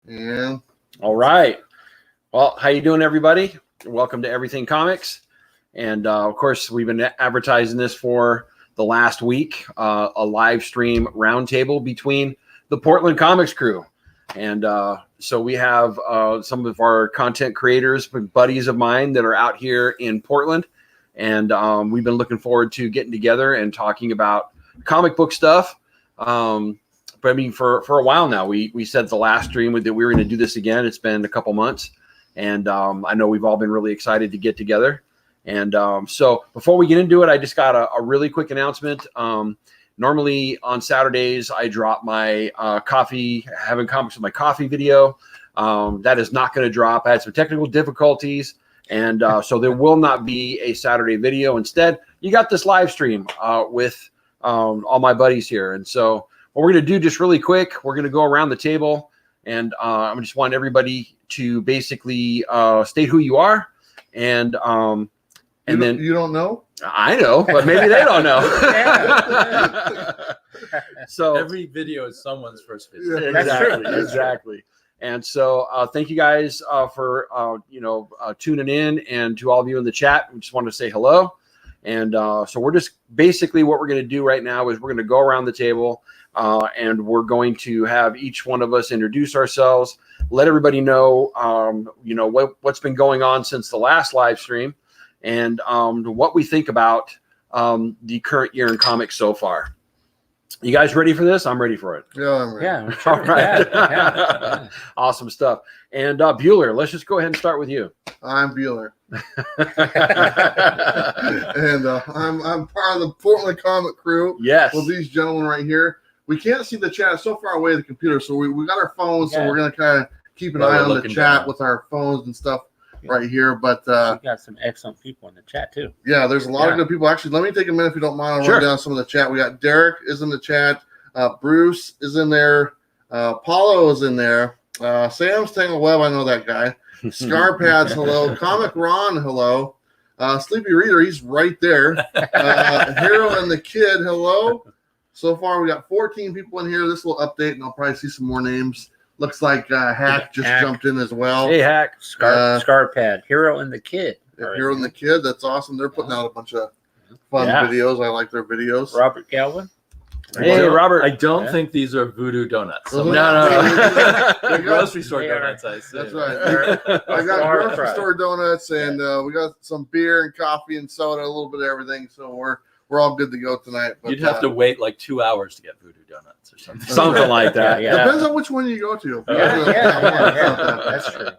Yeah. All right. Well, how you doing, everybody? Welcome to Everything Comics. And of course, we've been advertising this for the last week, a live stream roundtable between the Portland Comics crew. And so we have some of our content creators, buddies of mine that are out here in Portland. And we've been looking forward to getting together and talking about comic book stuff. But I mean, for a while now, we said the last stream that we were going to do this again. It's been a couple months. And I know we've all been really excited to get together. And so before we get into it, I just got a really quick announcement. Normally on Saturdays, I drop my having comics with my coffee video. That is not going to drop. I had some technical difficulties. And so there will not be a Saturday video. Instead, you got this live stream with all my buddies here. And so what we're going to do just really quick, we're going to go around the table. And I just want everybody to basically state who you are. And then you don't know? I know, but maybe they don't know. So every video is someone's first video. Yeah, exactly, That's true. exactly. And so thank you guys for tuning in, and to all of you in the chat, we just want to say hello. And so we're just basically what we're going to do right now is we're going to go around the table and we're going to have each one of us introduce ourselves, let everybody know, what's been going on since the last live stream, and what we think about the current year in comics so far. You guys ready for this? I'm ready for it. Yeah, I'm ready. Yeah. All right. Yeah. Awesome stuff. And Bueller, let's just go ahead and start with you. I'm Bueller. And I'm part of the Portland comic crew. Yes. With these gentlemen right here. We can't see the chat. It's so far away the computer. So we got our phones, so we're going to kind of keep an eye on the chat down with our phones and stuff right here. But we got some excellent people in the chat too. yeah, there's a lot of good people. Actually, let me take a minute if you don't mind. I'll run down some of the chat. We got Derek is in the chat. Bruce is in there. Paulo is in there. Sam's Tangle Web, I know that guy. Scarpads, hello. Comic Ron, hello. Sleepy Reader, he's right there. Hero and the Kid, hello. So far, we got 14 people in here. This will update, and I'll probably see some more names. Looks like Hack just jumped in as well. Hey, Hack. Scarpad, Hero and the Kid. Hero and the Kid, that's awesome. They're putting out a bunch of fun videos. I like their videos. Robert Galvin. Hey, Robert. I don't think these are voodoo donuts. So No. They're grocery store donuts, I see. That's right. I got grocery store donuts, and we got some beer and coffee and soda, a little bit of everything. So we're all good to go tonight. But, you'd have to wait like 2 hours to get voodoo donuts or something. Something like that. Yeah. Depends on which one you go to. That's true.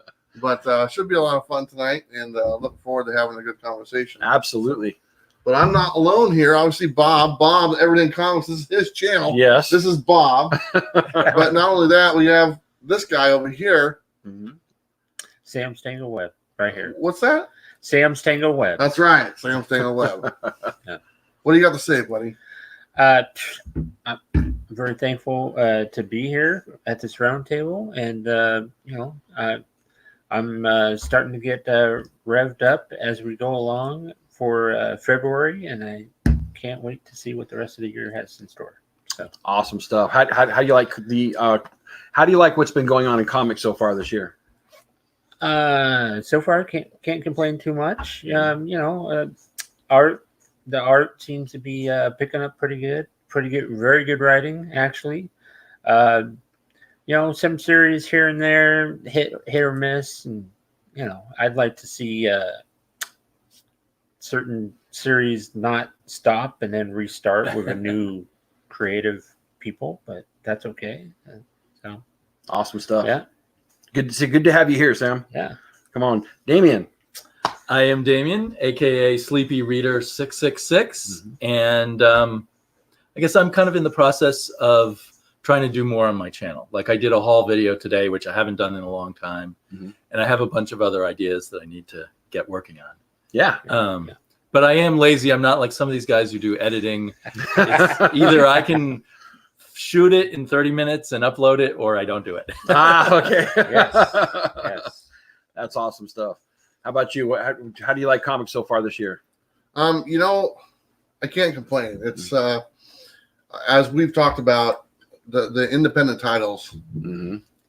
But should be a lot of fun tonight, and looking forward to having a good conversation. Absolutely. But I'm not alone here. Obviously, Bob, Everything Comics, this is his channel. Yes. This is Bob. But not only that, we have this guy over here. Mm-hmm. Sam's Tangle Web, right here. What's that? Sam's Tangle Web. That's right. Sam's Tangle Web. Yeah. What do you got to say, buddy? I'm very thankful to be here at this round table, and I'm starting to get revved up as we go along for February, and I can't wait to see what the rest of the year has in store. So awesome stuff. How do you like how do you like what's been going on in comics so far this year? So far, can't complain too much. The art seems to be picking up pretty good, very good writing actually. Some series here and there hit or miss, and I'd like to see certain series not stop and then restart with a new creative people, but that's okay. So awesome stuff. Yeah, good to have you here, Sam. Yeah, come on, Damien. I am Damien, aka Sleepy Reader 666, and I guess I'm kind of in the process of trying to do more on my channel. Like I did a haul video today, which I haven't done in a long time, and I have a bunch of other ideas that I need to get working on. Yeah. But I am lazy. I'm not like some of these guys who do editing. It's either I can shoot it in 30 minutes and upload it, or I don't do it. Okay. Yes. That's awesome stuff. How about you? How do you like comics so far this year? I can't complain. It's as we've talked about the independent titles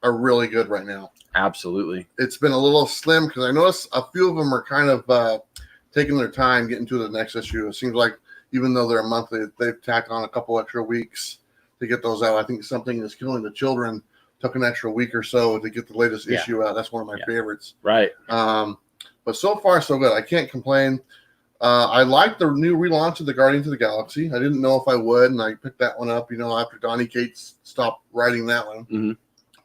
are really good right now. Absolutely. It's been a little slim because I noticed a few of them are kind of taking their time getting to the next issue. It seems like even though they're monthly, they've tacked on a couple extra weeks to get those out. I think Something Is Killing the Children took an extra week or so to get the latest issue out. That's one of my favorites. Right. But so far, so good. I can't complain. I like the new relaunch of the Guardians of the Galaxy. I didn't know if I would, and I picked that one up, after Donny Cates stopped writing that one. Mm-hmm.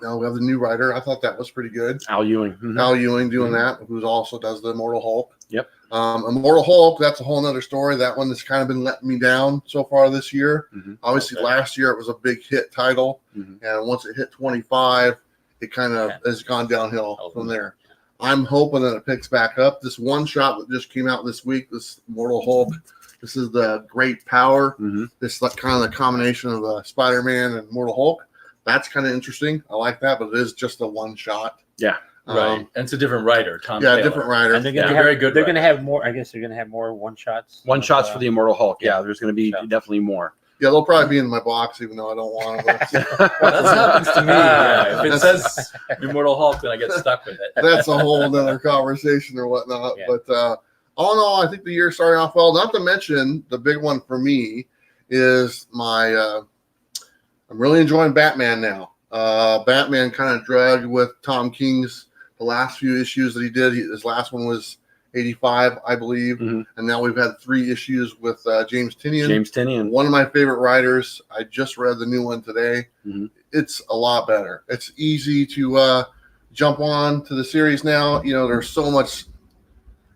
Now we have the new writer. I thought that was pretty good. Al Ewing. Mm-hmm. Al Ewing doing that, who also does the Immortal Hulk. Yep. Immortal Hulk, that's a whole nother story. That one has kind of been letting me down so far this year. Mm-hmm. Obviously, last year it was a big hit title, and once it hit 25, it kind of has gone downhill from there. I'm hoping that it picks back up. This one shot that just came out this week, this Immortal Hulk, this is the Great Power. Mm-hmm. This is like kind of the combination of Spider-Man and Immortal Hulk. That's kind of interesting. I like that, but it is just a one shot. Yeah. Right. And it's a different writer, Tom Taylor. Different writer. And they're going to very good. They're going to have more. I guess they're going to have more one shots. One shots for the Immortal Hulk. Yeah, there's going to be definitely more. Yeah, they'll probably be in my box, even though I don't want them. That happens to me. Yeah. If it says Immortal Hulk, then I get stuck with it. That's a whole other conversation or whatnot. Yeah. But all in all, I think the year starting off well. Not to mention the big one for me is I'm really enjoying Batman now. Batman kind of dragged with Tom King's the last few issues that he did. His last one was 85, I believe. Mm-hmm. And now we've had 3 issues with James Tynion. James Tynion. One of my favorite writers. I just read the new one today. Mm-hmm. It's a lot better. It's easy to jump on to the series now. There's so much.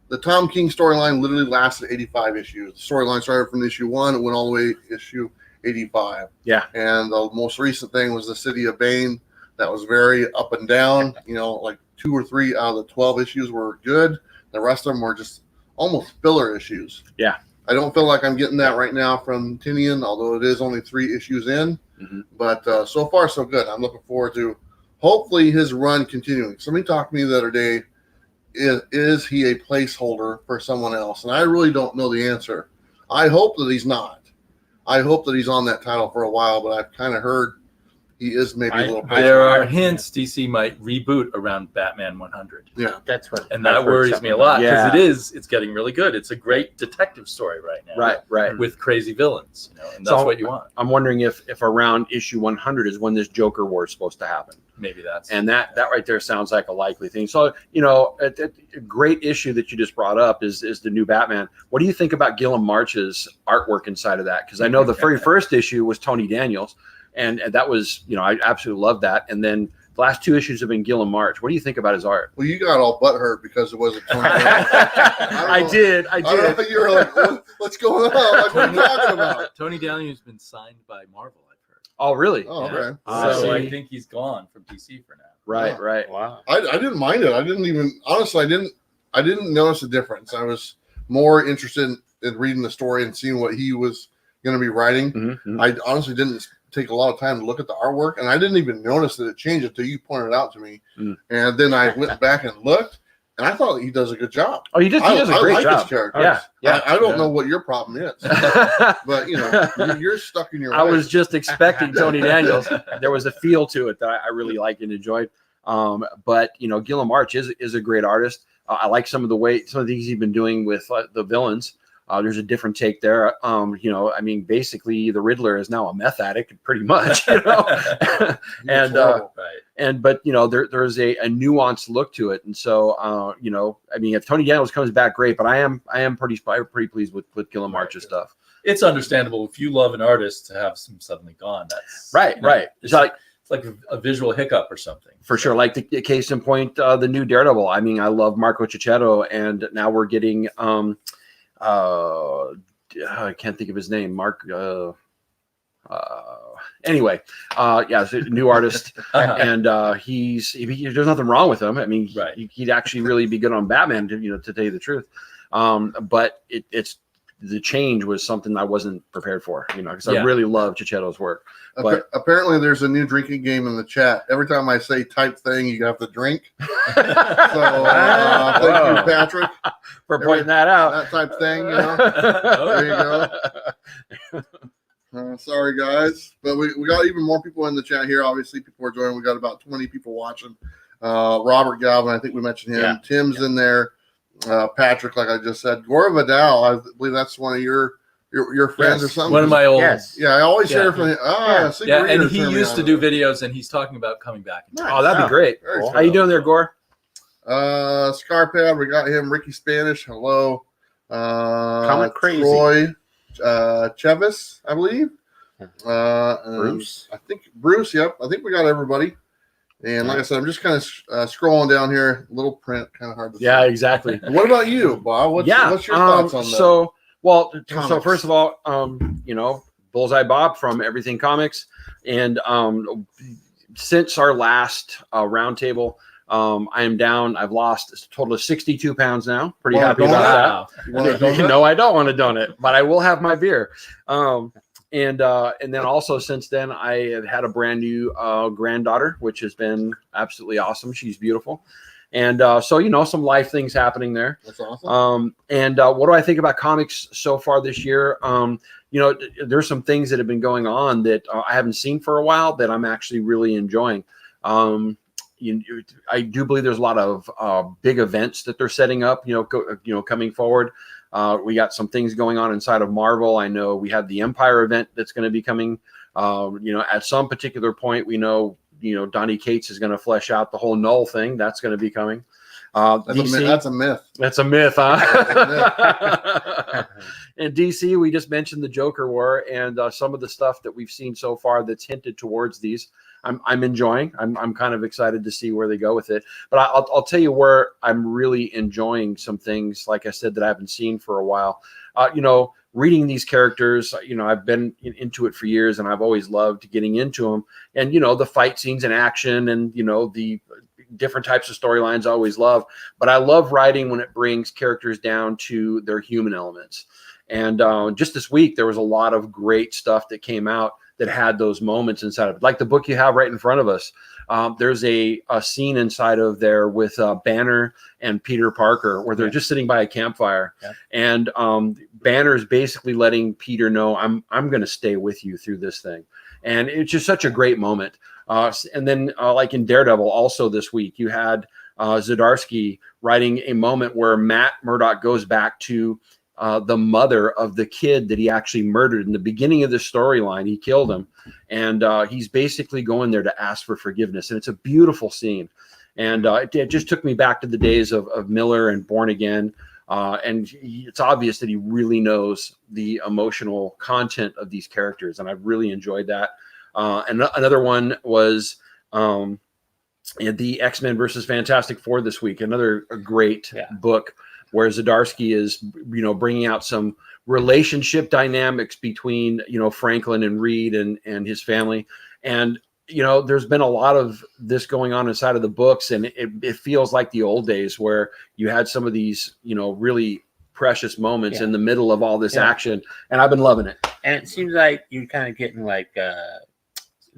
The Tom King storyline literally lasted 85 issues. The storyline started from issue 1. It went all the way to issue 85. Yeah. And the most recent thing was the City of Bane. That was very up and down. Like 2 or 3 out of the 12 issues were good. The rest of them were just almost filler issues. Yeah. I don't feel like I'm getting that right now from Tynion, although it is only 3 issues in. Mm-hmm. But so far, so good. I'm looking forward to hopefully his run continuing. Somebody talked to me the other day, is he a placeholder for someone else? And I really don't know the answer. I hope that he's not. I hope that he's on that title for a while, but I've kind of heard he is maybe a little placeholder. There are hints DC might reboot around Batman 100. Yeah. That's what. And that worries me a lot Yeah. because it's getting really good. It's a great detective story right now. Right. With crazy villains, and that's what you want. I'm wondering if around issue 100 is when this Joker war is supposed to happen. Maybe that's that right there sounds like a likely thing. So, a great issue that you just brought up is the new Batman. What do you think about Gilliam March's artwork inside of that? Because I know the very first issue was Tony Daniels, and that was, I absolutely love that. And then the last 2 issues have been Gilliam March. What do you think about his art? Well, you got all butthurt because it wasn't Tony Daniels. I did. I don't know, you were like, what's going on? Like, what are you talking about? Tony Daniels has been signed by Marvel, I've heard. Oh, really? Oh, okay. So I think he's gone from DC for now. Right. Wow. I didn't mind it. I didn't even, honestly, I didn't notice a difference. I was more interested in reading the story and seeing what he was going to be writing. Mm-hmm. I honestly didn't take a lot of time to look at the artwork, and I didn't even notice that it changed until you pointed it out to me. Mm. And then I went back and looked, and I thought he does a good job. Oh, he does a great I like job. his characters. Yeah. I don't know what your problem is, but you're stuck in your I ways. was just expecting Tony Daniels. There was a feel to it that I really liked and enjoyed. But Gilliam March is a great artist. I like some of the things he's been doing with the villains. There's a different take there. Basically the Riddler is now a meth addict, pretty much. But there's a nuanced look to it, and so if Tony Daniels comes back, great. But I am pretty pleased with Gilliam March's stuff. It's understandable if you love an artist to have some suddenly gone. That's right. It's like a visual hiccup or something. For sure. Like the case in point, the new Daredevil. I mean, I love Marco Cicchetto, and now we're getting I can't think of his name. Anyway, it's a new artist, and there's nothing wrong with him. I mean, he'd actually really be good on Batman, to tell you the truth. But it's the change was something I wasn't prepared for, because I really love Cicchetto's work. But apparently there's a new drinking game in the chat. Every time I say type thing, you have to drink. So thank you, Patrick, for pointing that out. That type thing, There you go. Sorry, guys, but we got even more people in the chat here. Obviously, people are joining. We got about 20 people watching. Robert Galvin, I think we mentioned him. Yeah. Tim's in there. Patrick, like I just said. Gora Vidal, I believe that's one of your friends or something. One of my old. Yes. Yeah, I always Yeah. hear from him. Yeah, and he used to do videos, and he's talking about coming back. Nice. Oh, that'd be great. Very Cool. How you doing there, Gore? Scarpad, we got him. Ricky Spanish, hello. Comic Crazy. Troy Chevis, I believe. Bruce. I think Bruce. Yep, I think we got everybody. And like I said, I'm just kind of scrolling down here. Little print, kind of hard to see. Yeah, exactly. What about you, Bob? What's your thoughts on that? So comics? first of all, Bullseye Bob from Everything Comics, and since our last roundtable, I am down. I've lost a total of 62 pounds now. Pretty happy about that. You want a donut? No, I don't want a donut, but I will have my beer. And then also since then, I have had a brand new granddaughter, which has been absolutely awesome. She's beautiful. And so, some life things happening there. That's awesome. And what do I think about comics so far this year? There's some things that have been going on that I haven't seen for a while that I'm actually really enjoying. I do believe there's a lot of big events that they're setting up, coming forward. We got some things going on inside of Marvel. I know we have the Empire event that's going to be coming. At some particular point, we know, Donnie Cates is going to flesh out the whole Null thing. That's going to be coming. That's a myth. That's a myth, huh? In DC, we just mentioned the Joker War and some of the stuff that we've seen so far that's hinted towards these. I'm enjoying. I'm kind of excited to see where they go with it. But I'll tell you where I'm really enjoying some things, like I said, that I haven't seen for a while. Reading these characters, I've been into it for years, and I've always loved getting into them. And the fight scenes and action, and the different types of storylines I always love. But I love writing when it brings characters down to their human elements. And just this week, there was a lot of great stuff that came out that had those moments inside of it. Like the book you have right in front of us. There's a scene inside of there with Banner and Peter Parker where they're just sitting by a campfire. Yeah. And Banner's basically letting Peter know, I'm going to stay with you through this thing. And it's just such a great moment. And then like in Daredevil also this week, you had Zdarsky writing a moment where Matt Murdock goes back to the mother of the kid that he actually murdered in the beginning of the storyline. He killed him, and he's basically going there to ask for forgiveness. And it's a beautiful scene. And it just took me back to the days of Miller and Born Again. And it's obvious that he really knows the emotional content of these characters. And I've really enjoyed that. And another one was the X-Men versus Fantastic Four this week. Another great book where Zdarsky is, bringing out some relationship dynamics between, Franklin and Reed and his family. And, there's been a lot of this going on inside of the books, and it feels like the old days where you had some of these, really precious moments in the middle of all this action. And I've been loving it. And it seems like you're kind of getting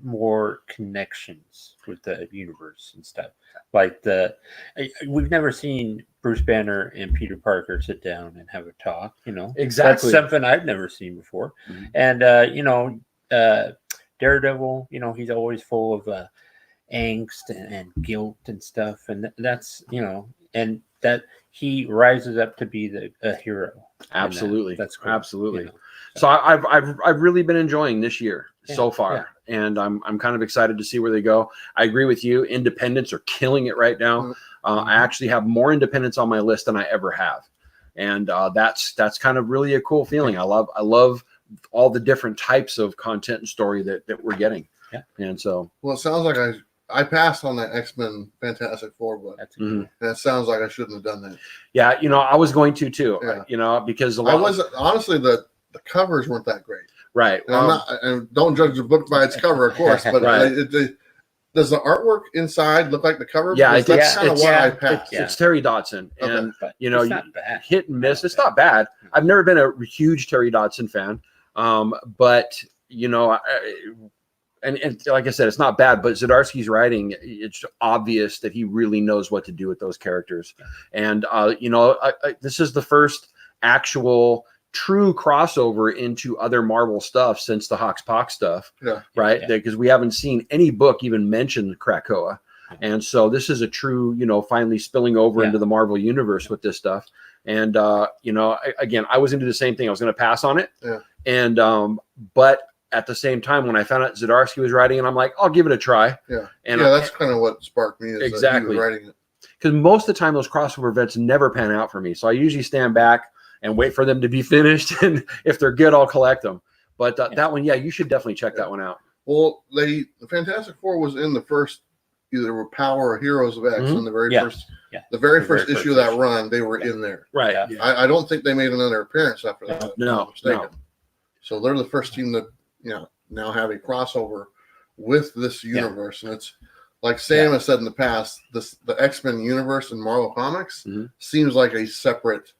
more connections with the universe and stuff. Like we've never seen Bruce Banner and Peter Parker sit down and have a talk, Exactly. That's something I've never seen before. Mm-hmm. And Daredevil, he's always full of angst and guilt and stuff, and that's and that he rises up to be a hero. Absolutely. That's cool. Absolutely. So I've really been enjoying this year so far, and I'm kind of excited to see where they go. I agree with you. Independents are killing it right now. I actually have more independents on my list than I ever have, and that's kind of really a cool feeling. I love all the different types of content and story that we're getting. Yeah. And so, well, it sounds like I passed on that X-Men Fantastic Four book. That sounds like I shouldn't have done that. Yeah, I was going to too. Yeah. Because honestly the covers weren't that great. Right. And don't judge the book by its cover, of course, but does the artwork inside look like the cover? Yeah, that's kind of why I passed. It's Terry Dodson, and it's not bad. Hit and miss. It's not bad. I've never been a huge Terry Dodson fan, but and like I said, it's not bad. But Zdarsky's writing, it's obvious that he really knows what to do with those characters, and this is the first actual true crossover into other Marvel stuff since the Hawks Pox stuff. Yeah. Right. Yeah. Because we haven't seen any book even mention Krakoa. And so this is a true, finally spilling over into the Marvel universe with this stuff. And, again, I was into the same thing. I was going to pass on it. Yeah. And, but at the same time, when I found out Zdarsky was writing it, I'm like, I'll give it a try. Yeah. And that's kind of what sparked me. Is exactly. That he was writing it. Because most of the time those crossover events never pan out for me. So I usually stand back and wait for them to be finished. And if they're good, I'll collect them. But that one, you should definitely check that one out. Well, the Fantastic Four was in the first either Power or Heroes of X in the very first the very first issue of that run. They were in there. Right. Yeah. I don't think they made another appearance after that. if I'm not mistaken. No. So they're the first team that now have a crossover with this universe, and it's like Sam has said in the past. The X-Men universe in Marvel Comics seems like a separate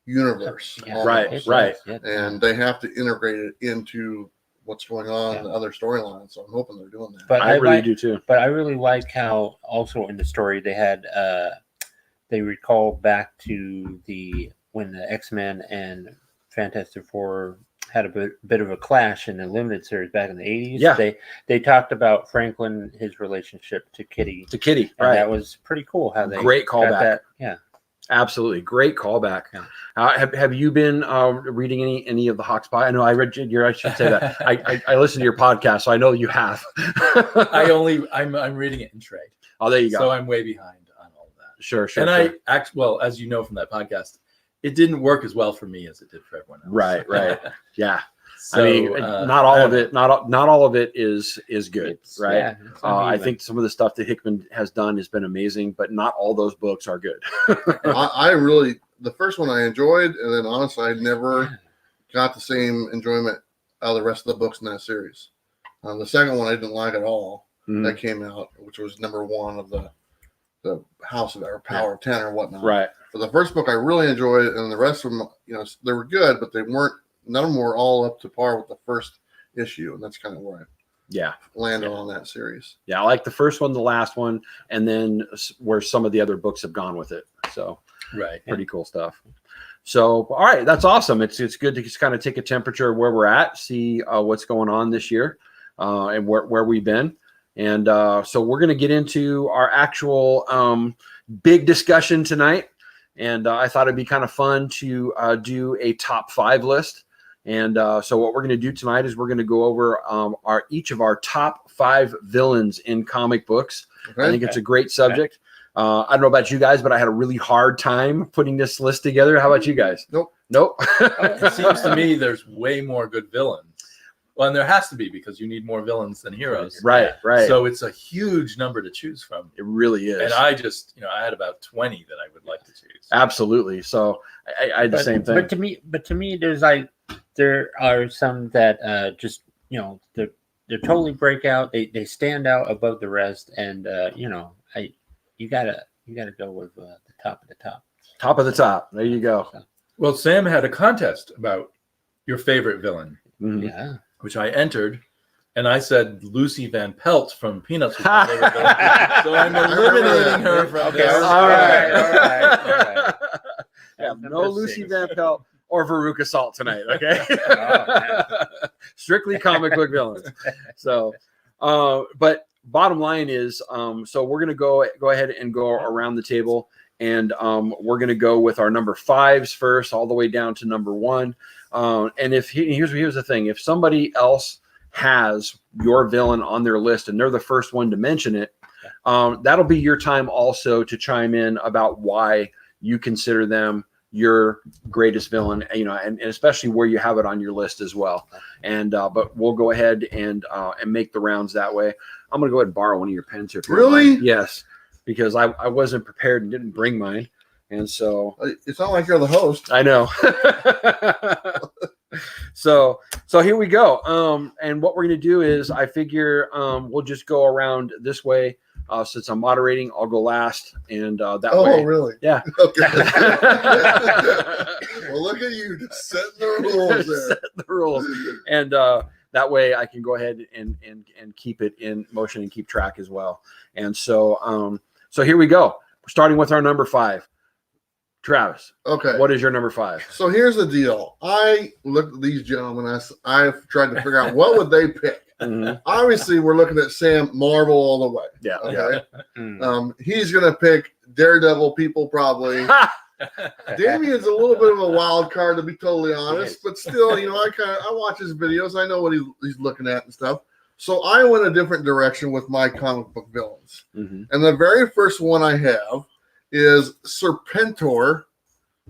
universe. Right. And they have to integrate it into what's going on in the other storylines. So I'm hoping they're doing that. But I really do too. But I really like how also in the story they had they recall back to when the X-Men and Fantastic Four had a bit of a clash in the limited series back in the 80s. Yeah. They talked about Franklin, his relationship to Kitty. And that was pretty cool how they great callback. that. Yeah. Absolutely. Great callback. Yeah. Have you been reading any of the Hawks Pie? I know I read I should say that. I listened to your podcast, so I know you have. I'm reading it in trade. Oh, there you go. So I'm way behind on all of that. Sure. And as you know from that podcast, it didn't work as well for me as it did for everyone else. Right. Yeah. So, I mean, not all of it. Not all of it is good, right? Yeah, I think some of the stuff that Hickman has done has been amazing, but not all those books are good. I really, the first one I enjoyed, and then honestly, I never got the same enjoyment out of the rest of the books in that series. The second one I didn't like at all. That came out, which was #1 of the House of Power of 10 or whatnot. Right. But the first book I really enjoyed, and the rest of them, they were good, but none of them were all up to par with the first issue, and that's kind of where I landed on that series. Yeah, I like the first one, the last one, and then where some of the other books have gone with it. So, pretty cool stuff. So, all right, that's awesome. It's good to just kind of take a temperature of where we're at, see what's going on this year, and where we've been. And so we're going to get into our actual big discussion tonight. And I thought it'd be kind of fun to do a top 5 list. And so what we're going to do tonight is we're going to go over each of our top 5 villains in comic books. Okay. I think it's a great subject. I don't know about you guys, but I had a really hard time putting this list together. How about you guys? Nope. It seems to me there's way more good villains. Well, and there has to be, because you need more villains than heroes. Right. So it's a huge number to choose from. It really is. And I just, I had about 20 that I would like to choose. Absolutely. So I had the same thing. But to me, there are some that just, they're totally break out. They stand out above the rest, and you gotta go with the top of the top. Top of the top. There you go. Well, Sam had a contest about your favorite villain. Mm-hmm. Yeah. Which I entered, and I said Lucy Van Pelt from Peanuts was my favorite villain. So I'm eliminating her from this. All right. No Lucy Van Pelt or Veruca Salt tonight, okay? Strictly comic book villains. So, but bottom line is, so we're going to go ahead and go around the table, and we're going to go with our number 5s first, all the way down to number 1. And here's the thing: if somebody else has your villain on their list and they're the first one to mention it, that'll be your time also to chime in about why you consider them your greatest villain, and especially where you have it on your list as well. And but we'll go ahead and make the rounds that way. I'm gonna go ahead and borrow one of your pens here. Really? Yes, because I wasn't prepared and didn't bring mine. And so it's not like you're the host. I know. So here we go. And what we're going to do is I figure we'll just go around this way. Since I'm moderating, I'll go last, and that way. Oh, really? Yeah. Okay. Well, look at you just setting the rules there. Setting the rules. And that way I can go ahead and keep it in motion and keep track as well. And so here we go. We're starting with our number 5. Travis, Okay. what is your number 5? So here's the deal. I looked at these gentlemen. I've tried to figure out what would they pick. Mhm. Obviously, we're looking at Sam Marvel all the way. Yeah. Okay. Mm. He's gonna pick Daredevil. People probably. Damien's a little bit of a wild card, to be totally honest, but still, you know, I watch his videos. I know what he's looking at and stuff. So I went a different direction with my comic book villains, Mhm. and the very first one I have is Serpentor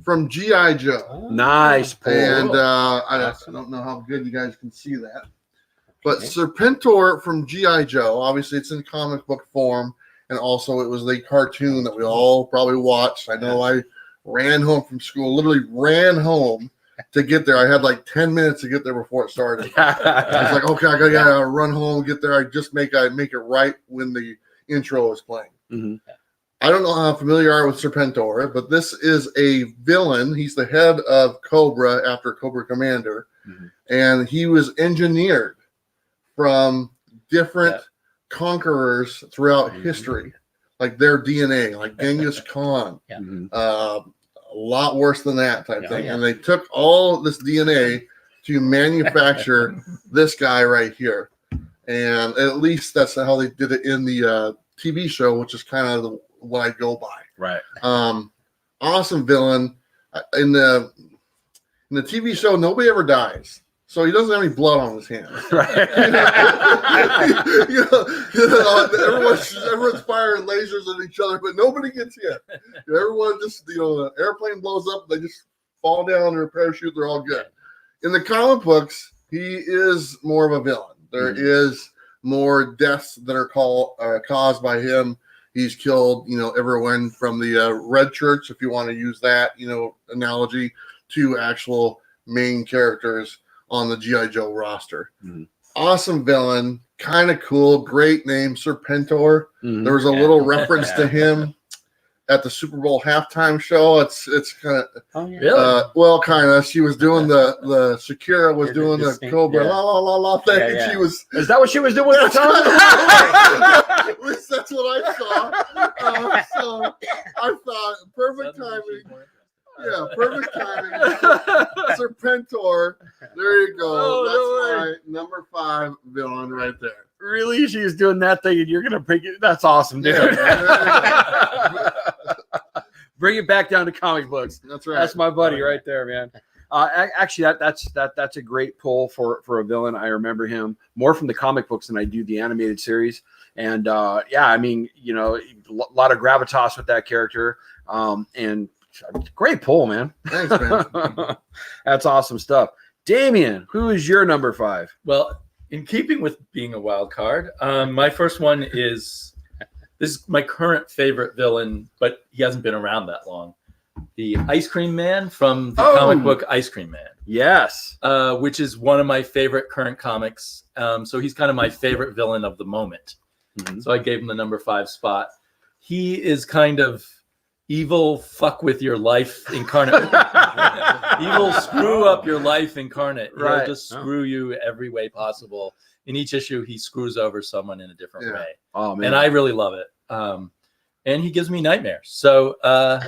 from G.I. Joe. Nice pull. And I don't know how good you guys can see that, but Serpentor from G.I. Joe. Obviously, it's in comic book form, and also it was the cartoon that we all probably watched. I know I ran home from school, literally ran home to get there. I had like 10 minutes to get there before it started. I was like, okay, I gotta run home, get there. I just make it right when the intro is playing. Mhm. I don't know how familiar you are with Serpentor, but this is a villain. He's the head of Cobra after Cobra Commander, and he was engineered from different conquerors throughout history, like their DNA, like Genghis Khan. Mhm. A lot worse than that type thing. And they took all this DNA to manufacture this guy right here. And at least that's how they did it in the TV show, which is kind of what I go by. Right. Awesome villain. In the TV show, nobody ever dies. So he doesn't have any blood on his hands. Right. Everyone's firing lasers at each other, but nobody gets hit. Everyone just, the airplane blows up, they just fall down in a parachute, they're all good. In the comic books, he is more of a villain. There is more deaths that are caused by him. He's killed, everyone from the Red Church, if you want to use that, analogy, to actual main characters on the G.I. Joe roster. Awesome villain, kind of cool, great name, Serpentor. There was a little reference to him at the Super Bowl halftime show. It's kind of well, kind of. She was doing the Shakira was doing the Cobra la la la la thing. And she was. Is that what she was doing with the tongue? At least that's what I saw. So I thought perfect timing. Yeah, perfect timing. Serpentor. There you go. That's my number 5 villain right there. Really? She was doing that thing and you're going to pick it? That's awesome, dude. Yeah. Bring it back down to comic books. That's right. That's my buddy right there, man. Actually, that's a great pull for a villain. I remember him more from the comic books than I do the animated series. And I mean, a lot of gravitas with that character. And great pull, man. Thanks, man. That's awesome stuff. Damien, who is your number 5? Well, in keeping with being a wild card, my first one is this is my current favorite villain, but he hasn't been around that long. The Ice Cream Man from the comic book Ice Cream Man. Yes. Which is one of my favorite current comics. So he's kind of my favorite villain of the moment. So I gave him the number 5 spot. He is kind of evil, fuck with your life incarnate. Evil, screw up your life incarnate. Right. He'll just screw you every way possible. In each issue, he screws over someone in a different way. Oh, man. And I really love it. And he gives me nightmares. So, so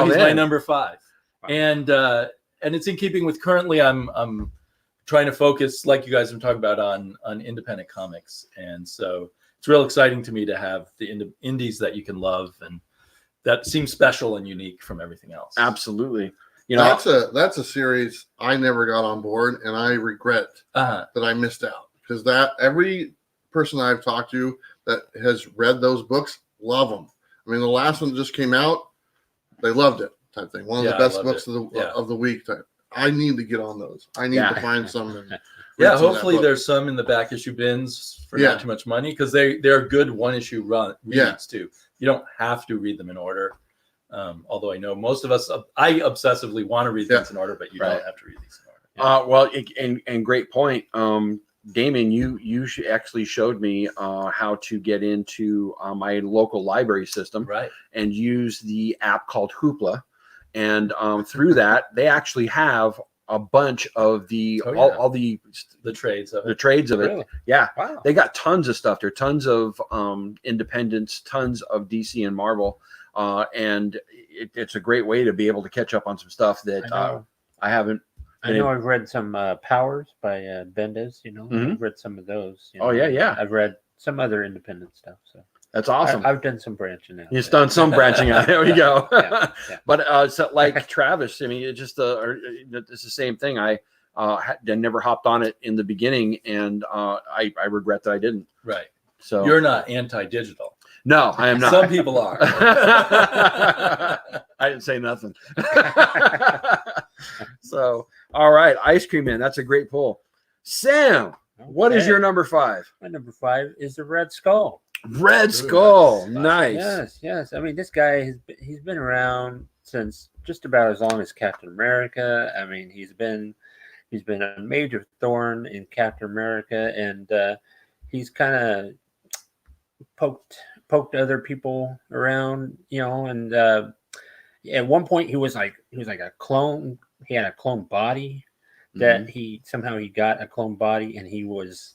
he's my number 5. Wow. And it's in keeping with currently I'm trying to focus, like you guys have talked about, on independent comics. And so it's real exciting to me to have the indies that you can love and that seems special and unique from everything else. Absolutely. That's a series I never got on board, and I regret that I missed out, because every person I've talked to that has read those books love them. I mean, the last one that just came out, they loved it type thing. One of the best books of the week type. I need to get on those. I need to find some. Hopefully there's some in the back issue bins for not too much money, because they're good one issue reads too. You don't have to read them in order. Although I know most of us, I obsessively want to read things in order, but you don't have to read these in order. And great point. Damien, you actually showed me how to get into my local library system, and use the app called Hoopla. And through that, they actually have a bunch of the all the trades of it. The trades of Really? it. Yeah. Wow. They got tons of stuff. There are tons of independents, tons of DC and Marvel. and it's a great way to be able to catch up on some stuff that I haven't. I know I've read some Powers by Bendis. Mhm. I've read some of those. Oh yeah. I've read some other independent stuff. So that's awesome. I've done some branching out. He's done some branching out. There we go. Yeah. But so like Travis, I mean, it's just it's the same thing. I never hopped on it in the beginning, and I regret that I didn't. Right. So you're not anti-digital. No, I am not. Some people are. I didn't say nothing. So, all right, Ice Cream Man. That's a great pull. Sam, what is your number 5? My number 5 is the Red Skull. Red Skull. Nice. Yes. I mean, this guy he's been around since just about as long as Captain America. I mean, he's been a major thorn in Captain America, and he's kind of poked other people around, and at one point he was like a clone. He had a clone body that he got a clone body, and he was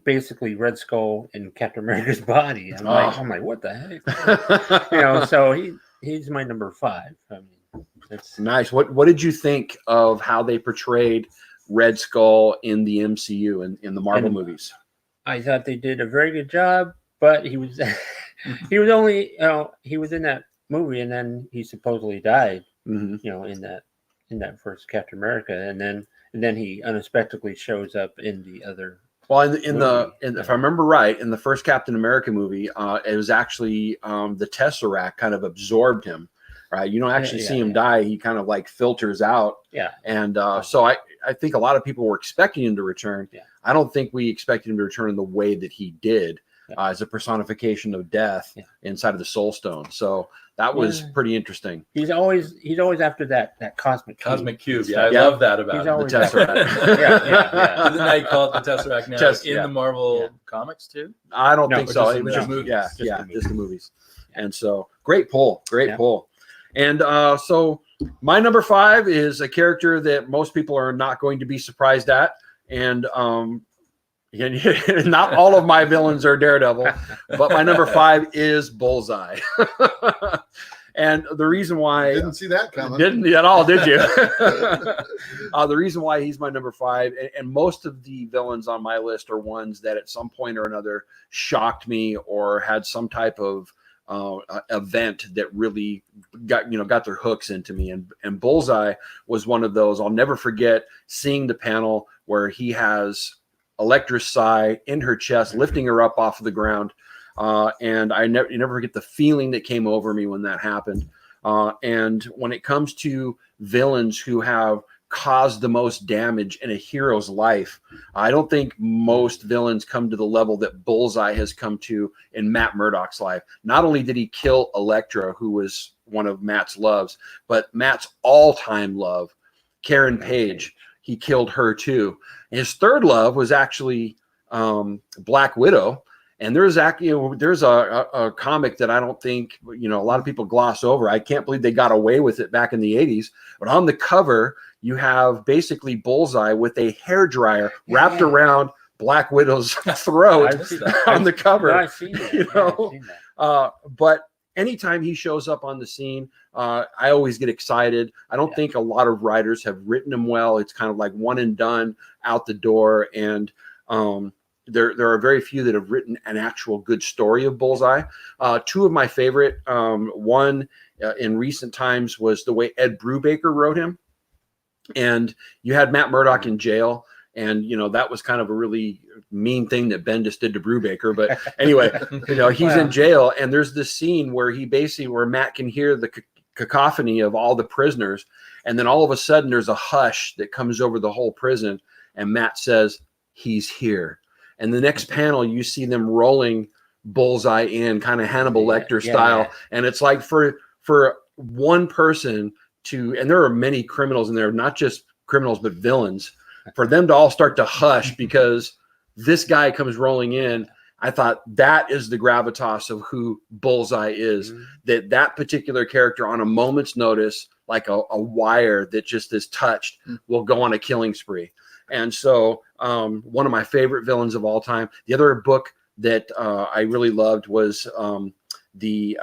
basically Red Skull in Captain America's body. I'm like, what the heck? So he's my number 5. I mean, that's nice. What did you think of how they portrayed Red Skull in the MCU and in the Marvel movies? I thought they did a very good job, but he was he was only he was in that movie, and then he supposedly died. In that first Captain America, and then he unexpectedly shows up in the other. Well, if I remember right, in the first Captain America movie, it was actually the Tesseract kind of absorbed him. Right, you don't actually see him die. He kind of like filters out. Yeah, and so I think a lot of people were expecting him to return. Yeah. I don't think we expected him to return in the way that he did, as a personification of death inside of the Soul Stone. So that was pretty interesting. He's always after that cosmic cube. Yeah, I love that about the Tesseract. Yeah. Didn't they call it the Tesseract now in the Marvel comics too? I don't think so. It was just movies. Just the movies. And so great pull. And so my number 5 is a character that most people are not going to be surprised at. And not all of my villains are Daredevil, but my number 5 is Bullseye. And the reason why didn't see that coming. Didn't at all, did you? The reason why he's my number 5, and most of the villains on my list are ones that at some point or another shocked me or had some type of event that really got their hooks into me, and Bullseye was one of those. I'll never forget seeing the panel where he has Elektra's Psy in her chest, lifting her up off of the ground, and you never forget the feeling that came over me when that happened. And when it comes to villains who have caused the most damage in a hero's life, I don't think most villains come to the level that Bullseye has come to in Matt Murdock's life. Not only did he kill Elektra, who was one of Matt's loves, but Matt's all-time love, Karen Page, he killed her too. His third love was actually Black Widow. And there's a comic that I don't think a lot of people gloss over. I can't believe they got away with it back in the 80s. But on the cover, you have basically Bullseye with a hairdryer wrapped around Black Widow's throat on the cover. No, I've seen that. But anytime he shows up on the scene, I always get excited. I don't think a lot of writers have written him well. It's kind of like one and done, out the door. And there are very few that have written an actual good story of Bullseye. 2 of my favorite, one in recent times was the way Ed Brubaker wrote him. And you had Matt Murdock in jail, and that was kind of a really mean thing that Bendis did to Brubaker. But anyway, he's in jail, and there's this scene where where Matt can hear the cacophony of all the prisoners, and then all of a sudden there's a hush that comes over the whole prison, and Matt says, "He's here." And the next panel, you see them rolling Bullseye in, kind of Hannibal Lecter style, and it's like for one person to, and there are many criminals in there, not just criminals but villains, for them to all start to hush because this guy comes rolling in. I thought that is the gravitas of who Bullseye is. That particular character, on a moment's notice, like a wire that just is touched, will go on a killing spree. And so one of my favorite villains of all time. The other book that I really loved was the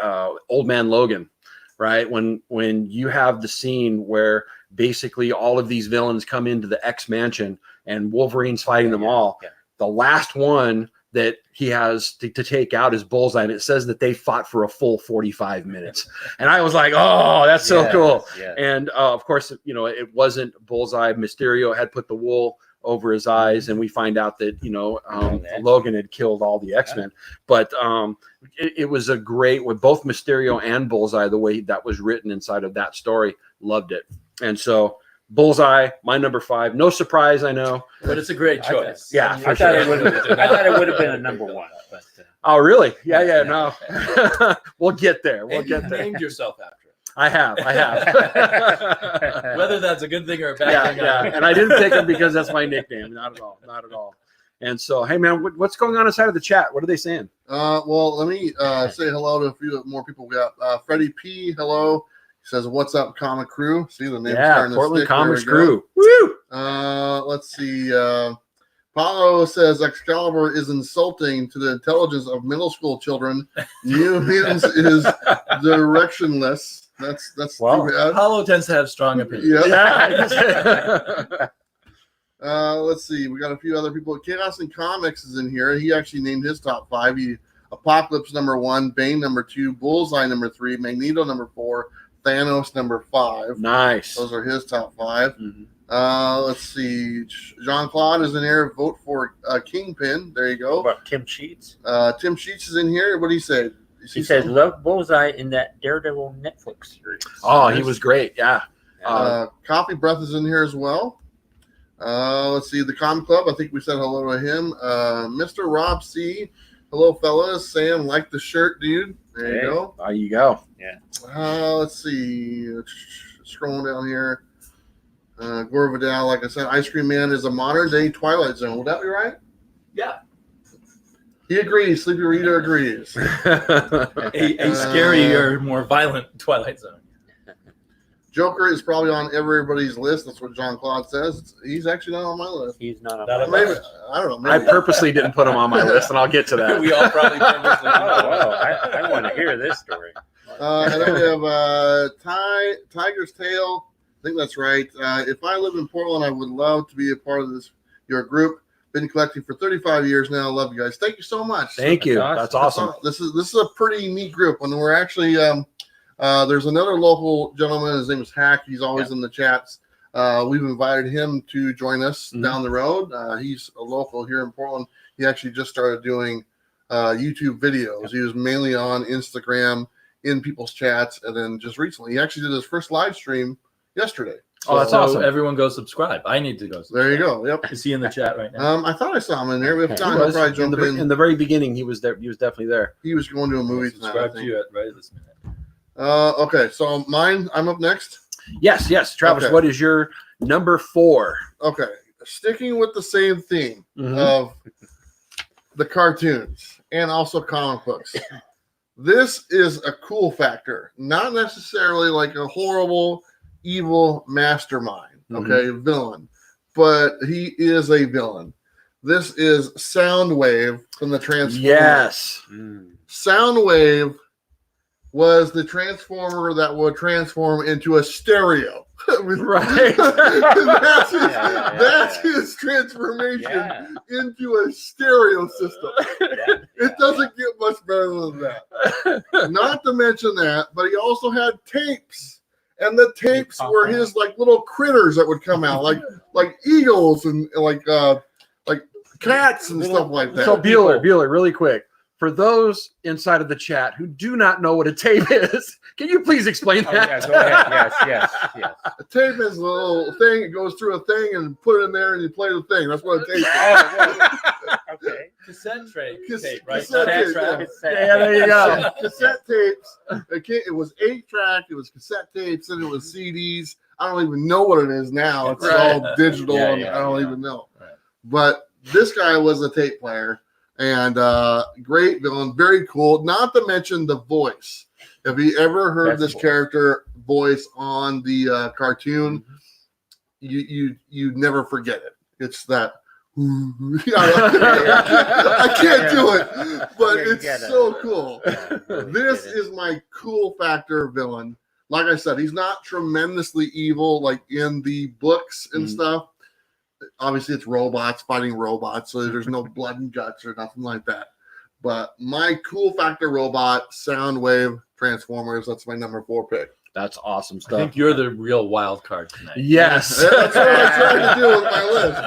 Old Man Logan, right? When you have the scene where basically all of these villains come into the X Mansion and Wolverine's fighting them all. Yeah. The last one that he has to take out is Bullseye, and it says that they fought for a full 45 minutes. And I was like, oh, that's so cool. Yeah. And of course, you know, it wasn't Bullseye. Mysterio had put the wool over his eyes, and we find out that, you know, Logan had killed all the X-Men. But it was a great, with both Mysterio and Bullseye, the way that was written inside of that story. Loved it. And so Bullseye, my number 5. No surprise, I know, but it's a great choice. Yeah, I thought it would have been a number 1. But, oh, really? Yeah. No, we'll get there. We'll get there. Named yourself after it. I have. Whether that's a good thing or a bad thing. Yeah. And I didn't take him because that's my nickname. Not at all. And so, hey, man, what's going on inside of the chat? What are they saying? Well, let me say hello to a few more people. We got Freddie P. Hello. He says, "What's up, Comic Crew?" See the name. Yeah, Portland Comics Crew. Woo! Let's see. Paulo says Excalibur is insulting to the intelligence of middle school children. New Mutants is directionless. That's well, too bad. Paulo tends to have strong opinions. Yeah. Let's see. We got a few other people. Chaos and Comics is in here. He actually named his top 5. Apocalypse number 1, Bane number 2, Bullseye number 3, Magneto number 4, Thanos number 5. Nice. Those are his top 5. Mm-hmm. Let's see. Jean-Claude is in here. Vote for Kingpin. There you go. What about Tim Sheets? Tim Sheets is in here. What do you say? He says, love Bullseye in that Daredevil Netflix series. Oh, he was great. Yeah. Coffee Breath is in here as well. Let's see. The Com Club. I think we said hello to him. Mr. Rob C. Hello, fellas. Sam, like the shirt, dude. There you go. There you go. Yeah. Let's see. Scrolling down here. Gore Vidal, like I said, Ice Cream Man is a modern day Twilight Zone. Would that be right? Yeah. He agrees. Sleepy Reader agrees. A scarier, more violent Twilight Zone. Joker is probably on everybody's list. That's what Jean-Claude says. He's actually not on my list. He's not on Maybe, I don't know. I Maybe. purposely didn't put him on my list, and I'll get to that. We all probably purposely. I want to hear this story. And then we have Tiger's Tail. I think that's right. If I live in Portland, I would love to be a part of your group. Been collecting for 35 years now. Love you guys. Thank you so much. Thank you. That's awesome. This is a pretty neat group. When we're actually there's another local gentleman. His name is Hack. He's always in the chats. We've invited him to join us down the road. He's a local here in Portland. He actually just started doing YouTube videos. He was mainly on Instagram in people's chats, and then just recently he actually did his first live stream yesterday. Oh, that's awesome. Everyone go subscribe. I need to go subscribe. There you go. Yep. Is he in the chat right now? I thought I saw him in there. If not, He he'll was. probably jump in. In the very beginning, he was there. He was definitely there. He was going to a movie tonight. Subscribe to you right this minute. Okay, so I'm up next. Yes. Travis, Okay. what is your number 4? Okay, sticking with the same theme of the cartoons and also comic books. This is a cool factor, not necessarily like a horrible, evil mastermind, villain, but he is a villain. This is Soundwave from the Transformers. Yes. Soundwave was the transformer that would transform into a stereo. Right. That's his transformation into a stereo system. It doesn't get much better than that. Not to mention that, but he also had tapes. And the tapes were his like little critters that would come out, like eagles and like cats and stuff like that. So Bueller, really quick. For those inside of the chat who do not know what a tape is, can you please explain that? Yeah, go ahead. Yes. A tape is a little thing. It goes through a thing and put it in there and you play the thing. That's what a tape is. Okay. Cassette tape, right? Cassette tape, Yeah, there you go. Cassette tapes. It was 8-track. It was cassette tapes, and it was CDs. I don't even know what it is now. It's all digital, and I don't even know. Right. But this guy was a tape player. And great villain, very cool. Not to mention the voice. Have you ever heard this character voice on the cartoon? You never forget it. It's that I can't do it, but Yeah, you it's gotta- so cool. Really This get it. is my cool factor villain. Like I said, he's not tremendously evil like in the books and Mhm. stuff. Obviously, it's robots fighting robots, so there's no blood and guts or nothing like that. But my cool factor robot, Soundwave Transformers, that's my number 4 pick. That's awesome I stuff. think you're the real wild card tonight. Yes. That's what I tried to do with my list.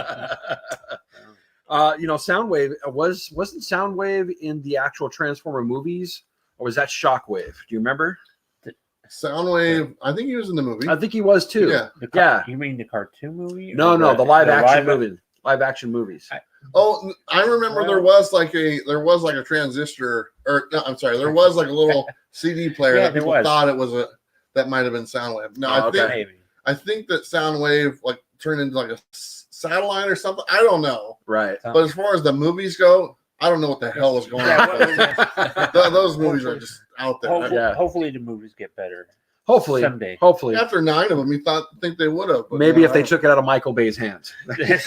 Soundwave wasn't Soundwave in the actual Transformer movies, or was that Shockwave? Do you remember? Soundwave, I think he was in the movie. I think he was too. Yeah. Yeah. You mean the cartoon movie? No, Or the live action live- movie. Live action movies. Oh, I remember there was like a transistor, or no, I'm sorry, there was like a little CD player Yeah, that there people was. thought it was that might have been Soundwave. No, Oh, okay. Maybe. I think that Soundwave like turned into like a satellite or something. I don't know. Right. But as far as the movies go, I don't know what the hell was going Yeah, on. Those movies are just out there. Hopefully, Yeah. hopefully the movies get better Hopefully. someday. Hopefully. After 9 of them, you think they would have. Maybe if they took it out of Michael Bay's hands. Yes.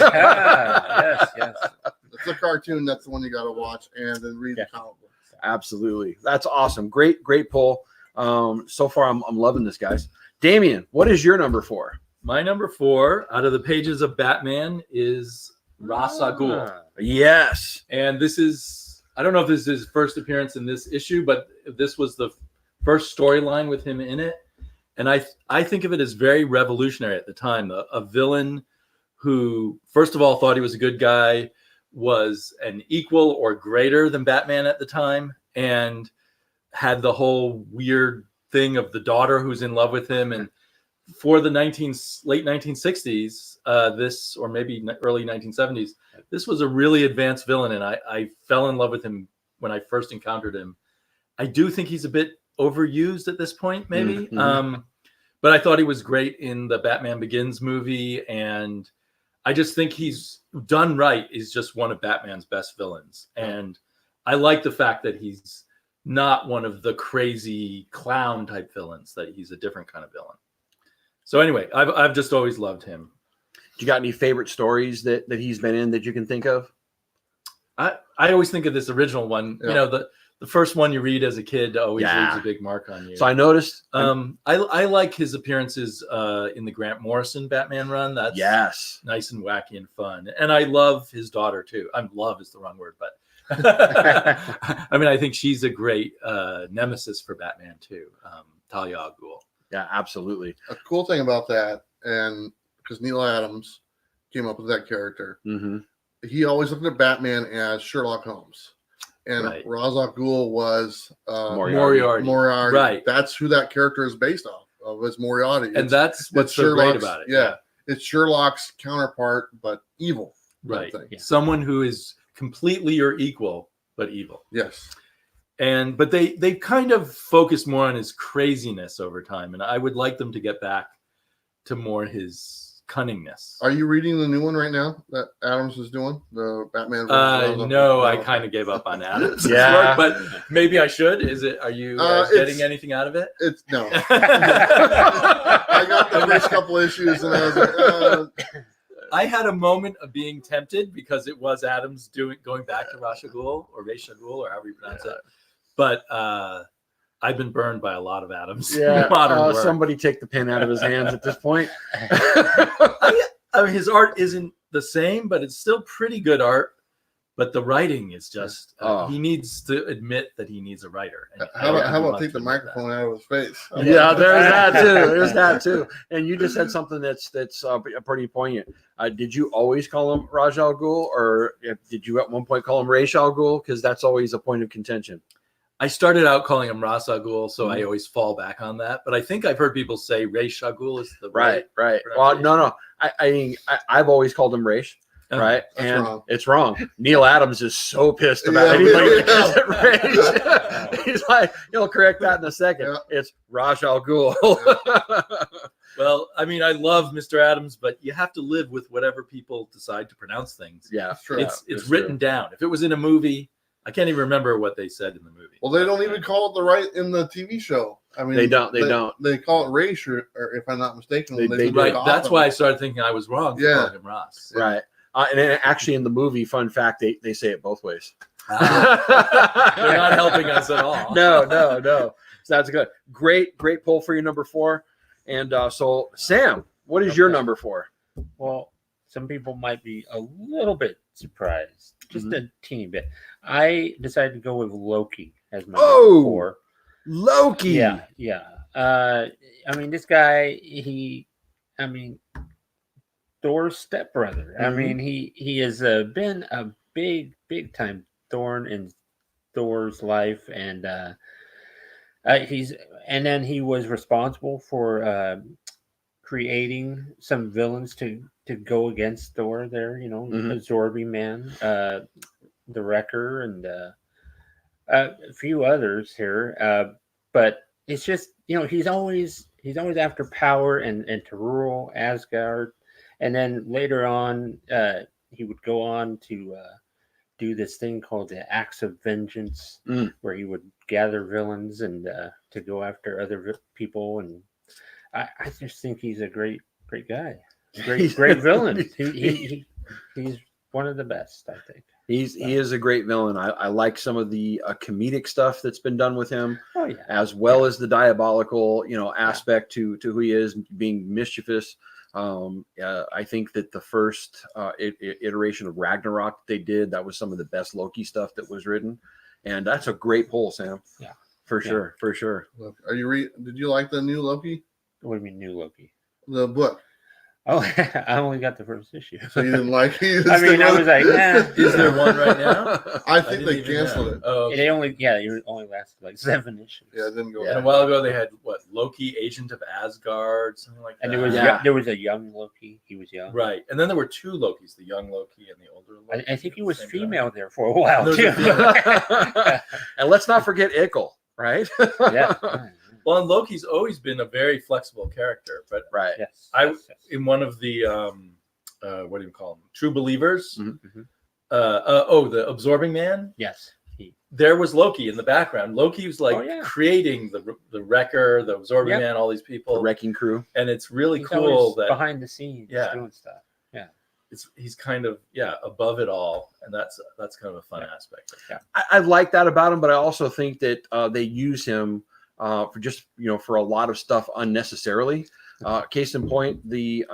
It's a cartoon. That's the one you got to watch and then read the comic book. Absolutely. That's awesome. Great pull. So far, I'm loving this, guys. Damien, what is your number 4? My number 4 out of the pages of Batman is Ra's al Ghul. Yes. And this is, I don't know if this is his first appearance in this issue, but this was the first storyline with him in it. And I think of it as very revolutionary at the time. A villain who, first of all, thought he was a good guy, was an equal or greater than Batman at the time, and had the whole weird thing of the daughter who's in love with him. And for the late 1960s, this, or maybe early 1970s, this was a really advanced villain, and I fell in love with him when I first encountered him. I do think he's a bit overused at this point, maybe. Mm-hmm. But I thought he was great in the Batman Begins movie, and I just think he's done right. Is just one of Batman's best villains, and I like the fact that he's not one of the crazy clown type villains. That he's a different kind of villain. So anyway, I've just always loved him. You got any favorite stories that he's been in that you can think of? I always think of this original one. Yeah. You know, the first one you read as a kid always Yeah. leaves a big mark on you. So I noticed. I like his appearances in the Grant Morrison Batman run. That's Yes. nice and wacky and fun. And I love his daughter too. Love is the wrong word, but I mean, I think she's a great nemesis for Batman too. Talia al Ghul. Yeah, absolutely. A cool thing about that, and because Neil Adams came up with that character, Mm-hmm. he always looked at Batman as Sherlock Holmes. And Right. Ra's al Ghul was Moriarty. Moriarty. Right. That's who that character is based off of, is Moriarty. And that's what's it's so great Sherlock's- about it. Yeah. It's Sherlock's counterpart, but evil. Right. Thing. Yeah. Someone who is completely your equal, but evil. Yes. But they kind of focus more on his craziness over time, and I would like them to get back to more his cunningness. Are you reading the new one right now that Adams is doing? The Batman versus Ra's al No, Ghul? I kind of gave up on Adams. Yeah. But maybe I should. Are you getting anything out of it? It's no. I got the first couple issues and I was like, I had a moment of being tempted because it was Adams going back to Ra's al Ghul or Ra's al Ghul or however you pronounce it. But I've been burned by a lot of Adams. Yeah. Modern work. Somebody take the pen out of his hands at this point. I mean, his art isn't the same, but it's still pretty good art. But the writing is just, he needs to admit that he needs a writer. And how I about want take the to admit microphone out of his face? Yeah, there's that too. There's that too. And you just said something that's pretty poignant. Did you always call him Ra's al Ghul, or did you at one point call him Ra's al Ghul? Because that's always a point of contention. I started out calling him Ra's al Ghul, so I always fall back on that. But I think I've heard people say Ra's al Ghul is the Right. Well, no. I've always called him Ra's. Right, That's and wrong. it's wrong. Neil Adams is so pissed about Yeah, anybody yeah. that calls it Ra's. He's like, he'll correct that in a second. Yeah. It's Ra's al Ghul. Well, I mean, I love Mr. Adams, but you have to live with whatever people decide to pronounce things. Yeah, True. It's written down. If it was in a movie, I can't even remember what they said in the movie. Well, they don't even call it the right in the TV show. I mean, They don't. They call it Race, or if I'm not mistaken. They when do. took Right. it off That's of why I it. started thinking I was wrong for Yeah. calling him Ross. Right. And then actually in the movie, fun fact, they say it both ways. They're not helping us at all. No. So that's good. Great pull for your number 4. And so Sam, what is your number 4? Well, some people might be a little bit surprised, just a teeny bit. I decided to go with Loki as my number 4. Loki. Yeah. I mean, this guy, Thor's stepbrother. I mean, he has been a big time thorn in Thor's life, and then he was responsible for creating some villains to go against Thor. There, Absorbing Man, the Wrecker, and a few others here. But it's just he's always after power and to rule Asgard. And then later on, he would go on to do this thing called the Acts of Vengeance, where he would gather villains and to go after other people. And I just think he's a great guy, great villain. He's one of the best, I think. He is a great villain. I like some of the comedic stuff that's been done with him, as well as the diabolical aspect to who he is, being mischievous. I think that the first iteration of Ragnarok they did, that was some of the best Loki stuff that was written, and that's a great pull, Sam. Yeah, for sure. Look, did you like the new Loki? What do you mean new Loki? The book. Oh, I only got the first issue. So you didn't like it? I was like, nah. Is there one right now? I think they canceled it. Oh, okay. It only lasted like 7 issues. Yeah, it didn't go. And a while ago they had Loki, Agent of Asgard, something like that. And there was a young Loki. He was young, right? And then there were 2 Lokis, the young Loki and the older Loki. I think he was female there for a while too. And let's not forget Ickle, right? Yeah. Well, and Loki's always been a very flexible character, but yes. In one of the what do you call them? True Believers. Mm-hmm. The Absorbing Man. Yes. There was Loki in the background. Loki was creating the Wrecker, the Absorbing Man, all these people, the wrecking crew, and it's really cool that behind the scenes, doing stuff. Yeah. He's kind of above it all, and that's kind of a fun aspect. Yeah. I like that about him, but I also think that they use him for just for a lot of stuff unnecessarily. Case in point, the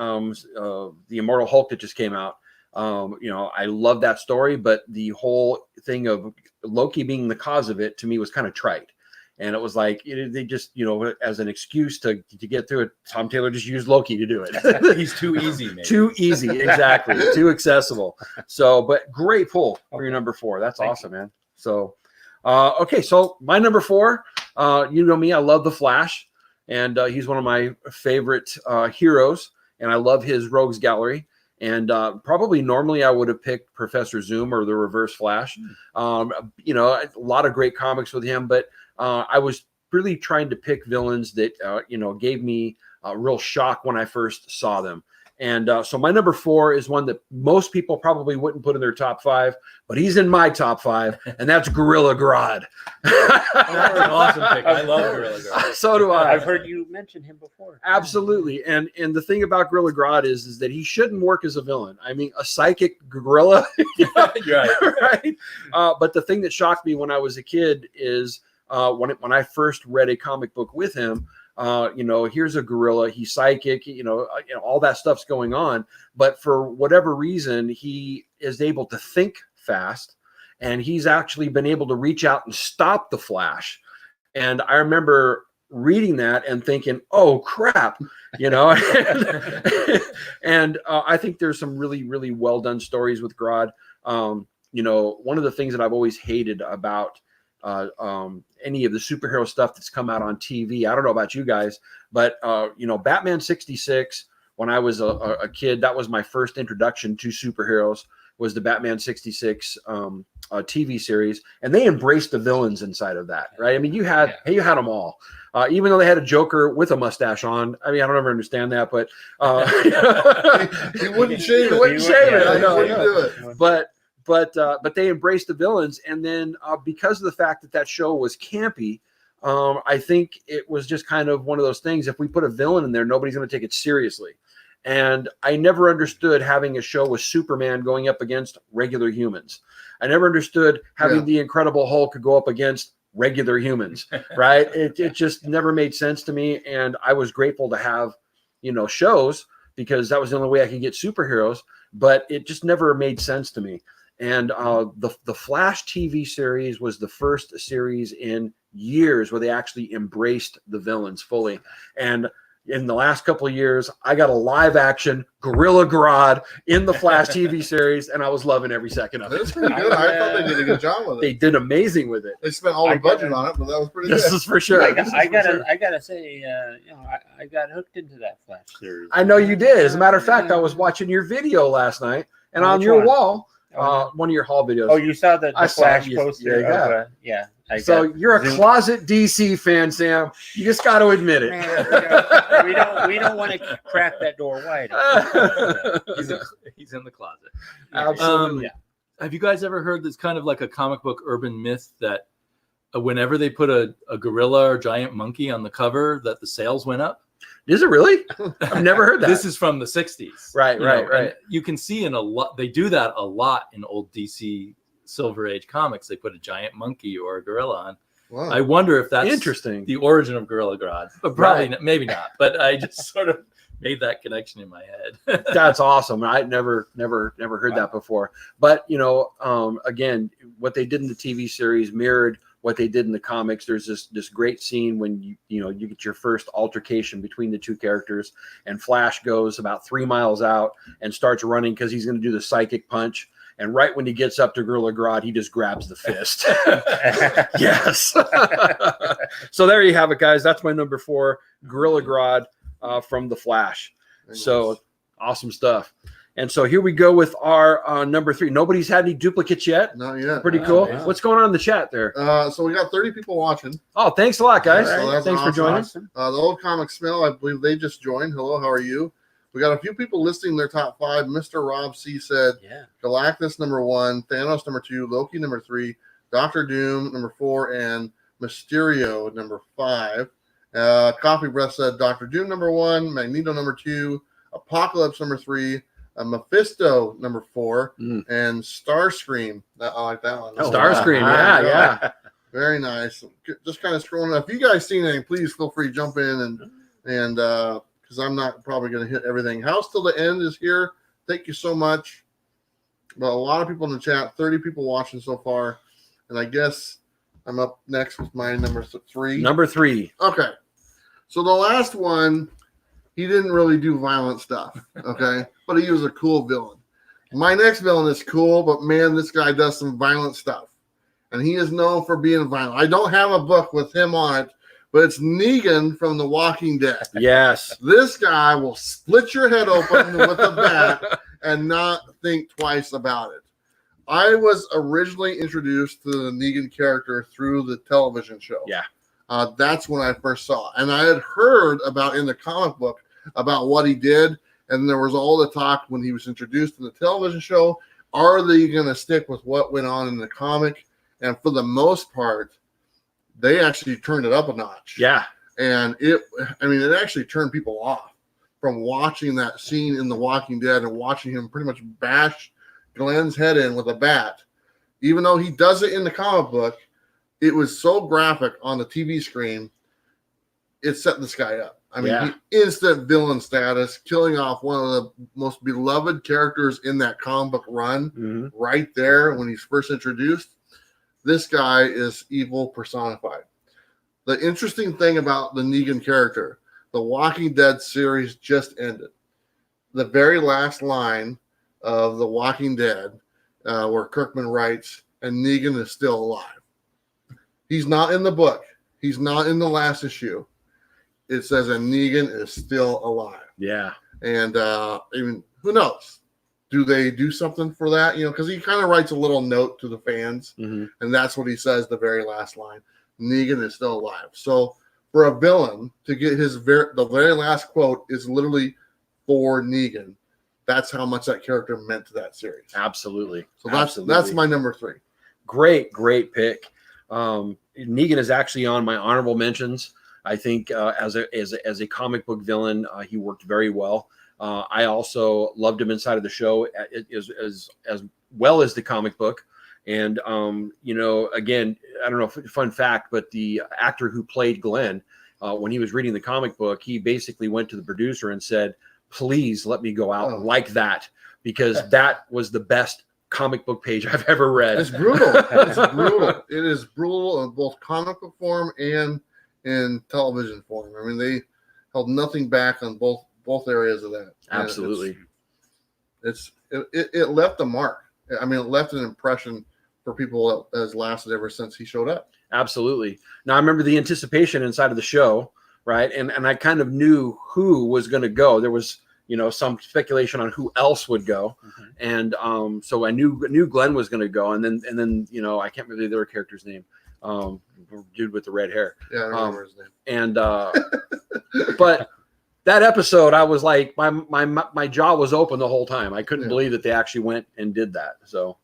Immortal Hulk that just came out. I love that story, but the whole thing of Loki being the cause of it to me was kind of trite. And it was like they just, as an excuse to get through it, Tom Taylor just used Loki to do it. He's too easy, maybe. Too easy, exactly. Too accessible. So, but great pull for your number 4. That's awesome, man. So, okay, so my number 4, you know me, I love the Flash, and he's one of my favorite heroes, and I love his Rogues Gallery. And probably normally I would have picked Professor Zoom or the Reverse Flash. A lot of great comics with him, but I was really trying to pick villains that gave me a real shock when I first saw them. And so my number 4 is one that most people probably wouldn't put in their top 5, but he's in my top 5, and that's Gorilla Grodd. That's an awesome pick. I love Gorilla Grodd. So do I. I've heard you mention him before. Absolutely. And the thing about Gorilla Grodd is that he shouldn't work as a villain. I mean, a psychic gorilla. Right. But the thing that shocked me when I was a kid is when I first read a comic book with him, here's a gorilla, he's psychic, all that stuff's going on. But for whatever reason, he is able to think fast, and he's actually been able to reach out and stop the Flash. And I remember reading that and thinking, oh crap, and I think there's some really, really well done stories with Grodd. One of the things that I've always hated about any of the superhero stuff that's come out on TV. I don't know about you guys, but Batman 66, when I was a kid, that was my first introduction to superheroes, was the Batman 66 TV series, and they embraced the villains inside of that, right? I mean, you had them all. Even though they had a Joker with a mustache on. I mean, I don't ever understand that, but he wouldn't shave it. He wouldn't shave it. I know. Do it. But they embraced the villains, and then because of the fact that show was campy, I think it was just kind of one of those things. If we put a villain in there, nobody's going to take it seriously. And I never understood having a show with Superman going up against regular humans. I never understood having the Incredible Hulk go up against regular humans, right? It just never made sense to me. And I was grateful to have, shows, because that was the only way I could get superheroes, but it just never made sense to me. And the Flash TV series was the first series in years where they actually embraced the villains fully. And in the last couple of years, I got a live action Gorilla Grodd in the Flash TV series, and I was loving every second of it. That's pretty good. I thought they did a good job with it. They did amazing with it. They spent all the budget on it, but that was pretty good. This is for sure. I gotta say, I got hooked into that Flash series. I know you did. As a matter of fact, I was watching your video last night, and on your wall, one of your haul videos. Oh, you saw the Flash saw, poster? Yeah. So you're a closet DC fan, Sam. You just got to admit it. Man, we don't want to crack that door wide. He's in the closet. Absolutely. Have you guys ever heard this kind of like a comic book urban myth that whenever they put a gorilla or giant monkey on the cover, that the sales went up? Is it really? I've never heard that. This is from the 60s. Right. You can see in a lot, they do that a lot in old DC Silver Age comics. They put a giant monkey or a gorilla on. Wow. I wonder if that's interesting. The origin of Gorilla Grodd, but probably maybe not. But I just sort of made that connection in my head. That's awesome. I never heard that before. But again, what they did in the TV series mirrored what they did in the comics. There's this great scene when you get your first altercation between the two characters, and Flash goes about 3 miles out and starts running because he's going to do the psychic punch. And right when he gets up to Gorilla Grodd, he just grabs the fist. Yes. So there you have it, guys. That's my number 4, Gorilla Grodd from The Flash. So awesome stuff. And so here we go with our number 3. Nobody's had any duplicates yet. Not yet. Pretty cool. Yeah. What's going on in the chat there? So we got 30 people watching. Oh, thanks a lot, guys. So that's Thanks for joining. Awesome. The Old Comic Smell, I believe they just joined. Hello, how are you? We got a few people listing their top 5. Mr. Rob C said Galactus number 1, Thanos number 2, Loki number 3, Doctor Doom number 4, and Mysterio number 5. Coffee Breath said Doctor Doom number 1, Magneto number 2, Apocalypse number 3, Mephisto number 4, and Starscream. I like that one. Starscream, yeah. Very nice. Just kind of scrolling. If you guys seen anything, please feel free to jump in and because I'm not probably going to hit everything. House Till the End is here. Thank you so much. But a lot of people in the chat, 30 people watching so far. And I guess I'm up next with my number 3. Number 3. Okay. So the last one, he didn't really do violent stuff, okay? But he was a cool villain. My next villain is cool, but man, this guy does some violent stuff. And he is known for being violent. I don't have a book with him on it, but it's Negan from The Walking Dead. Yes. This guy will split your head open with a bat and not think twice about it. I was originally introduced to the Negan character through the television show. Yeah. That's when I first saw it. And I had heard about in the comic book about what he did. And there was all the talk when he was introduced in the television show. Are they going to stick with what went on in the comic? And for the most part, they actually turned it up a notch. Yeah. And it actually turned people off from watching that scene in The Walking Dead and watching him pretty much bash Glenn's head in with a bat. Even though he does it in the comic book, it was so graphic on the TV screen, it set this guy up. I mean, he instant villain status, killing off one of the most beloved characters in that comic book run right there when he's first introduced. This guy is evil personified. The interesting thing about the Negan character, the Walking Dead series just ended. The very last line of The Walking Dead, where Kirkman writes, and Negan is still alive. He's not in the book. He's not in the last issue. It says, and Negan is still alive. Yeah. And even who knows? Do they do something for that? Because he kind of writes a little note to the fans, and that's what he says the very last line. Negan is still alive. So for a villain to get the very last quote is literally for Negan. That's how much that character meant to that series. Absolutely. So that's my number 3. Great pick. Negan is actually on my honorable mentions. I think as a comic book villain, he worked very well. I also loved him inside of the show as well as the comic book. And, again, I don't know, fun fact, but the actor who played Glenn, when he was reading the comic book, he basically went to the producer and said, please let me go out like that, because that was the best comic book page I've ever read. It's brutal. It's brutal. It is brutal in both comic book form and in television form. I mean, they held nothing back on both areas of that. Absolutely. It left a mark. I mean, it left an impression for people that has lasted ever since he showed up. Absolutely. Now I remember the anticipation inside of the show, right? And I kind of knew who was going to go. There was, some speculation on who else would go. And so I knew Glenn was going to go. And then, I can't remember the other character's name. Dude with the red hair. Yeah, I remember his name. And but that episode, I was like, my jaw was open the whole time. I couldn't believe that they actually went and did that. So,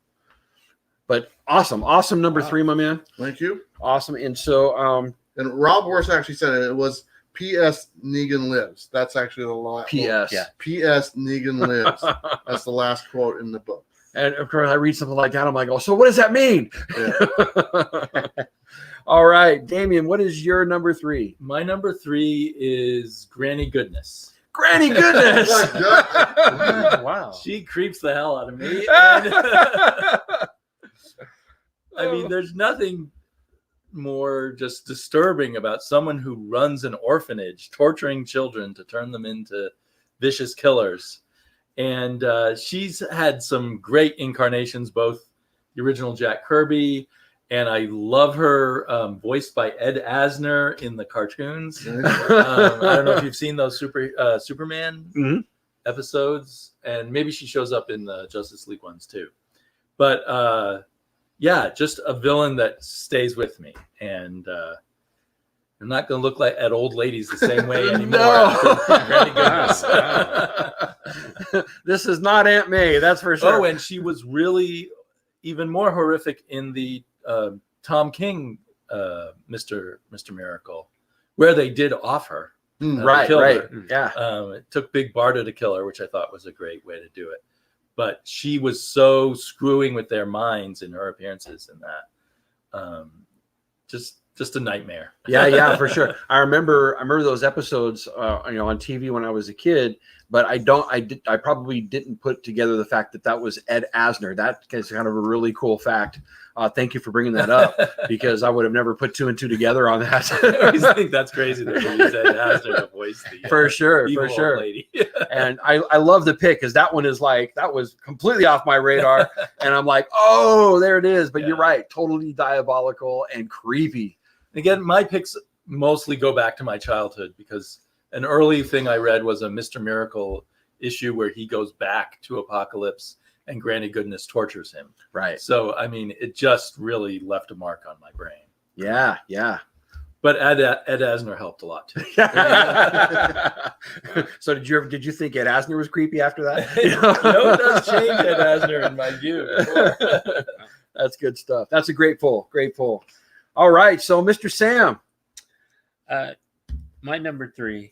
but awesome number 3, my man. Thank you. Awesome. And so, and Rob Morse actually said it was P.S. Negan lives. That's actually the last. P.S. Yeah. P.S. Negan lives. That's the last quote in the book. And of course, I read something like that. I'm like, oh, so what does that mean? Yeah. All right, Damien, what is your number 3? My number 3 is Granny Goodness. Granny Goodness. Wow. She creeps the hell out of me. I mean, there's nothing more just disturbing about someone who runs an orphanage, torturing children to turn them into vicious killers. And she's had some great incarnations, both the original Jack Kirby, and I love her voiced by Ed Asner in the cartoons. I don't know if you've seen those Superman episodes, and maybe she shows up in the Justice League ones too. But just a villain that stays with me, and I'm not going to look at old ladies the same way anymore. Granny Goodness. This is not Aunt May, that's for sure. Oh, and she was really even more horrific in the Tom King Mr. Miracle, where they did off her. Right. Her. Yeah. It took Big Barda to kill her, which I thought was a great way to do it. But she was so screwing with their minds in her appearances in that. Just a nightmare. Yeah, for sure. I remember those episodes, on TV when I was a kid. But I probably didn't put together the fact that was Ed Asner. That is kind of a really cool fact. Thank you for bringing that up, because I would have never put 2 and 2 together on that. I always think that's crazy that you use Ed Asner to voice the for sure. Lady. And I love the pick, because that one is like, that was completely off my radar, and I'm like, oh, there it is. But you're right, totally diabolical and creepy. Again, my picks mostly go back to my childhood, because an early thing I read was a Mr. Miracle issue where he goes back to Apocalypse and Granny Goodness tortures him. Right. So, I mean, it just really left a mark on my brain. Yeah. But Ed Asner helped a lot too. So did you think Ed Asner was creepy after that? No, it does change Ed Asner in my view. That's good stuff. That's a great pull. All right. So, Mr. Sam. My number 3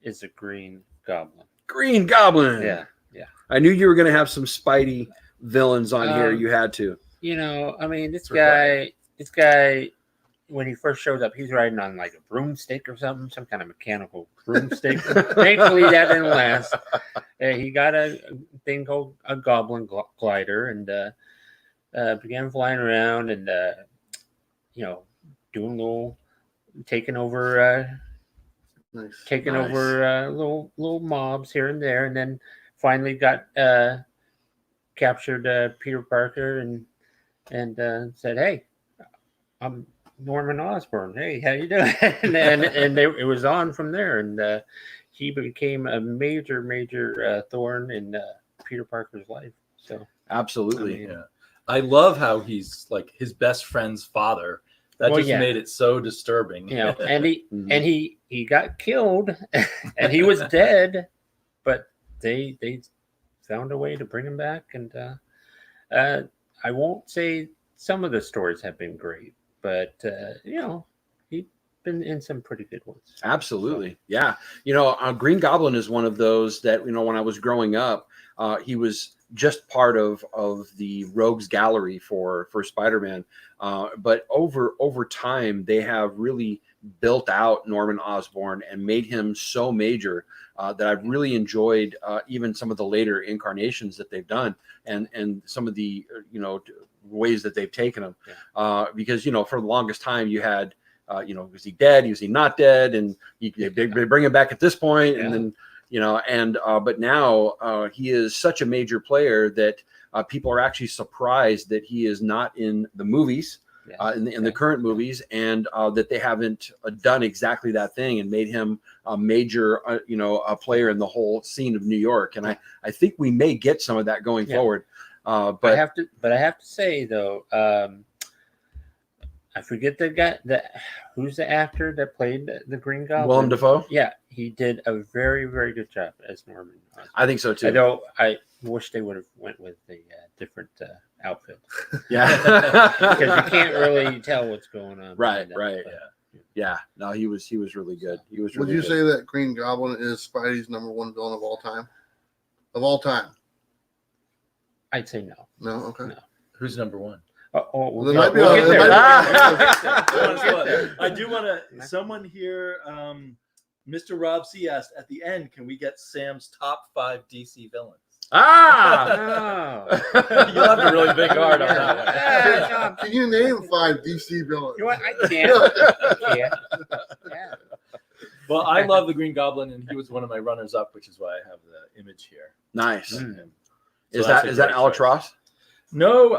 is a Green Goblin. Green Goblin. Yeah. I knew you were going to have some Spidey villains on here. You had to. I mean, this guy, when he first shows up, he's riding on like a broomstick or something, some kind of mechanical broomstick. Thankfully, that didn't last. He got a thing called a Goblin glider, and began flying around and, doing little, taking over little mobs here and there, and then finally got captured Peter Parker and said, "Hey, I'm Norman Osborn. Hey, how you doing?" and it was on from there, and he became a major thorn in Peter Parker's life. So absolutely, I love how he's like his best friend's father. That made it so disturbing. And he got killed, and he was dead, but they found a way to bring him back. And I won't say some of the stories have been great, but he been in some pretty good ones. Absolutely. Yeah. Green Goblin is one of those that, when I was growing up, he was just part of the Rogues Gallery for Spider-Man. But over time, they have really built out Norman Osborn and made him so major that I've really enjoyed even some of the later incarnations that they've done and some of the, ways that they've taken him. Yeah. Because, for the longest time you had, was he dead? Was he not dead? And they bring him back at this point, and then but now he is such a major player that people are actually surprised that he is not in the movies, in the current movies, and that they haven't done exactly that thing and made him a major, a player in the whole scene of New York. And I think we may get some of that going forward. But I have to say though. I forget the guy who's the actor that played the Green Goblin. Willem Dafoe. Yeah, he did a very, very good job as Norman Osborn. I think so too. Although I wish they would have went with a different outfit. Yeah, because you can't really tell what's going on. Right. Yeah. No, he was really good. He was. Would Really you good. say that Green Goblin is Spidey's #1 villain of all time? Of all time? I'd say no. No. Okay. No. Who's number one? There might be we'll a- get there there. might be- I do want to. Someone here, Mr. Rob C asked at the end, can we get Sam's top 5 DC villains? Ah, Oh. You'll have to really think hard on that one. Yeah, Can you name 5 DC villains? you know what? I can't. Yeah. Well, I love the Green Goblin, and he was one of my runners-up, which is why I have the image here. nice. Mm. So Is that's that a great Alex choice. Ross? No,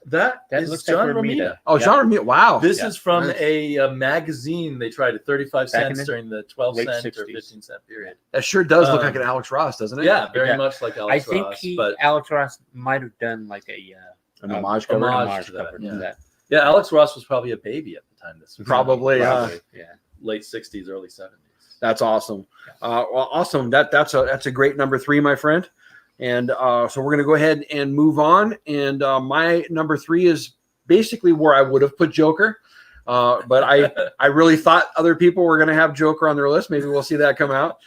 That is looks John like Romita. Romita. Oh, Yeah. John Romita. Wow. This Yeah. is from Nice. a magazine they tried at 35 Back in cents the during the 12 late cent or 60s. 15 cent period. That sure does look like an Alex Ross, doesn't it? Yeah, very Yeah. much like I Alex think Ross. But Alex Ross might have done like An homage cover. homage to that, cover yeah. to that. yeah, Alex Ross was probably a baby at the time. This was Probably. Yeah. late 60s, early 70s. That's awesome. Well, awesome. That's a great number 3, my friend. And so we're going to go ahead and move on. And my number 3 is basically where I would have put Joker. But I really thought other people were going to have Joker on their list. Maybe we'll see that come out.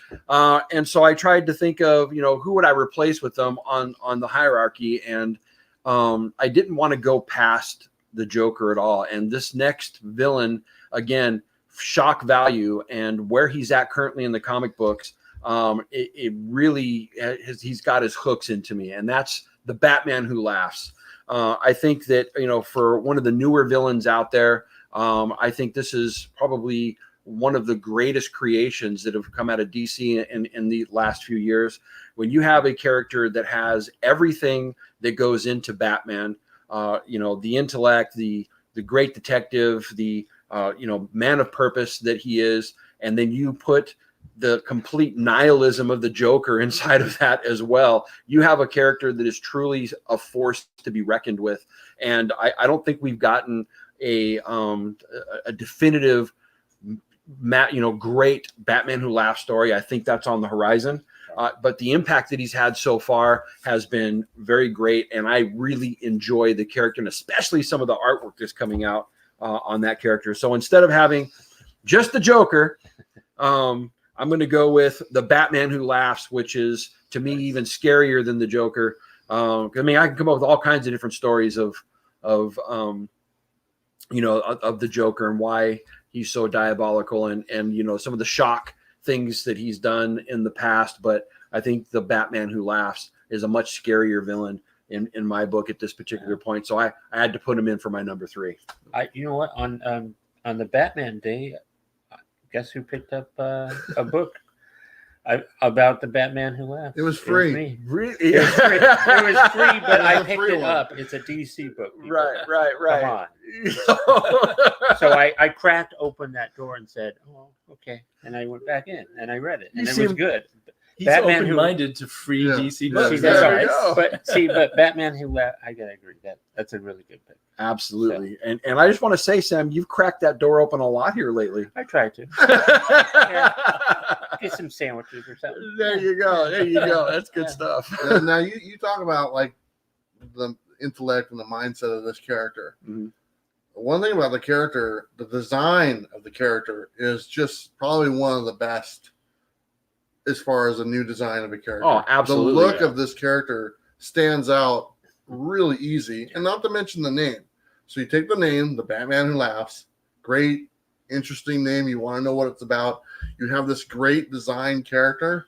And so I tried to think of, who would I replace with them on the hierarchy. And I didn't want to go past the Joker at all. And this next villain, again, shock value and where he's at currently in the comic books, it really he's got his hooks into me, and that's the Batman Who Laughs. I think that for one of the newer villains out there, I think this is probably one of the greatest creations that have come out of DC in the last few years. When you have a character that has everything that goes into Batman, the intellect, the great detective, the man of purpose that he is, and then you put the complete nihilism of the Joker inside of that as well. You have a character that is truly a force to be reckoned with. And I don't think we've gotten a definitive, great Batman Who Laughs story. I think that's on the horizon. But the impact that he's had so far has been very great. And I really enjoy the character, and especially some of the artwork that's coming out on that character. So instead of having just the Joker, I'm going to go with the Batman Who Laughs, which is to me even scarier than the Joker. I can come up with all kinds of different stories of the Joker and why he's so diabolical and some of the shock things that he's done in the past. But I think the Batman Who Laughs is a much scarier villain in my book at this particular point. So I had to put him in for my number 3. You know what? On the Batman Day, guess who picked up a book about the Batman Who Laughs? It was It free. me. Really? It was free. It was free, but It was I a picked free it one. up. It's a DC book. people. Right. Come on. So I cracked open that door and said, "Oh, okay," and I went back in and I read it, and it was good. He's Batman Who- open-minded to free Yeah. DC Yeah. books. See, There that's you all go. but Batman Who Laughs, I gotta agree that's a really good pick. Absolutely. And I just want to say, Sam, you've cracked that door open a lot here lately. I tried to get some sandwiches or something. There you go. That's good Yeah. stuff. Now you talk about like the intellect and the mindset of this character. Mhm. one thing about the character, the design of the character is just probably one of the best as far as a new design of a character. Oh, absolutely. The look of this character stands out really easy, and not to mention the name. So you take the name, the Batman Who Laughs, great, interesting name. You want to know what it's about. You have this great design character.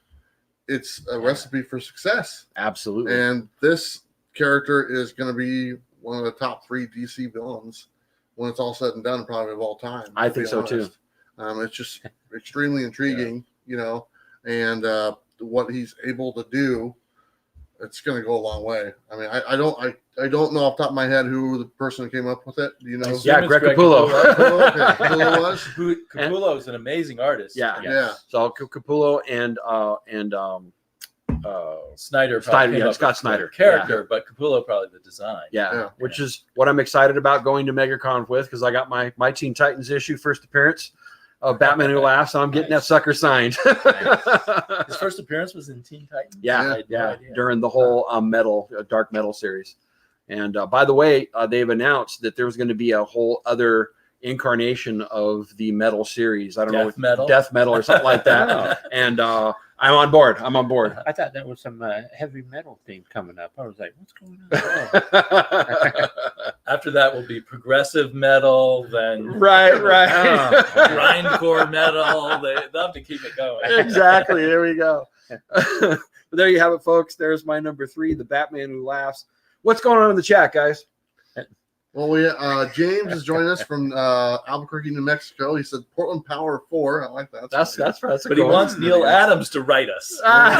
It's a recipe for success. Absolutely. And this character is going to be one of the top 3 DC villains when it's all said and done, probably of all time. I think so too. It's just extremely intriguing, and what he's able to do, it's going to go a long way. I mean, I don't know off the top of my head who the person who came up with it. Do you know? Yeah, Greg Capullo. Capullo was. Capullo is an amazing artist. Yeah. So Capullo and Snyder, Scott Snyder character, but Capullo probably the design. Which is what I'm excited about going to MegaCon with, because I got my Teen Titans issue first appearance of Batman Who Laughs, and I'm getting that sucker signed. His first appearance was in Teen Titans. During the whole dark metal series. And by the way, they've announced that there's going to be a whole other incarnation of the metal series. I don't know, death metal or something like that. And I'm on board. I thought that was some heavy metal theme coming up. I was like, what's going on? After that will be progressive metal, then right. grindcore metal. They love to keep it going. Exactly. There we go. But there you have it, folks. There's my number 3, the Batman Who Laughs. What's going on in the chat, guys? Well, James is joining us from Albuquerque, New Mexico. He said Portland Power 4. I like that. That's but he wants Neil Adams to write us. I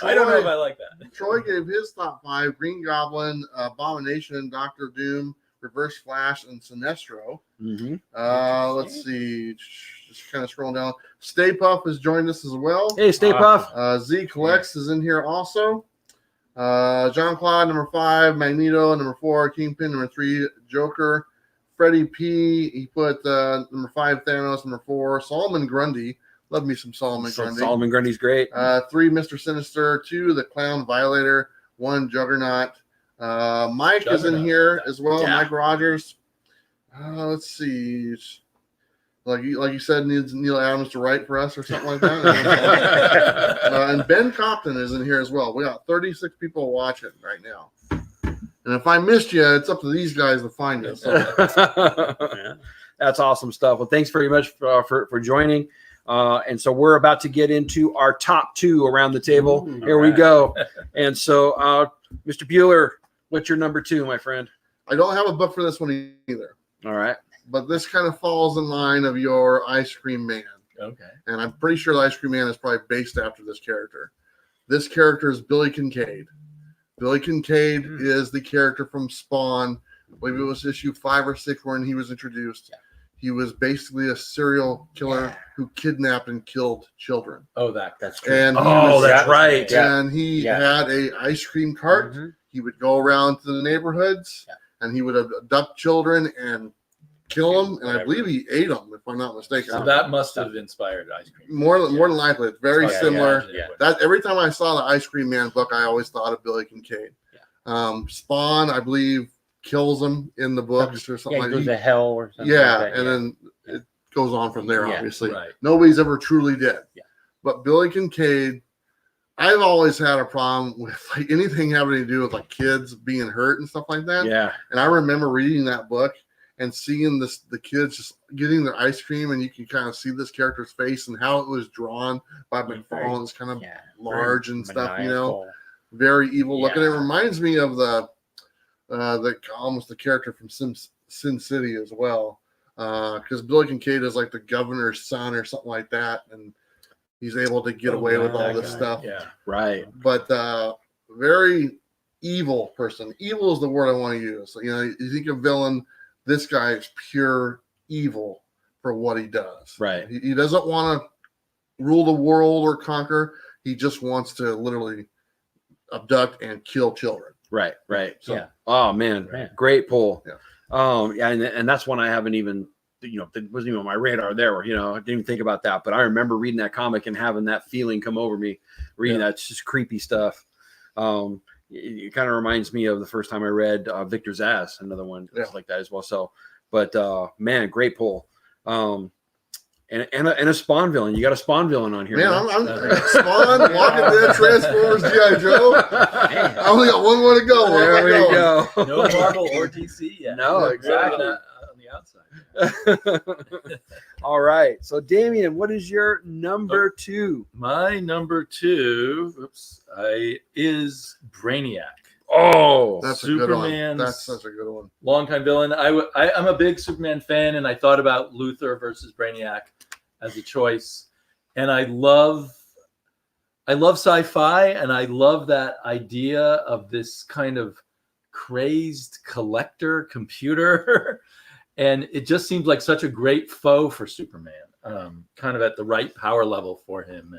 don't know if I like that. Troy gave his top 5: Green Goblin, Abomination, Doctor Doom, Reverse Flash, and Sinestro. Let's see. Just kind of scrolling down. Stay Puff has joined us as well. Hey, Stay Puff. Z Collects is in here also. John Claude, number 5, Magneto, number 4, Kingpin, number 3, Joker, Freddie P. He put number 5, Thanos, number 4, Solomon Grundy. Love me some Solomon Grundy. Solomon Grundy's great. 3, Mr. Sinister, 2, the Clown Violator, 1, Juggernaut. Mike is in here as well. Mike Rogers. Let's see. Like you said, needs Neil Adams to write for us or something like that. And Ben Compton is in here as well. We got 36 people watching right now. And if I missed you, it's up to these guys to find us. That's awesome stuff. Well, thanks very much for joining. And so we're about to get into our top 2 around the table. Here we go. And so, Mr. Bueller, what's your number 2, my friend? I don't have a book for this one either. All right. But this kind of falls in line of your Ice Cream Man. Okay. And I'm pretty sure the Ice Cream Man is probably based after this character. This character is Billy Kincaid. Billy Kincaid is the character from Spawn. I believe it was issue 5 or 6 when he was introduced. He was basically a serial killer who kidnapped and killed children. Oh, that's true. And that's right. And he had a ice cream cart. He would go around to the neighborhoods and he would abduct children and kill them, and I believe he ate them, if I'm not mistaken. So that must have inspired Ice Cream. More than likely, it's very similar. That every time I saw the Ice Cream Man book, I always thought of Billy Kincaid. Spawn, I believe, kills him in the books or something like that. He goes to hell or something. And then it goes on from there. Obviously, nobody's ever truly dead. But Billy Kincaid, I've always had a problem with like anything having to do with like kids being hurt and stuff like that. And I remember reading that book and seeing the kids just getting their ice cream, and you can kind of see this character's face and how it was drawn by McFarlane. It's kind of large and stuff, very evil looking. It reminds me of the almost the character from Sin City as well, because Billy Kincaid is like the governor's son or something like that, and he's able to get away with all this stuff. But very evil person. Evil is the word I want to use. So, you think of villain. This guy is pure evil for what he does. He doesn't want to rule the world or conquer. He just wants to literally abduct and kill children. So, oh man, great pull. And that's one I haven't even, it wasn't even on my radar there. Where, I didn't even think about that. But I remember reading that comic and having that feeling come over me. Reading that, it's just creepy stuff. it kind of reminds me of the first time I read Victor's Ass, another one that's like that as well. So, but man, great pull. And a Spawn villain. You got a Spawn villain on here. Man, I'm Spawn, Walking Dead, Transformers, G.I. Joe. I only got one more to go. There we go. No Marvel or DC yet. No, exactly. On the outside. All right. So, Damien, what is your number 2? My number 2, is Brainiac. Oh, that's Superman's that's such a good one. Longtime villain. I'm a big Superman fan, and I thought about Luthor versus Brainiac as a choice. And I love sci-fi, and I love that idea of this kind of crazed collector computer. And it just seems like such a great foe for Superman, kind of at the right power level for him.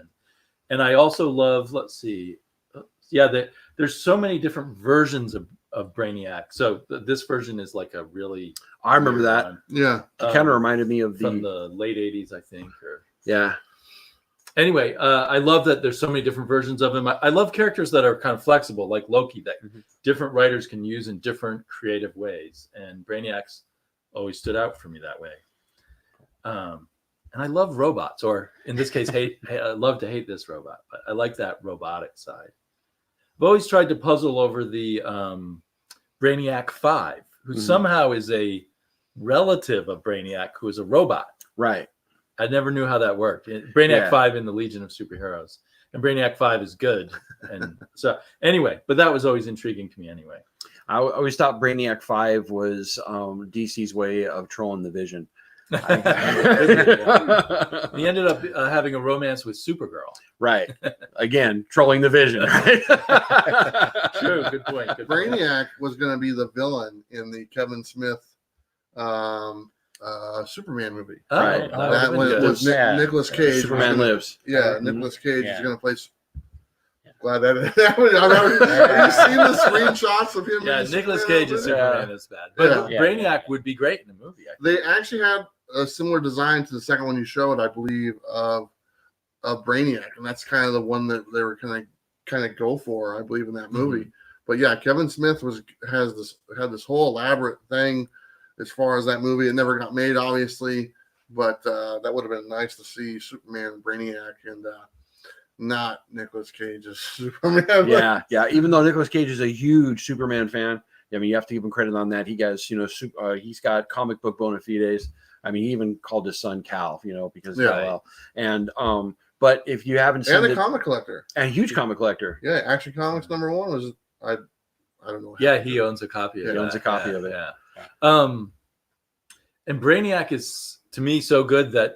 And I also love, there's so many different versions of Brainiac. So this version is like a really... I remember that. One. Yeah. It kind of reminded me of from the late 80s, I think. Yeah. Anyway, I love that there's so many different versions of him. I love characters that are kind of flexible, like Loki, that different writers can use in different creative ways. And Brainiac's always stood out for me that way. And I love robots, or in this case, I love to hate this robot, but I like that robotic side. I've always tried to puzzle over the Brainiac 5, who somehow is a relative of Brainiac, who is a robot. Right. I never knew how that worked. Brainiac 5 in the Legion of Superheroes. And Brainiac 5 is good. And so anyway, but that was always intriguing to me anyway. I always thought Brainiac 5 was DC's way of trolling the Vision. He ended up having a romance with Supergirl. Right. Again, trolling the Vision. Right? True. Good point. Brainiac was going to be the villain in the Kevin Smith Superman movie. Oh, right. That was Nicolas Cage. Superman Lives. Yeah, Nicolas Cage is going to play. Glad that have you seen the screenshots of him? Yeah, Nicolas Cage as Superman is bad, but Brainiac would be great in the movie. They actually had a similar design to the second one you showed, I believe, of Brainiac, and that's kind of the one that they were kind of go for, I believe, in that movie. But yeah, Kevin Smith had this whole elaborate thing as far as that movie. It never got made, obviously, but that would have been nice to see Superman and Brainiac and not Nicolas Cage as Superman. Yeah. Even though Nicolas Cage is a huge Superman fan, I mean, you have to give him credit on that. He guys, he's got comic book bona fides. I mean, he even called his son Cal, because Kal-El. And but if you haven't seen and a comic collector, and a huge comic collector, yeah, Action Comics #1 was I don't know. Yeah, he owns a copy. He owns a copy of it. Yeah. And Brainiac is, to me, so good that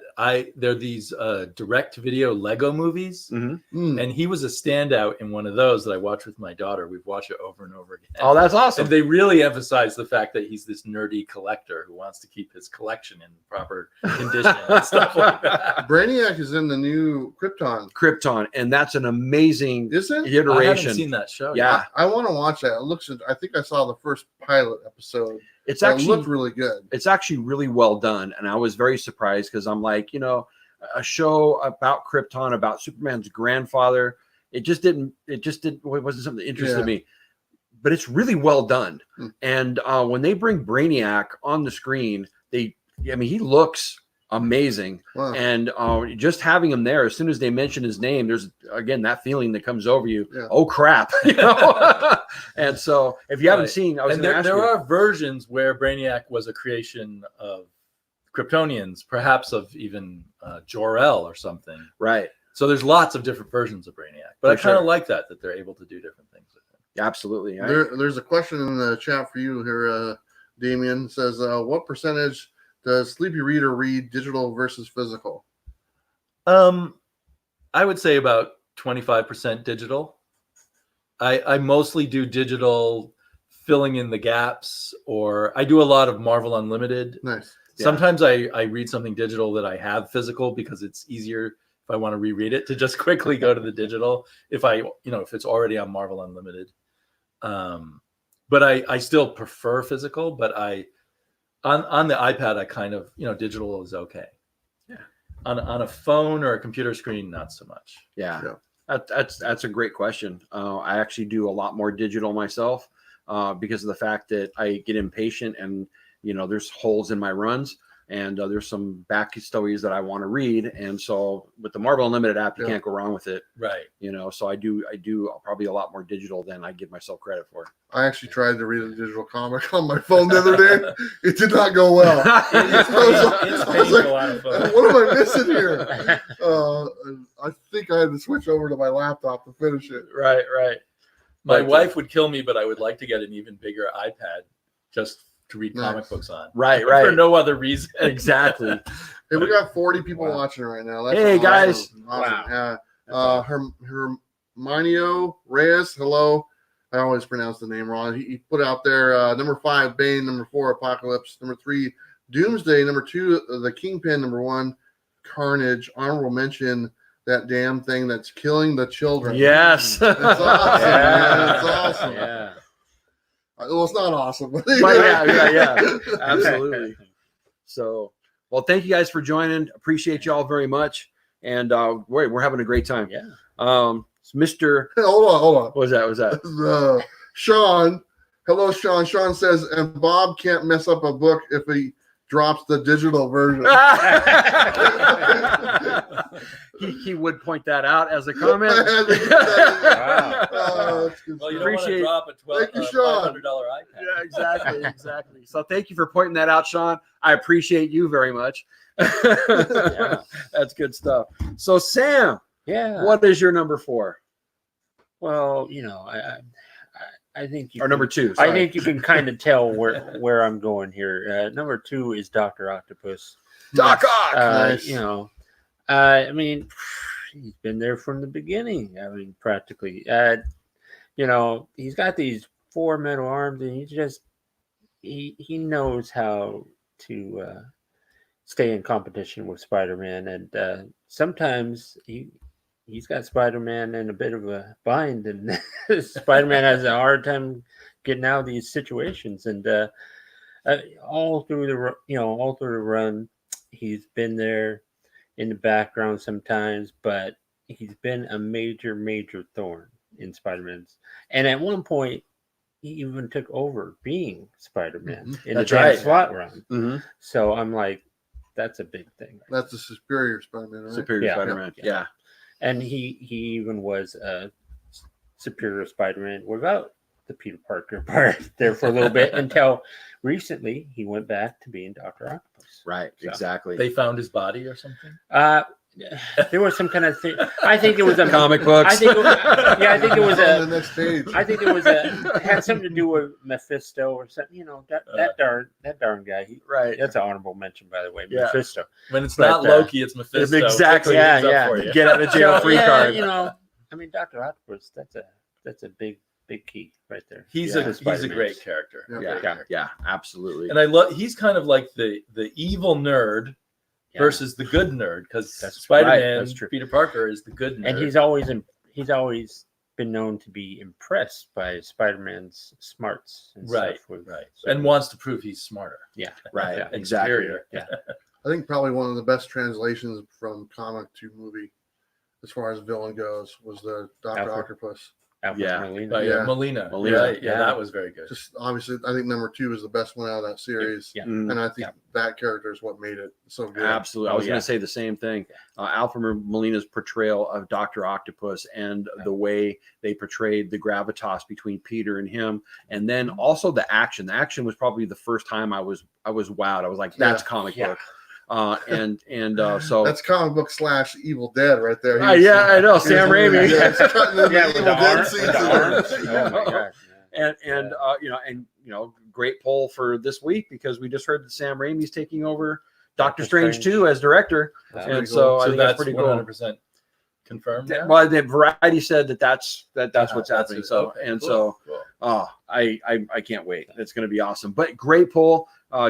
they're these direct video Lego movies, and he was a standout in one of those that I watched with my daughter. We've watched it over and over again. Oh, that's awesome! And they really emphasize the fact that he's this nerdy collector who wants to keep his collection in proper condition and stuff like that. Brainiac is in the new Krypton, and that's an amazing iteration. I haven't seen that show. Yeah, I want to watch that. It looks. I think I saw the first pilot episode. It looked really good. It's actually really well done, and I was very surprised because I'm like, a show about Krypton, about Superman's grandfather. It wasn't something that interested me, but it's really well done. And when they bring Brainiac on the screen, he looks amazing. Wow. And just having him there, as soon as they mention his name, there's again that feeling that comes over you. Oh crap! And so if you haven't seen, there are versions where Brainiac was a creation of Kryptonians, perhaps of even Jor-El or something. Right. So there's lots of different versions of Brainiac, but I kind of like that they're able to do different things with him. Absolutely. There's a question in the chat for you here, Damien. It says, what percentage does Sleepy Reader read digital versus physical? I would say about 25% digital. I mostly do digital, filling in the gaps, or I do a lot of Marvel Unlimited. Nice. Sometimes I read something digital that I have physical because it's easier if I want to reread it to just quickly go to the digital if it's already on Marvel Unlimited. But I still prefer physical, but on the iPad, I kind of, digital is okay. Yeah. On a phone or a computer screen, not so much. Yeah. That's a great question. I actually do a lot more digital myself because of the fact that I get impatient and there's holes in my runs and there's some back stories that I want to read. And so with the Marvel Unlimited app, you can't go wrong with it. Right. So I do probably a lot more digital than I give myself credit for. I actually tried to read a digital comic on my phone the other day. It did not go well. It's painful on a phone. What am I missing here? I think I had to switch over to my laptop to finish it. Right. My wife would kill me, but I would like to get an even bigger iPad just to read comic books on. Right. For no other reason. Exactly. Hey, we got 40 people watching right now. That's hey, awesome. guys. Awesome. Wow. Herminio Reyes, hello. I always pronounce the name wrong. He put out there number 5, Bane, number 4, Apocalypse, number 3, Doomsday, number 2, the Kingpin, number 1, Carnage. Honorable mention that damn thing that's killing the children. Yes. That's awesome, man. That's awesome. Yeah. Well, it's not awesome. But yeah. Absolutely. So, well, thank you guys for joining. Appreciate y'all very much. And we're having a great time. Yeah. Mr. Hold on. What was that? Sean. Hello, Sean. Sean says, and Bob can't mess up a book if he drops the digital version. he would point that out as a comment. Wow. Well, you don't want to drop a $500 iPad. Yeah, exactly. So thank you for pointing that out, Sean. I appreciate you very much. That's good stuff. So Sam, what is your number 4? Well, I think or number 2. Sorry. I think you can kind of tell where I'm going here. Number 2 is Dr. Octopus. Doc Ock. Nice. I mean, he's been there from the beginning. I mean, practically. He's got these 4 metal arms, and he knows how to stay in competition with Spider-Man, and sometimes he's got Spider-Man in a bit of a bind, and Spider-Man has a hard time getting out of these situations. And all through the run, he's been there in the background sometimes, but he's been a major thorn in Spider-Man's. And at one point, he even took over being Spider-Man in the slot run. Mm-hmm. So I'm like, that's a big thing. That's the superior Spider-Man, right? Superior Spider-Man. Yeah. And he even was a superior Spider-Man without the Peter Parker part there for a little bit until recently he went back to being Dr. Octopus. Right, exactly. They found his body or something? There was some kind of thing. I think it was a comic books. I think it was On the next page. I think it had something to do with Mephisto or something. That darn guy. Right. That's an honorable mention, by the way. Yeah. Mephisto. When it's not Loki, it's Mephisto. Exactly. Yeah. Get out of jail free card. I mean, Dr. Octopus. That's a big key right there. He's a great character. Yeah, absolutely. And he's kind of like the evil nerd versus the good nerd, because Spider-Man, Peter Parker, is the good nerd. And he's always been known to be impressed by Spider-Man's smarts and stuff. So, and wants to prove he's smarter. Yeah. Right. Yeah. Exactly. Superior. Yeah. I think probably one of the best translations from comic to movie, as far as villain goes, was the Dr. Octopus. Molina. Molina. Right. Yeah, that was very good. Just obviously, I think number 2 is the best one out of that series. Yeah. And I think that character is what made it so good. Absolutely. I was going to say the same thing. Alfred Molina's portrayal of Dr. Octopus and the way they portrayed the gravitas between Peter and him. And then also the action. The action was probably the first time I was wowed. I was like, that's comic book. So that's comic book / Evil Dead right there. I know Sam Raimi. Great poll for this week, because we just heard that Sam Raimi's taking over Doctor Strange 2 as director, and so I think that's pretty cool. 100% confirmed. Well, the Variety said that's what's happening. So I can't wait. It's going to be awesome. But great poll.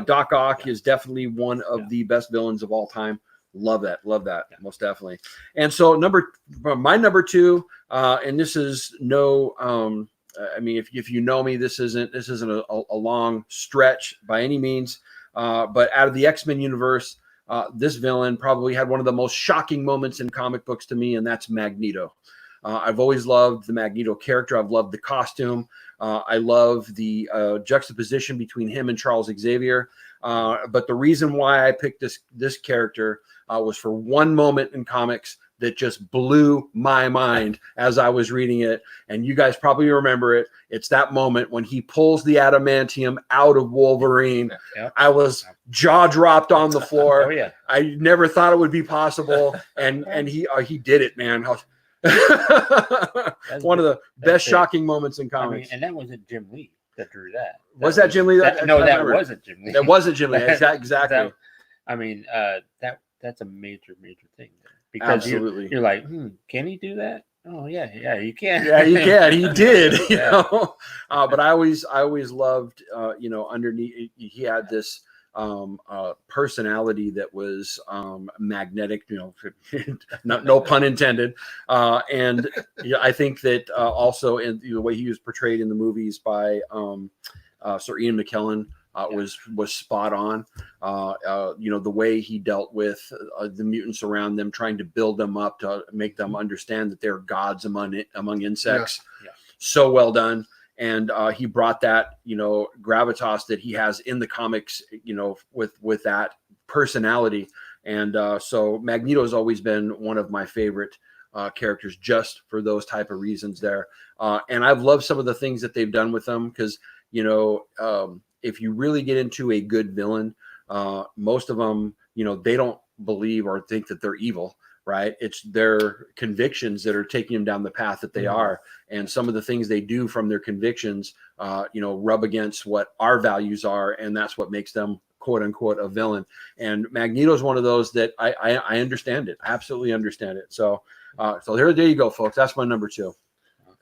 Doc Ock is definitely one of the best villains of all time. Love that, most definitely. And so my number 2, and this is no. I mean, if you know me, this isn't a long stretch by any means. But out of the X-Men universe, this villain probably had one of the most shocking moments in comic books to me, and that's Magneto. I've always loved the Magneto character. I've loved the costume. I love the juxtaposition between him and Charles Xavier. But the reason why I picked this character was for one moment in comics that just blew my mind as I was reading it. And you guys probably remember it. It's that moment when he pulls the adamantium out of Wolverine. Yep. I was jaw dropped on the floor. Oh yeah. I never thought it would be possible. And he did it, man. One of the best shocking moments in comics. And that wasn't Jim Lee that drew that. Was that Jim Lee? That wasn't Jim Lee. That wasn't Jim Lee. Exactly. That's a major thing there. Because absolutely, you're like, can he do that? Oh yeah, you can. Yeah, you can. He did. You Yeah. know, but I always loved, underneath he had this personality that was magnetic. No pun intended. And I think that also in the way he was portrayed in the movies by Sir Ian McKellen. Was spot on. The way he dealt with the mutants around them, trying to build them up to make them understand that they're gods among insects. Yeah. So well done. And he brought that, gravitas that he has in the comics, with that personality. And so Magneto has always been one of my favorite characters just for those type of reasons there. And I've loved some of the things that they've done with them because, if you really get into a good villain, most of them, they don't believe or think that they're evil, right? It's their convictions that are taking them down the path that they are. And some of the things they do from their convictions, rub against what our values are. And that's what makes them, quote unquote, a villain. And Magneto is one of those that I understand it. I absolutely understand it. So there you go, folks. That's my number 2.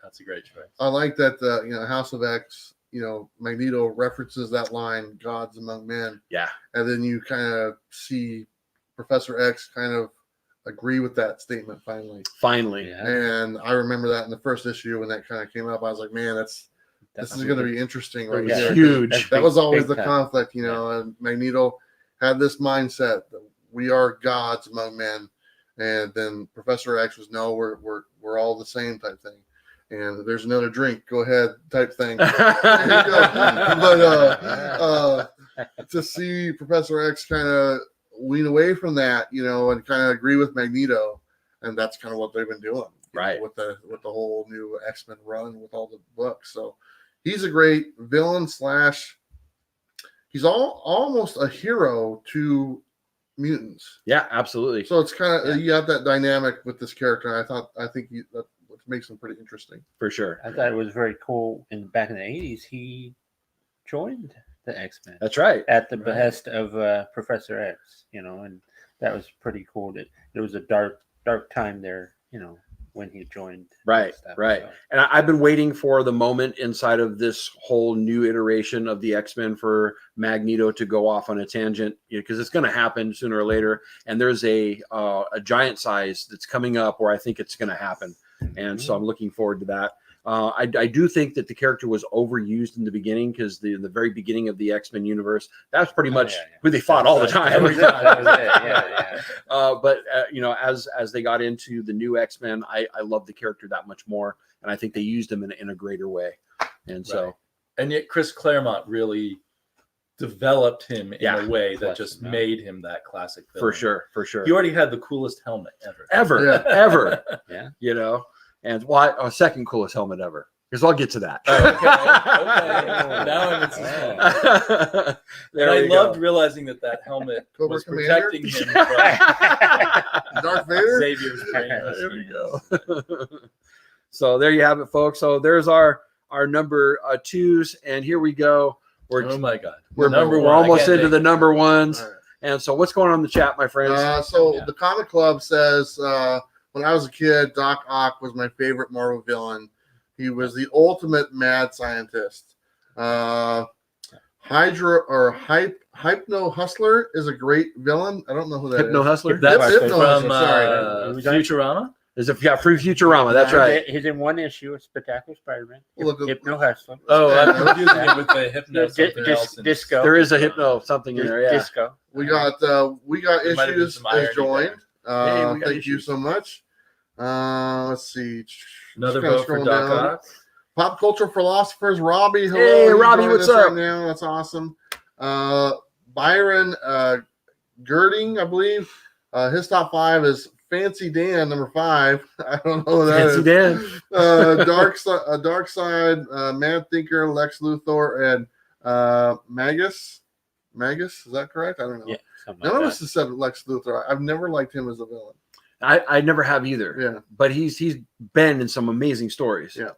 That's a great choice. I like that, House of X, Magneto references that line, gods among men. Yeah. And then you kind of see Professor X kind of agree with that statement finally. Yeah. And I remember that in the first issue when that kind of came up. I was like, man, this is going to be interesting right It's here. huge. That was always the time. conflict, and Magneto had this mindset that we are gods among men. And then Professor X was, no, we're all the same type thing. And there's another drink, go ahead type thing. There you go. But to see Professor X kind of lean away from that, and kind of agree with Magneto, and that's kind of what they've been doing, right? With the whole new X-Men run with all the books. So he's a great villain / he's almost a hero to mutants. Yeah, absolutely. So it's kind of you have that dynamic with this character. And I think that makes him pretty interesting. For sure. I thought it was very cool. Back in the 80s, he joined the X-Men. That's right. At the behest of Professor X, and that was pretty cool. That there was a dark time there, when he joined. Right, stuff, right. So. And I've been waiting for the moment inside of this whole new iteration of the X-Men for Magneto to go off on a tangent, because it's going to happen sooner or later. And there's a giant size that's coming up where I think it's going to happen. And so I'm looking forward to that. I do think that the character was overused in the beginning because the very beginning of the X-Men universe, that's pretty much who they fought all the time. But as they got into the new X-Men, I love the character that much more, and I think they used him in a greater way. And so, and yet Chris Claremont really developed him in a way that just made him that classic villain. For sure. He already had the coolest helmet ever. Yeah. And second coolest helmet ever. Because I'll get to that. Okay. Now I'm in suspense. I loved realizing that helmet was protecting him from Darth Vader. Xavier's brain. There we go. So there you have it, folks. So there's our number 2s, and here we go. Oh my God. We're almost into the number 1s. Right. And so what's going on in the chat, my friends? The Comic Club says, when I was a kid, Doc Ock was my favorite Marvel villain. He was the ultimate mad scientist. Hydra or Hypno Hustler is a great villain. I don't know who that Hypno is. Hustler? That's Hypno from Hustler, Futurama? Is it free Futurama? That's right. He's in one issue of Spectacular Spider-Man. Look, Hypno Hustler. Oh, I'm confusing it with the Hypno something else. Disco. There is a Hypno something in there. Yeah. Disco. We got issues as joined. Thank you so much. Let's see. Another Just kinda vote for scrolling Doc down. Ock. Pop culture philosophers, Robbie. Hello. Hey, He's Robbie, joining what's us up? right now. That's awesome. Byron Girding, I believe. His top 5 is Fancy Dan, number 5. I don't know who that Fancy is. Dan. Dark Side, Mad Thinker, Lex Luthor, and Magus. Magus, is that correct? I don't know. Yeah, something None like of that. us has said Lex Luthor. I've never liked him as a villain. I never have either. Yeah. But he's been in some amazing stories. Yeah.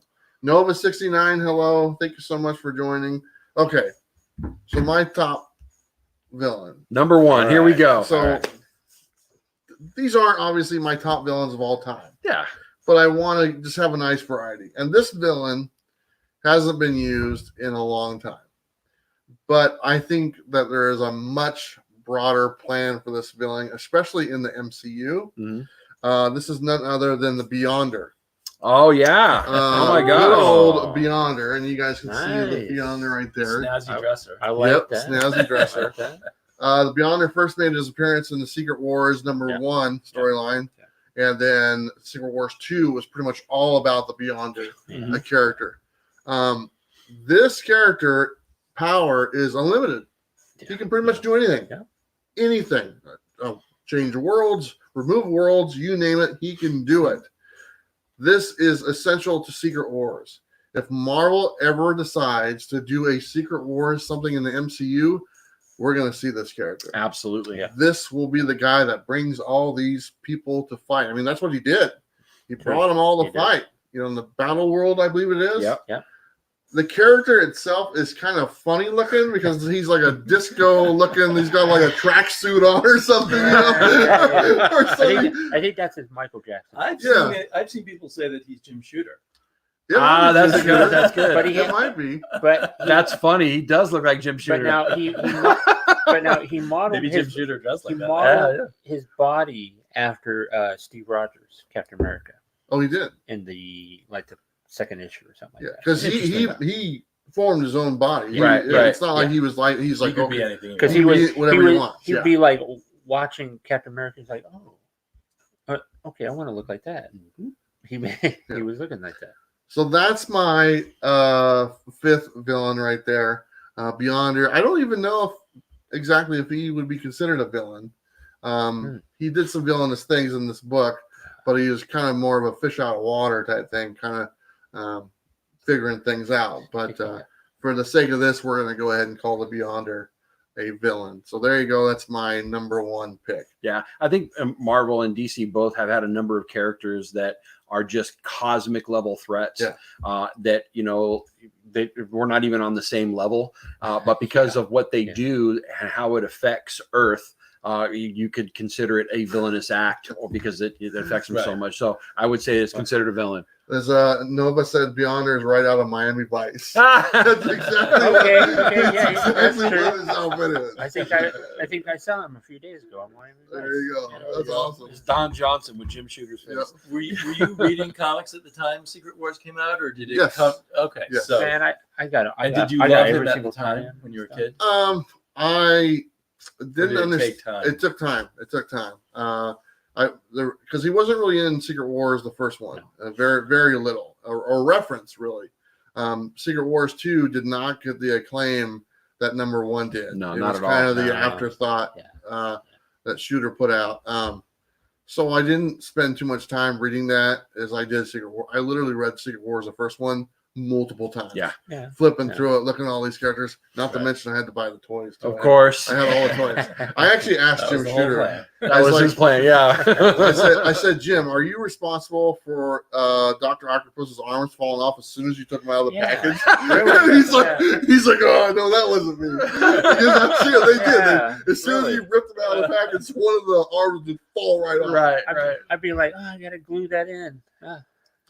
Nova69, hello. Thank you so much for joining. Okay. So my top villain. Number 1. All Here we right. go. So All right. these aren't obviously my top villains of all time, Yeah. but I want to just have a nice variety. And this villain hasn't been used in a long time. But I think that there is a much broader plan for this villain, especially in the MCU. Mhm. This is none other than the Beyonder. Oh yeah. Oh my Good god. old Beyonder, and you guys can see the Nice. Beyonder right there. Snazzy dresser. I like Yep, that. snazzy I dresser. like that. The Beyonder first made his appearance in the Secret Wars number Yeah. 1 storyline, and then Secret Wars 2 was pretty much all about the Beyonder Mhm. character. This character power is unlimited. He can pretty much do anything. Yeah. Anything. Change worlds, remove worlds, you name it, he can do it. This is essential to Secret Wars. If Marvel ever decides to do a Secret Wars something in the MCU, we're going to see this character. Absolutely. Yeah. This will be the guy that brings all these people to fight. I mean, that's what he did. He brought them all to He did. fight. You know, in the battle world, I believe it is. Yep. The character itself is kind of funny looking because he's like a disco looking. He's got like a tracksuit on or something, you know? Or something. I think that's his Michael Jackson. I've seen people say that he's Jim Shooter. Yeah, That's it's good. That's good. But he It might be. But That's funny. He does look like Jim but Shooter. now he modeled Maybe Jim his, Shooter dressed like he that. modeled his body after Steve Rogers, Captain America, Oh, he did. in the second issue or something Yeah, like that. because Interesting. he formed his own body. Right, right. It's not like he's He like could be okay. anything. Because He he was can be whatever he he was wants, he'd yeah. be like watching Captain America. He's like, okay, I want to look like that. He he was looking like that. So that's my 5th villain right there. Beyonder. I don't even know exactly if he would be considered a villain. He did some villainous things in this book, but he was kind of more of a fish out of water type thing, kind of figuring things out. But for the sake of this, we're going to go ahead and call the Beyonder a villain. So there you go. That's my number 1 pick. Yeah, I think Marvel and DC both have had a number of characters that are just cosmic level threats. Yeah. That we're not even on the same level, but because of what they do and how it affects Earth, you could consider it a villainous act, or because it affects them so much. So I would say it's considered a villain. As Nova said, Beyonder is right out of Miami Vice. That's exactly Okay, yeah, that's that's exactly true. what his outfit is. I think I saw him a few days ago. There you go. That's awesome. It's Don Johnson with Jim Shooter's face. Yep. Were you reading comics at the time Secret Wars came out, or did it Yes. come? Okay, Yes. so Man, I got it. did you I got love him every at the single time when you were a kid? I Or didn't did it understand. take time? It took time. It took time. Because he wasn't really in Secret Wars the first one, very very little or reference really. Secret Wars 2 did not get the acclaim that number 1 did. No, it not was at all. kind of the No. afterthought that Shooter put out. So I didn't spend too much time reading that as I did Secret Wars. I literally read Secret Wars the first one multiple times. Yeah. Flipping through it, looking at all these characters. Not to Right. mention I had to buy the toys too. Of course. I had all the toys. I actually asked That was Jim the whole Shooter. plan. That was his plan. Yeah. I said, Jim, are you responsible for Dr. Octopus's arms falling off as soon as you took them out of the Yeah. package? Really? he's like, oh no, that wasn't me. Because I'm sure they did. Yeah, As soon as really. you ripped them out of the package, one of the arms would fall right off. right. I'd be like, I gotta glue that in.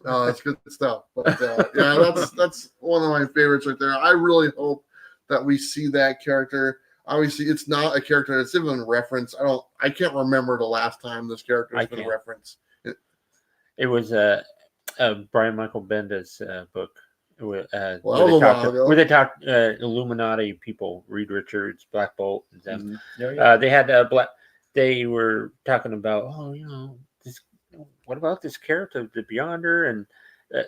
Oh, that's good stuff. But yeah, that's one of my favorites right there. I really hope that we see that character. Obviously, it's not a character that's even a reference. I can't remember the last time this character has been a reference. It was Brian Michael Bendis book with Well, that was a while ago. where they talked Illuminati people, Reed Richards, Black Bolt, and them. Yeah. They had They were talking about, what about this character, the Beyonder? And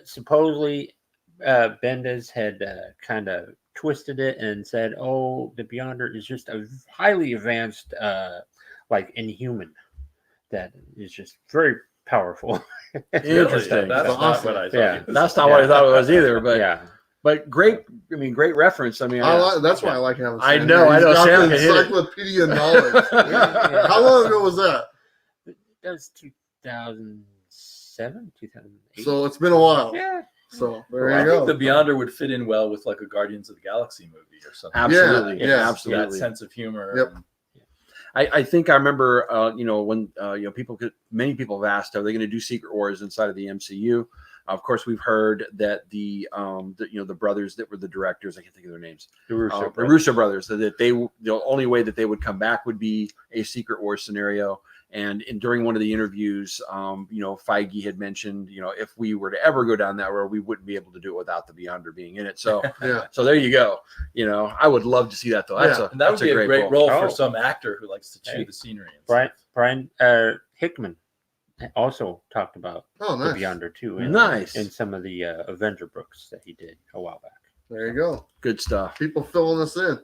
supposedly Bendis had kind of twisted it and said, "Oh, the Beyonder is just a highly advanced, like inhuman, that is just very powerful." Interesting. That's Awesome. not what I thought. Yeah. That's not what I thought it was either. But Yeah. but great. I mean, great reference. I mean, That's why I like having Sam. I know, He's got Sam the can hit it. encyclopedia knowledge. Yeah. How long ago was that? That was 2007, 2008. So it's been a while. Yeah. So there I you go. think the Beyonder would fit in well with like a Guardians of the Galaxy movie or something. absolutely, Yeah, yeah, yes. absolutely. That sense of humor. Yep. and- I think I remember, when many people have asked, are they going to do Secret Wars inside of the MCU? Of course, we've heard that the brothers that were the directors, I can't think of their names, The Russo the brothers. Russo brothers, that the only way that they would come back would be a Secret Wars scenario. And during one of the interviews, Feige had mentioned, if we were to ever go down that road, we wouldn't be able to do it without the Beyonder being in it. So, Yeah. so there you go. I would love to see that though. That's Yeah. And that would be a great role for Oh. some actor who likes to chew Hey. the scenery. And stuff. Brian Hickman also talked about Oh, the nice. Beyonder too. Nice. In some of the Avenger books that he did a while back. There you go. Good stuff. People filling us in.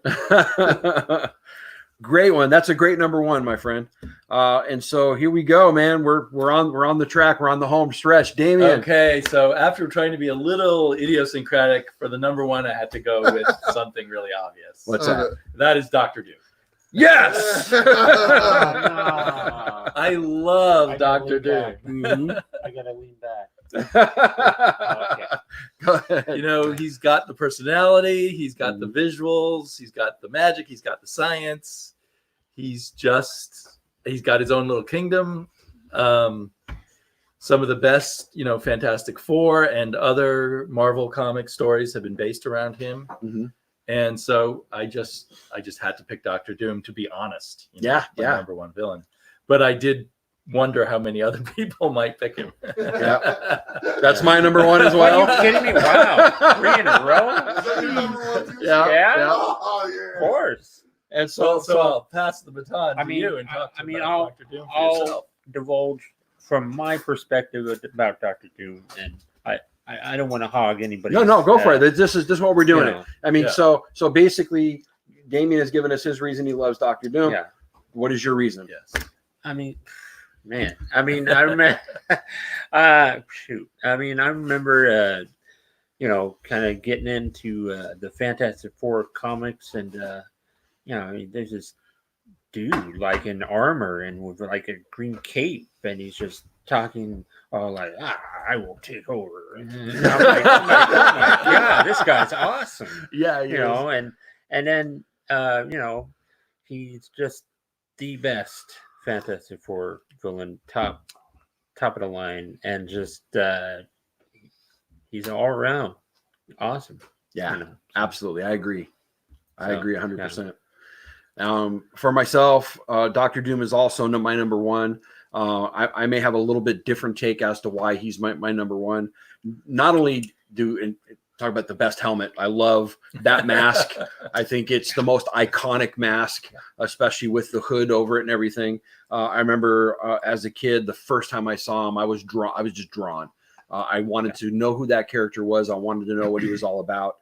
Great one. That's a great number one, my friend. And so here we go, man. We're on the track. We're on the home stretch. Damien. Okay, so after trying to be a little idiosyncratic for the number one, I had to go with something really obvious. What's that? That is Doctor Doom. Yes. I love I gotta Doctor lean Doom. back. Mhm. I gotta lean back. Go ahead. He's got the personality, he's got the visuals, he's got the magic, he's got the science. He's got his own little kingdom. Some of the best, Fantastic Four and other Marvel comic stories have been based around him. Mhm. And so I just had to pick Doctor Doom, to be honest. Yeah. my number one villain. But I did wonder how many other people might pick him. Yeah. That's my number one as well. Are you kidding me? Wow. 3 in a row? Is that your number one too? Yeah. Yeah. Oh, Of yeah. course. And So so I'll pass the baton to I mean, you and talk I mean, about Doctor Doom for I'll yourself. divulge from my perspective about Dr. Doom, and I don't want to hog anybody. no, go for it. This is what we're doing. I mean, Yeah. so basically, Damien has given us his reason he loves Dr. Doom. Yeah. What is your reason? Yes. I mean, man. I mean, I remember. Shoot. I mean, I remember. Kind of getting into the Fantastic Four comics, and there's this dude like in armor and with like a green cape, and he's just talking all like, "I will take over." And I'm like, oh my God, this guy's awesome. Yeah, And then he's just the best Fantastic Four villain, top of the line, and just he's all around awesome. Yeah, absolutely. I agree. I agree 100%. Yeah. For myself, Dr. Doom is also my number one. I may have a little bit different take as to why he's my number one. Not only talk about the best helmet. I love that mask. I think it's the most iconic mask, especially with the hood over it and everything. I remember as a kid, the first time I saw him, I was just drawn. I wanted to know who that character was. I wanted to know what he was all about.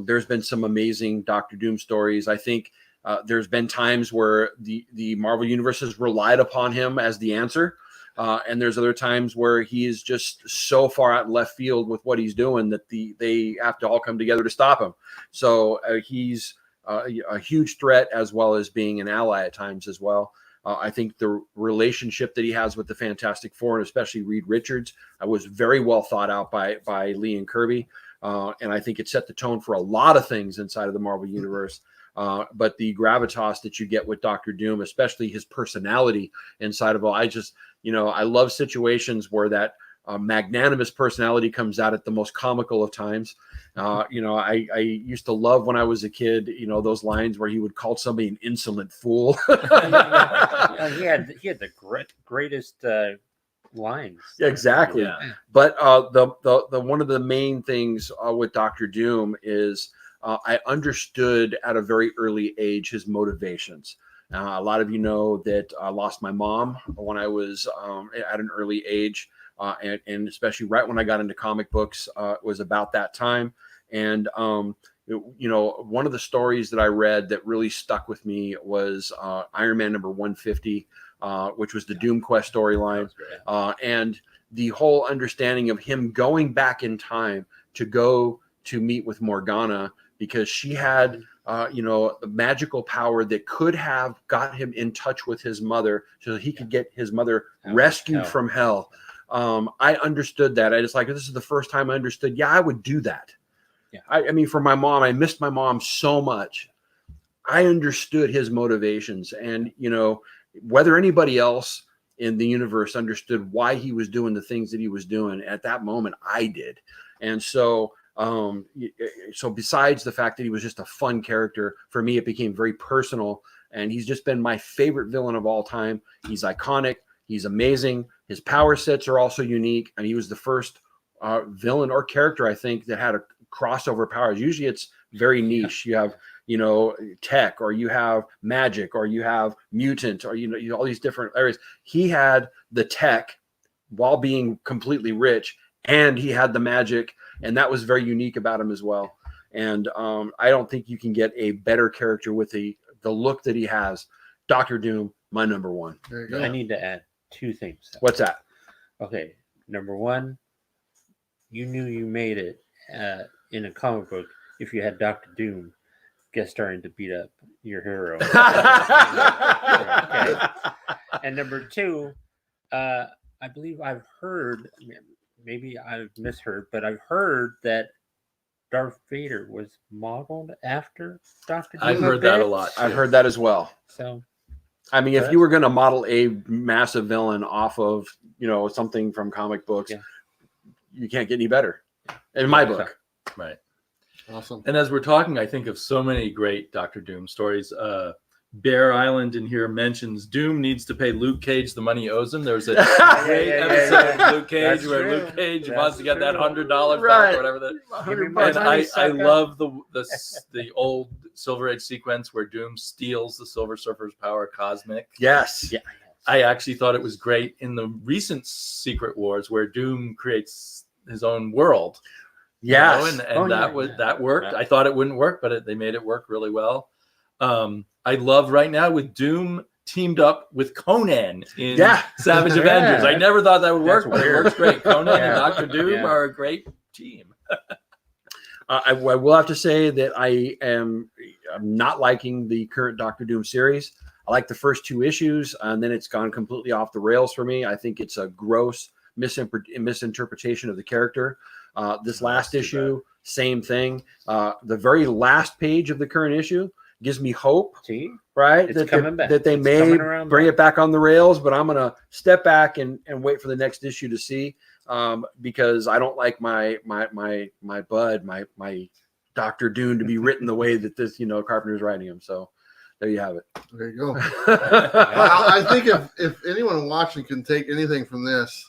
There's been some amazing Dr. Doom stories. I think there's been times where the Marvel Universe has relied upon him as the answer. And there's other times where he is just so far out in left field with what he's doing that they have to all come together to stop him. So he's a huge threat, as well as being an ally at times as well. I think the relationship that he has with the Fantastic Four, and especially Reed Richards, was very well thought out by Lee and Kirby. And I think it set the tone for a lot of things inside of the Marvel Universe. But the gravitas that you get with Dr. Doom, especially his personality inside of all, I love situations where that magnanimous personality comes out at the most comical of times. I used to love when I was a kid, those lines where he would call somebody an insolent fool. He had the greatest lines. Exactly. Yeah. But the one of the main things with Dr. Doom is I understood at a very early age his motivations. A lot of you know that I lost my mom when I was at an early age, and especially right when I got into comic books, was about that time. And one of the stories that I read that really stuck with me was Iron Man number 150, which was the Doom Quest storyline, and the whole understanding of him going back in time to go to meet with Morgana because she had a magical power that could have got him in touch with his mother so that he could get his mother rescued from hell. I understood that. I just this is the first time I understood. Yeah, I would do that. Yeah. I mean, for my mom, I missed my mom so much. I understood his motivations, and whether anybody else in the universe understood why he was doing the things that he was doing at that moment, I did. And so besides the fact that he was just a fun character, for me, it became very personal, and he's just been my favorite villain of all time. He's iconic. He's amazing. His power sets are also unique, and he was the first villain or character, I think, that had a crossover powers. Usually it's very niche. You have tech, or you have magic, or you have mutant, or all these different areas. He had the tech while being completely rich, and he had the magic, and that was very unique about him as well. And I don't think you can get a better character with the look that he has. Dr. Doom, my number one. There you go. I need to add 2 things. What's that? Okay, number 1, you knew you made it in a comic book if you had Dr. Doom guest starring to beat up your hero. Okay. And number 2, I believe I've heard, maybe I've misheard, but I've heard that Darth Vader was modeled after Dr. Doom. I've heard that a lot. I've heard that as well. So, I mean, if you were going to model a massive villain off of, something from comic books, you can't get any better in my book. Right. Awesome. And as we're talking, I think of so many great Dr. Doom stories. Bear Island in here mentions Doom needs to pay Luke Cage the money he owes him. There's a great episode of Luke Cage where Luke Cage wants to get that $100 back or whatever. And I love the old Silver Age sequence where Doom steals the Silver Surfer's power cosmic. Yes. Yeah. I actually thought it was great in the recent Secret Wars where Doom creates his own world. Yes. That worked. I thought it wouldn't work, but they made it work really well. I love right now with Doom teamed up with Conan in Savage Avengers. I never thought that would work, but it works great. Conan and Dr. Doom are a great team. I will have to say that I'm not liking the current Dr. Doom series. I like the first 2 issues, and then it's gone completely off the rails for me. I think it's a gross misinterpretation of the character. This last issue, same thing. The very last page of the current issue gives me hope, right? That they may bring it back on the rails, but I'm going to step back and wait for the next issue to see, because I don't like my Dr. Doom to be written the way that this, Carpenter's writing him. So there you have it. There you go. I think if anyone watching can take anything from this,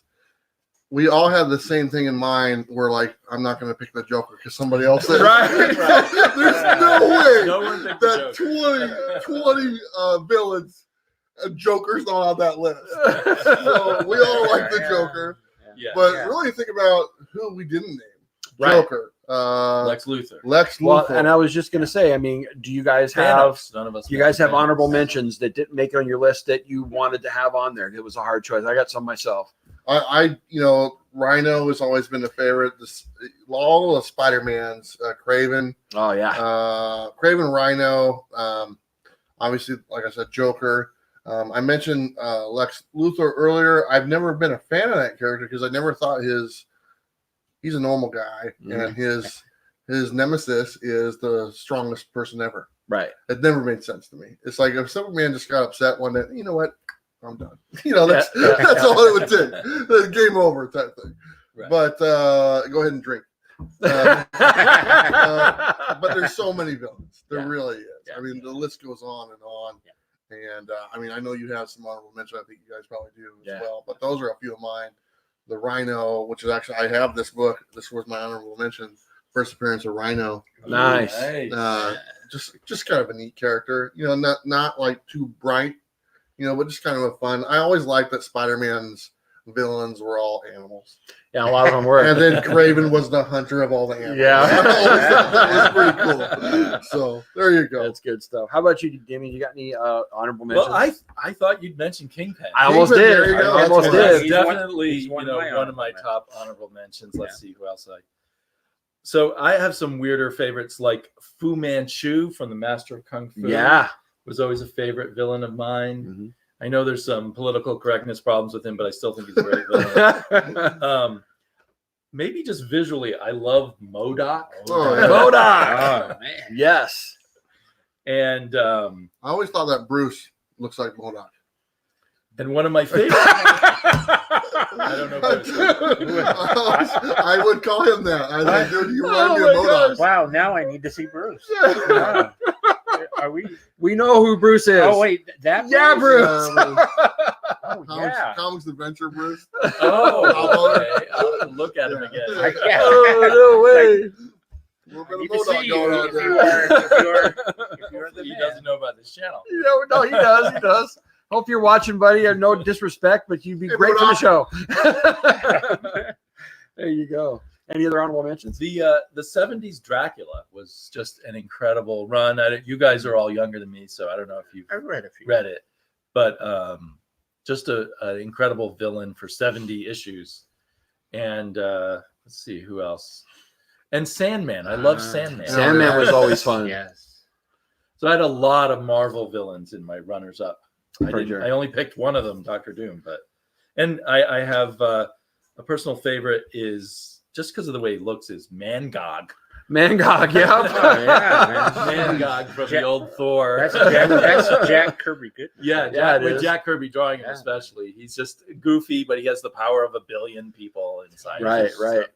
we all have the same thing in mind. We're like, I'm not going to pick the Joker because somebody else said right. There's no way that 20 villains, Joker's not on that list. So we all like the Joker. But really think about who we didn't name. Joker. Lex Luthor. Well, and I was just going to say, I mean, do you guys have honorable mentions that didn't make it on your list that you wanted to have on there? It was a hard choice. I got some myself. I Rhino has always been a favorite. All of Spider-Man's, Kraven. Oh yeah. Kraven, Rhino. Obviously, like I said, Joker. I mentioned Lex Luthor earlier. I've never been a fan of that character because I never thought he's a normal guy, and his nemesis is the strongest person ever. Right. It never made sense to me. It's like if Superman just got upset one day, you know what? I'm done. That's all it would take. The game over type thing. Right. But go ahead and drink. But there's so many villains. There really is. I mean, the list goes on and on. And I mean, I know you have some honorable mention. I think you guys probably do as well. But those are a few of mine. The Rhino, which is actually, I have this book. This was my honorable mention. first appearance of Rhino. Nice. Just kind of a neat character. You know, not like too bright, you know, but just kind of a fun. I always liked that Spider-Man's villains were all animals. Yeah, a lot of them were. And then Craven was the hunter of all the animals. Yeah. That was pretty cool. So there you go. That's good stuff. How about you, Damien? You got any honorable mentions? Well, I thought you'd mention Kingpin. I almost Kingpin, did. there you go. I almost That's did. Definitely, he's one you know, of my one of my honorable top honorable mentions. Let's see who else So I have some weirder favorites, like Fu Manchu from the Master of Kung Fu. Yeah. Was always a favorite villain of mine. Mm-hmm. I know there's some political correctness problems with him, but I still think he's a great villain. Maybe just visually, I love MODOK. Oh, yeah. MODOK. Oh, man. Yes. And I always thought that Bruce looks like MODOK. one of my favorites. I don't know. I would call him that. I like, dude, you remind me of MODOK. Wow, now I need to see Bruce. Wow. Are we? We know who Bruce is. Oh wait, that Yeah, Bruce. Oh yeah. Comics Adventure Bruce. Oh, okay. I'll have to look at him again. Yeah. Oh, no way. A little I bit need of to see MODOK you going on if there. you're the He man. doesn't know about this channel. No, he does. He does. Hope you're watching, buddy. No disrespect, but you'd be Hey, great for the MODOK. show. There you go. Any other honorable mentions? The 70s Dracula was just an incredible run. You guys are all younger than me, so I don't know if you've I've read a few. read it, but just an incredible villain for 70 issues. And let's see who else. And Sandman. I love Sandman. Sandman was always fun. Yes. So I had a lot of Marvel villains in my runners-up. Sure. I only picked one of them, Dr. Doom, and I have a personal favorite is just because of the way he looks is Mangog. Mangog, yeah. Oh, yeah, man. Mangog from the old Thor. That's Jack Kirby Goodman. Yeah, it with is. Jack Kirby drawing him, Yeah. especially. He's just goofy, but he has the power of 1 billion people inside. Right, him. right.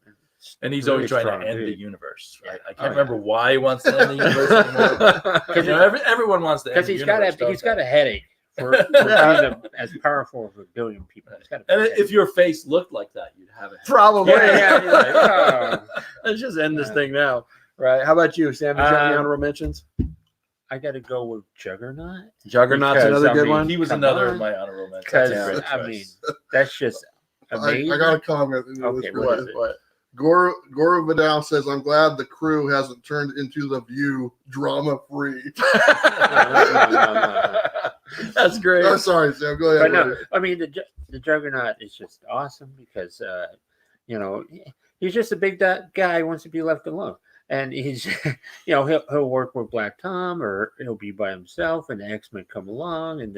And he's Really always trying strong, to end dude. the universe. Right? I Oh, can't remember why he wants to end the universe anymore. But, you know, everyone wants to end Because the he's universe. got a headache for being as powerful as 1 billion people. He's got a And headache. if your face looked like that, you'd have it. Probably. Yeah, he's like, oh. Let's just end this thing now. Right. How about you, Sam? Did you have any honorable mentions? I got to go with Juggernaut. Juggernaut's Because, another I good mean, one. He was Come another on. of my honorable mentions. Because That's a great I choice. mean, that's just amazing. I got a comment. Okay, What? What? Gora Vidal says, "I'm glad the crew hasn't turned into the View drama free." No. That's great. I'm sorry, Sam. Go ahead. But no, buddy. I mean the Juggernaut is just awesome because he's just a big guy who wants to be left alone, and he's he'll work with Black Tom or he'll be by himself, and the X-Men come along, and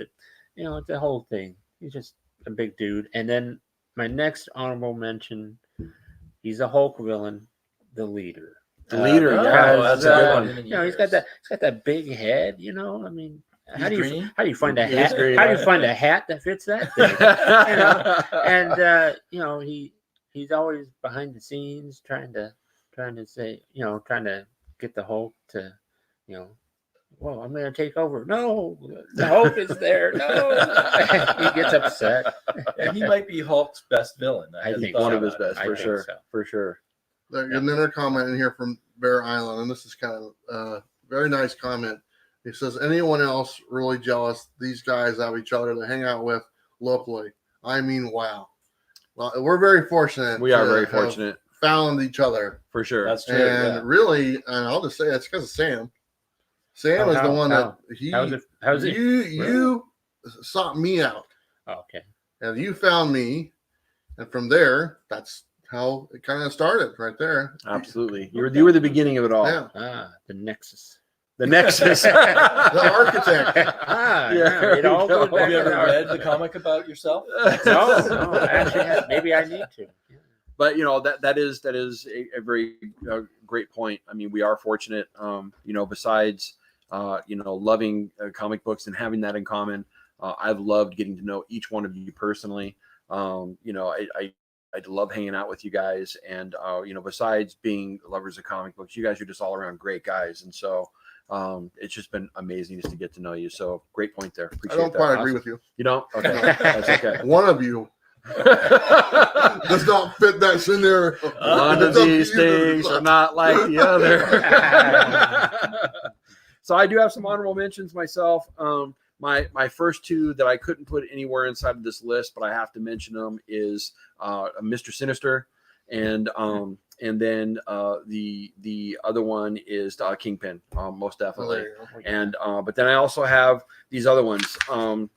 the whole thing. He's just a big dude. And then my next honorable mention, he's a Hulk villain, the Leader. The Leader, yeah, that's a good one. He's got that big head. I mean. How do you find a He's hat? green, How do you right? find a hat that fits that thing? And he's always behind the scenes trying to say, trying to get the Hulk to, well, I'm going to take over. No, the Hulk is there. No, he gets upset. And he might be Hulk's best villain. I hadn't think thought One of about his it. best, I for think sure. so. For sure. There's another comment in here from Bear Island, and this is kind of very nice comment. He says, "Anyone else really jealous these guys have each other to hang out with locally? I mean, wow. Well, we're very fortunate. We are to very have fortunate. found each other, For sure. That's true. and yeah. really, and I'll just say it's because of Sam. Sam is the one that How's it? you sought me out, Oh, okay. and you found me, and from there, that's how it kind of started, right there. Absolutely. You were the beginning of it all. Yeah, The Nexus. The Nexus. the architect. Yeah, it all goes back Have you to ever the read the comic about yourself? No, actually, maybe I need to. But that is a very great point. I mean, we are fortunate. Besides loving comic books and having that in common, I've loved getting to know each one of you personally. I love hanging out with you guys, and besides being lovers of comic books, you guys are just all around great guys, and so it's just been amazing just to get to know you. So great point there. I Appreciate don't that. quite agree with you. You don't? Okay, that's okay. One of you. does not fit that scenario. One of these things are not like the other. So I do have some honorable mentions myself. My first two that I couldn't put anywhere inside of this list, but I have to mention them is Mr. Sinister, and then the other one is Kingpin, most definitely. And but then I also have these other ones, and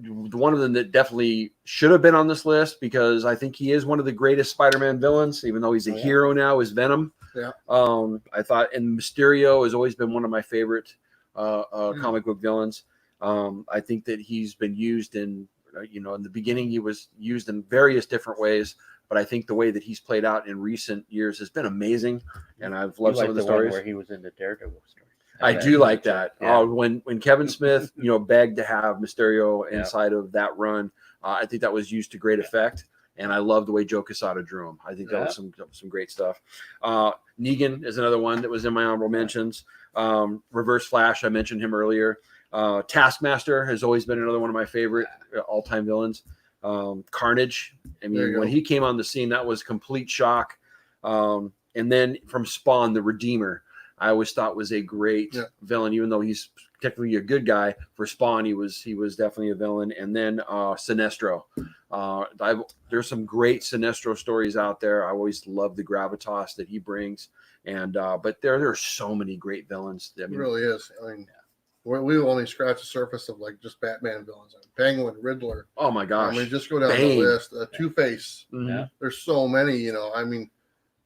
one of them that definitely should have been on this list because I think he is one of the greatest Spider-Man villains, even though he's a hero now, is Venom. Yeah. I thought, and Mysterio has always been one of my favorite comic book villains. I think that he's been used in, in the beginning he was used in various different ways, but I think the way that he's played out in recent years has been amazing, and I've loved some of the stories. Where he was in the Daredevil story. I do like that. Yeah. When Kevin Smith, begged to have Mysterio inside of that run, I think that was used to great effect. And I love the way Joe Quesada drew him. I think that was some great stuff. Negan is another one that was in my honorable mentions. Reverse Flash, I mentioned him earlier. Taskmaster has always been another one of my favorite all-time villains. Carnage. I mean, when he came on the scene, that was complete shock. And then from Spawn, the Redeemer, I always thought was a great villain, even though he's technically a good guy. For Spawn, he was definitely a villain. And then Sinestro. There's some great Sinestro stories out there. I always love the gravitas that he brings. And but there are so many great villains. I mean, it really is. I mean, we only scratch the surface of like just Batman villains. Penguin, Riddler. Oh my gosh! I mean, just go down Bane. the list. Two-Face. Mm-hmm. There's so many. I mean,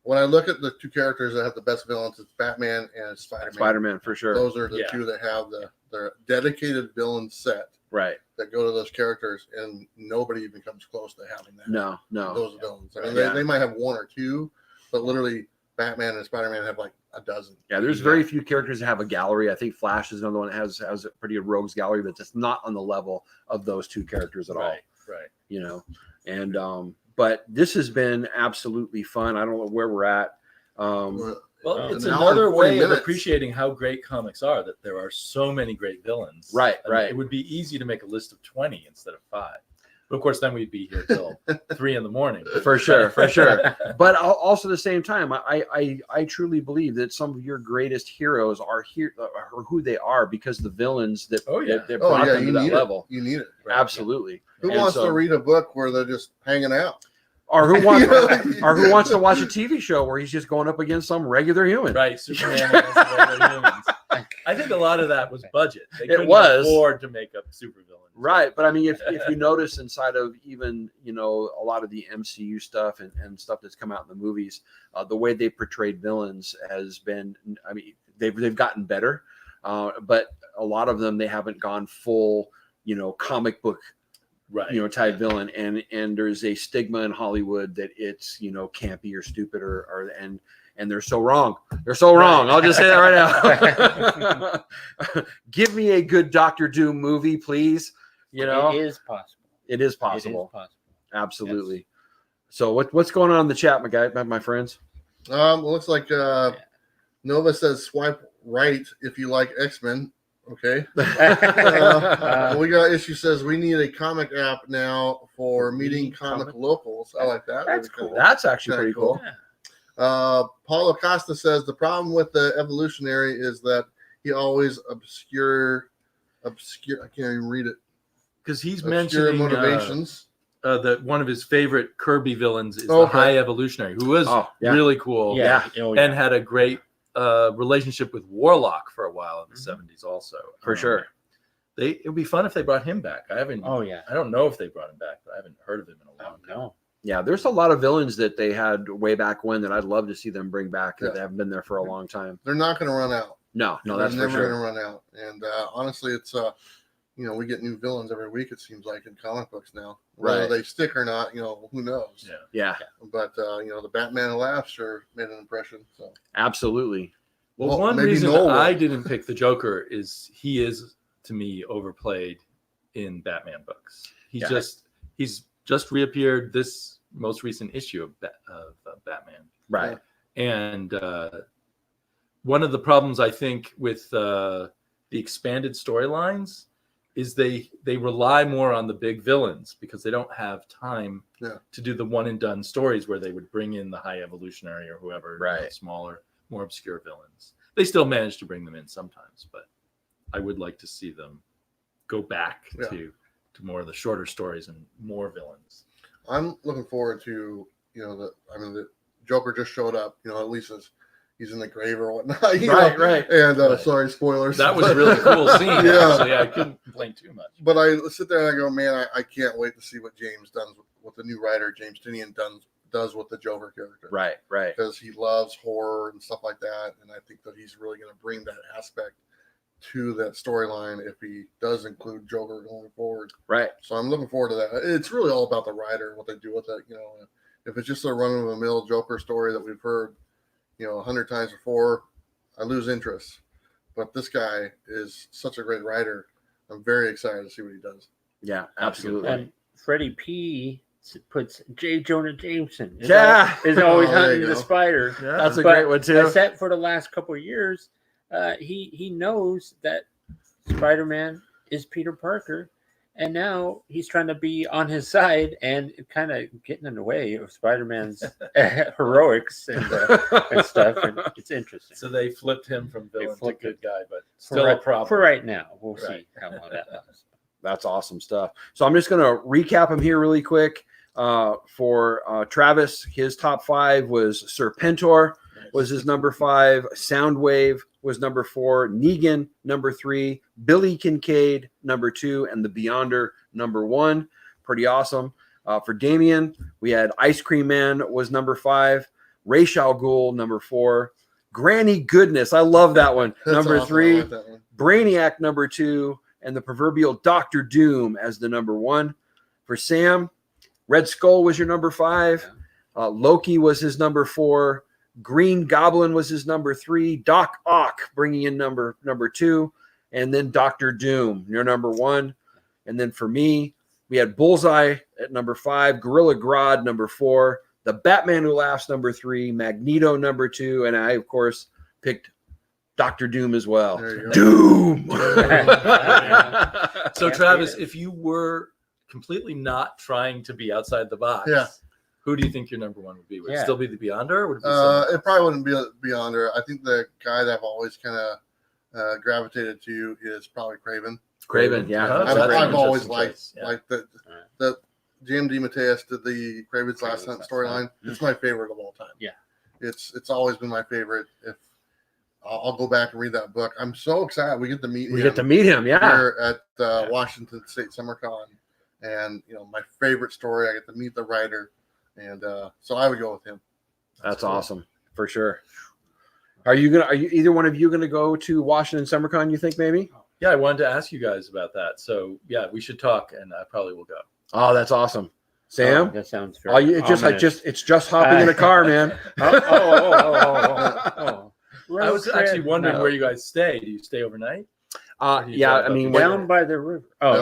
when I look at the two characters that have the best villains, it's Batman and Spider-Man. Spider-Man for sure. Those are the two that have their dedicated villain set. Right. That go to those characters, and nobody even comes close to having that. No. Those villains. I mean, they might have one or two, but literally Batman and Spider-Man have like a dozen. Yeah, there's very few characters that have a gallery. I think Flash is another one that has a pretty rogues gallery, but it's not on the level of those two characters at all. Right. And but this has been absolutely fun. I don't know where we're at. Well, it's another way of appreciating how great comics are, that there are so many great villains. Right. It would be easy to make a list of 20 instead of 5. But of course, then we'd be here till 3 a.m. For sure. But also at the same time, I truly believe that some of your greatest heroes are here, or who they are, because the villains that that brought them to that level. You need it. Right. Absolutely. Who wants to read a book where they're just hanging out? Or who wants to watch a TV show where he's just going up against some regular human? Right, Superman against regular humans. I think a lot of that was budget. They couldn't afford to make up supervillains. Right, but I mean, if you notice inside of even a lot of the MCU stuff and stuff that's come out in the movies, the way they portrayed villains has been, I mean, they've gotten better, but a lot of them they haven't gone full, comic book. Right. Type villain, and there's a stigma in Hollywood that it's campy or stupid or and they're so wrong. They're so wrong. I'll just say that right now. Give me a good Doctor Doom movie, please. It is possible. It is possible. Absolutely. Yes. So what's going on in the chat, my friends? Looks like Nova says swipe right if you like X-Men. Okay. We got Issue says we need a comic app now for meeting comic locals. I like that. That's cool. That's actually pretty cool. Paul Acosta says the problem with the evolutionary is that he always obscure. I can't even read it because he's mentioning motivations. That one of his favorite Kirby villains is the High Evolutionary, who was really cool. And had a great relationship with Warlock for a while in the 70s also. For sure. It would be fun if they brought him back. I don't know if they brought him back, but I haven't heard of him in a long time. Yeah, there's a lot of villains that they had way back when that I'd love to see them bring back that haven't been there for a long time. They're not going to run out. No, that's for sure. They're never going to run out. And honestly, it's we get new villains every week, it seems like, in comic books now. Whether they stick or not, who knows? Yeah. But, the Batman laugh sure made an impression. So absolutely. Well, one reason I didn't pick the Joker is he is, to me, overplayed in Batman books. He's just reappeared this most recent issue of Batman. Right. And one of the problems, I think, with the expanded storylines is they rely more on the big villains because they don't have time to do the one and done stories where they would bring in the high evolutionary or whoever, right? Smaller, more obscure villains. They still manage to bring them in sometimes, but I would like to see them go back to more of the shorter stories and more villains. I'm looking forward to, the Joker just showed up, at least he's in the grave or whatnot. Right. And sorry, spoilers. That was a really cool scene. Actually, I couldn't complain too much. But I sit there and I go, man, I can't wait to see what James does, what the new writer James Tynion does with the Joker character. Right. Because he loves horror and stuff like that, and I think that he's really going to bring that aspect to that storyline if he does include Joker going forward. Right. So I'm looking forward to that. It's really all about the writer and what they do with it. If it's just a run-of-the-mill Joker story that we've heard 100 times before, I lose interest. But this guy is such a great writer. I'm very excited to see what he does. Yeah, absolutely. And Freddie P puts J. Jonah Jameson. Is always hunting the spider. Yeah, that's a great one too. Except for the last couple of years, he knows that Spider-Man is Peter Parker, and now he's trying to be on his side and kind of getting in the way of Spider-Man's heroics and stuff. And it's interesting. So they flipped him from villain to good guy, but still a problem. For right now. We'll see how long that lasts. That's awesome stuff. So I'm just going to recap them here really quick. For Travis, his top 5 was Serpentor was his number 5. Soundwave was number 4. Negan, number 3. Billy Kincaid, number 2. And the Beyonder, number 1. Pretty awesome. For Damien, we had Ice Cream Man was number 5. Ra's al Ghul, number 4. Granny Goodness, I love that one. Number awesome. 3. Like that one. Brainiac, number 2. And the proverbial Dr. Doom as the number 1. For Sam, Red Skull was your number 5. Loki was his number 4. Green Goblin was his number 3. Doc Ock bringing in number 2. And then Dr. Doom, your number 1. And then for me, we had Bullseye at number 5. Gorilla Grodd, number 4. The Batman Who Laughs, number 3. Magneto, number 2. And I, of course, picked Dr. Doom as well. Doom! So, Travis, if you were completely not trying to be outside the box, who do you think your number 1 would be? Would it still be the Beyonder? Or would it be it probably wouldn't be Beyonder. I think the guy that I've always kind of gravitated to is probably Craven. Craven, yeah. I've always liked the Jim DeMatteis did the Craven's Last Hunt storyline. It's my favorite of all time. Yeah. It's always been my favorite. If I'll go back and read that book. I'm so excited. We get to meet him. Here at Washington State SummerCon. And, my favorite story, I get to meet the writer. And so I would go with him. That's awesome. For sure. Are you either one of you going to go to Washington SummerCon, you think maybe? Yeah, I wanted to ask you guys about that. So, yeah, we should talk, and I probably will go. Oh, that's awesome. Sam? That sounds very it's just hopping in a car, man. I was actually wondering where you guys stay. Do you stay overnight? Down by the river. Maybe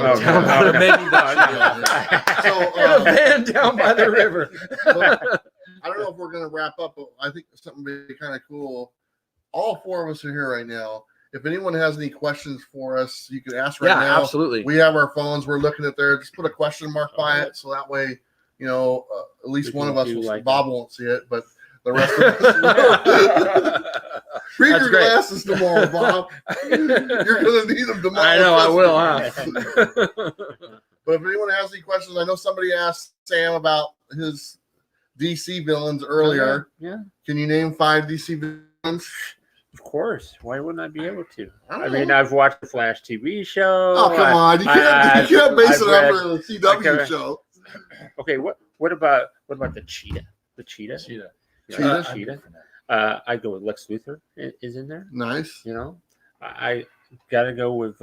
a van down by the river. I don't know if we're going to wrap up, but I think something would be kind of cool. All 4 of us are here right now. If anyone has any questions for us, you can ask right now. Yeah, absolutely. We have our phones. We're looking at there. Just put a question mark by it, so that way, at least one of us will. Bob won't see it, but the rest of us will. Read your glasses tomorrow, Bob. You're going to need them tomorrow. I know, I will, huh? But if anyone has any questions, I know somebody asked Sam about his DC villains earlier. Yeah. Can you name 5 DC villains? Of course. Why wouldn't I be able to? I mean, I've watched the Flash TV show. Oh, come on. You can't base it off of the CW show. Okay, what about the cheetah? The cheetah? Cheetah. I go with Lex Luthor is in there. Nice. I got to go with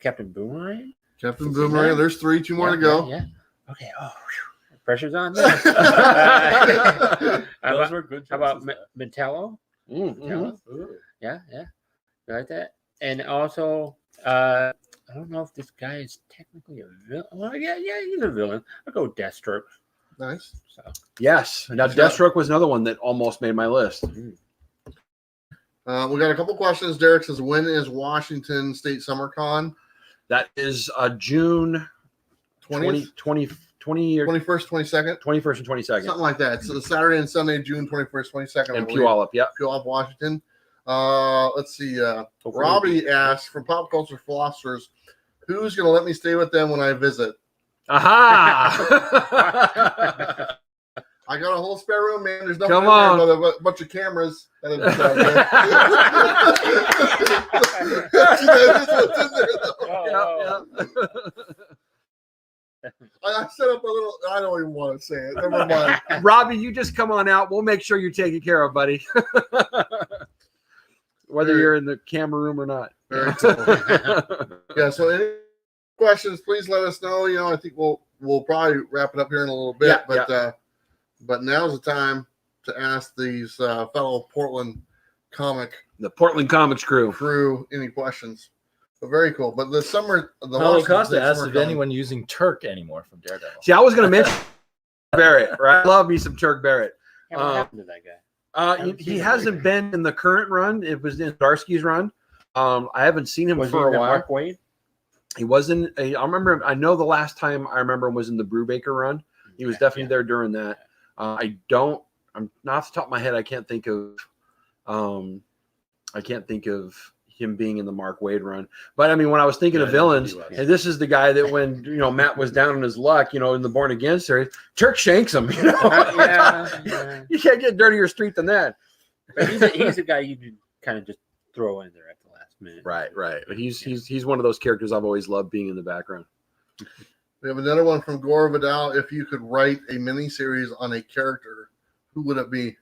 Captain Boomerang. Captain Boomerang. There's 3, 2 more to go. Yeah. Okay. Oh, whew. Pressure's on there. Those were good. How about Metallo? Mm-hmm. Yeah. Like that. And also, I don't know if this guy is technically a villain. Well, yeah, he's a villain. I'll go with Deathstroke. Nice. So. Yes. Now, Deathstroke was another one that almost made my list. We got a couple questions. Derek says, when is Washington State SummerCon? That is June 20th, 20 or 21st, 22nd, 21st and 22nd. something like that. So the Saturday and Sunday, June 21st, 22nd. And Puyallup, yeah. Puyallup, Washington. Let's see. Robbie asked from Pop Culture Philosophers, who's going to let me stay with them when I visit? Aha! I got a whole spare room, man. There's nothing Come in there on. but a bunch of cameras. That is what's in there, though. I set up a little. I don't even want to say it. Never mind. Robbie, you just come on out. We'll make sure you're taken care of, buddy. Whether you're in the camera room or not. Very cool. Yeah. So, any questions? Please let us know. I think we'll probably wrap it up here in a little bit. But now's the time to ask these fellow Portland the Portland Comics crew any questions. But very cool. But the summer, Paulo Costa asked if anyone using Turk anymore from Daredevil. See, I was going to mention Barrett, right? I love me some Turk Barrett. Yeah, what happened to that guy? He hasn't been in the current run. It was in Darsky's run. I haven't seen him for a while. Mark Waid? He wasn't. I remember. I know the last time I remember him was in the Brubaker run. He was definitely there during that. I'm not off the top of my head. I can't think of him being in the Mark Waid run. But I mean, when I was thinking of villains, and this is the guy that when Matt was down on his luck, in the Born Again series, Turk shanks him. You can't get dirtier street than that. But he's a guy you can kind of just throw in there at the last minute. Right. But he's one of those characters I've always loved being in the background. We have another one from Gore Vidal. If you could write a miniseries on a character, who would it be?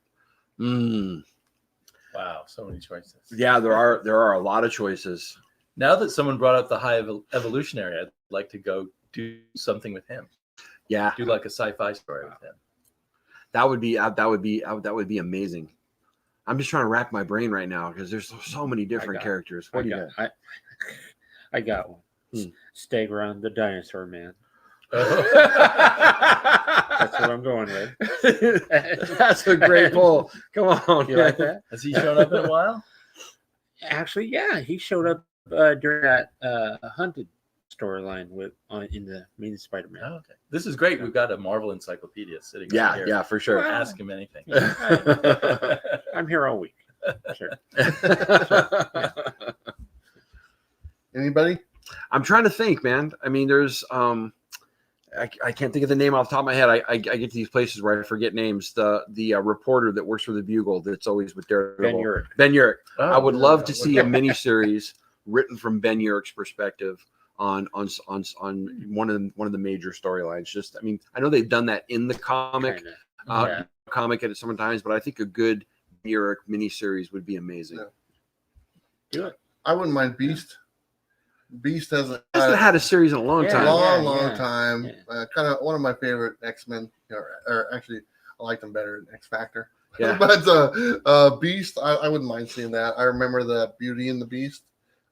Wow, so many choices. Yeah, there are a lot of choices. Now that someone brought up the High Evolutionary, I'd like to go do something with him. Yeah, do like a sci-fi story with him. That would be amazing. I'm just trying to rack my brain right now because there's so many different characters. What do you got? I got one. Stegron, the Dinosaur Man. That's what I'm going with. That's a great pull. Come on. You like that? Has he shown up in a while? Actually, yeah. He showed up during that Hunted storyline in the Amazing Spider-Man. Oh, okay. This is great. We've got a Marvel encyclopedia sitting right here. Yeah, for sure. Ask him anything. I'm here all week. Sure. Anybody? I'm trying to think, man. I mean, there's I can't think of the name off the top of my head. I get to these places where I forget names. The reporter that works for the Bugle that's always with Daredevil. Ben Urich. I would love to see a miniseries written from Ben Urich's perspective on one of the major storylines. Just, I mean, I know they've done that in the comic at some times, but I think a good Urich miniseries would be amazing. Do it. I wouldn't mind Beast. Beast hasn't had a series in a long time. Long time. Yeah. Kind of one of my favorite X-Men. Or actually, I liked them better than X Factor. Yeah. But Beast, I wouldn't mind seeing that. I remember the Beauty and the Beast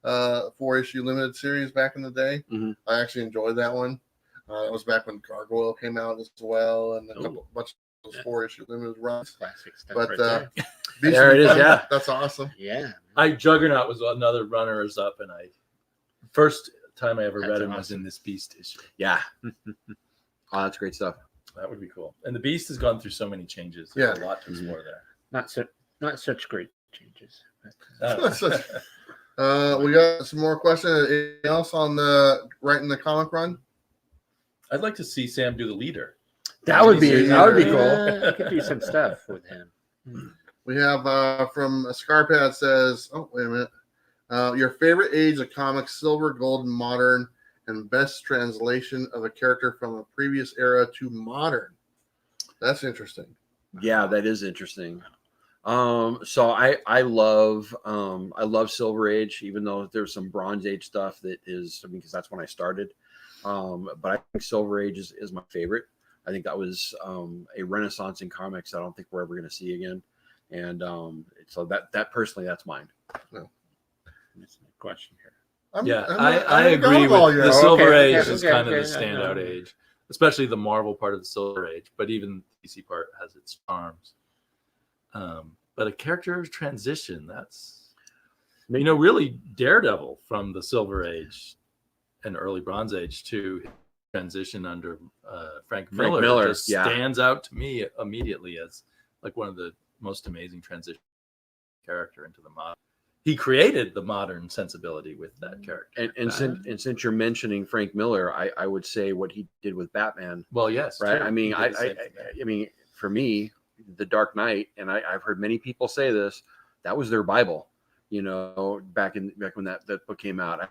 4-issue limited series back in the day. Mm-hmm. I actually enjoyed that one. It was back when Gargoyle came out as well, and a bunch of those 4-issue limited runs. Classic stuff. But right Beast, there it is. Yeah, that's awesome. Yeah. Juggernaut was another runners up, and first time I ever read him was in this Beast issue. Yeah. Oh, that's great stuff. That would be cool. And the Beast has gone through so many changes. There's a lot to explore there. Not such great changes. We got some more questions. Anything else on writing the comic run? I'd like to see Sam do the leader. That would be cool. I could do some stuff with him. We have from Scarpad says, oh, wait a minute. Your favorite age of comics, silver, gold, and modern, and best translation of a character from a previous era to modern. That's interesting. Yeah, that is interesting. So I love Silver Age, even though there's some Bronze Age stuff that is, because that's when I started. But I think Silver Age is my favorite. I think that was a renaissance in comics I don't think we're ever going to see again. And so that personally, that's mine. No. That's a question here. I agree with the Silver Age is kind of the standout age, especially the Marvel part of the Silver Age, but even the DC part has its charms. But a character transition, that's really Daredevil from the Silver Age and early Bronze Age to transition under Frank Frank Miller, Miller, just yeah. stands out to me immediately as like one of the most amazing transition character into the modern. He created the modern sensibility with that character. And since you're mentioning Frank Miller, I would say what he did with Batman. Well, yes, Right. true. I mean, He did the same thing there. I mean, for me, The Dark Knight, and I've heard many people say this, that was their Bible. You know, back when that book came out,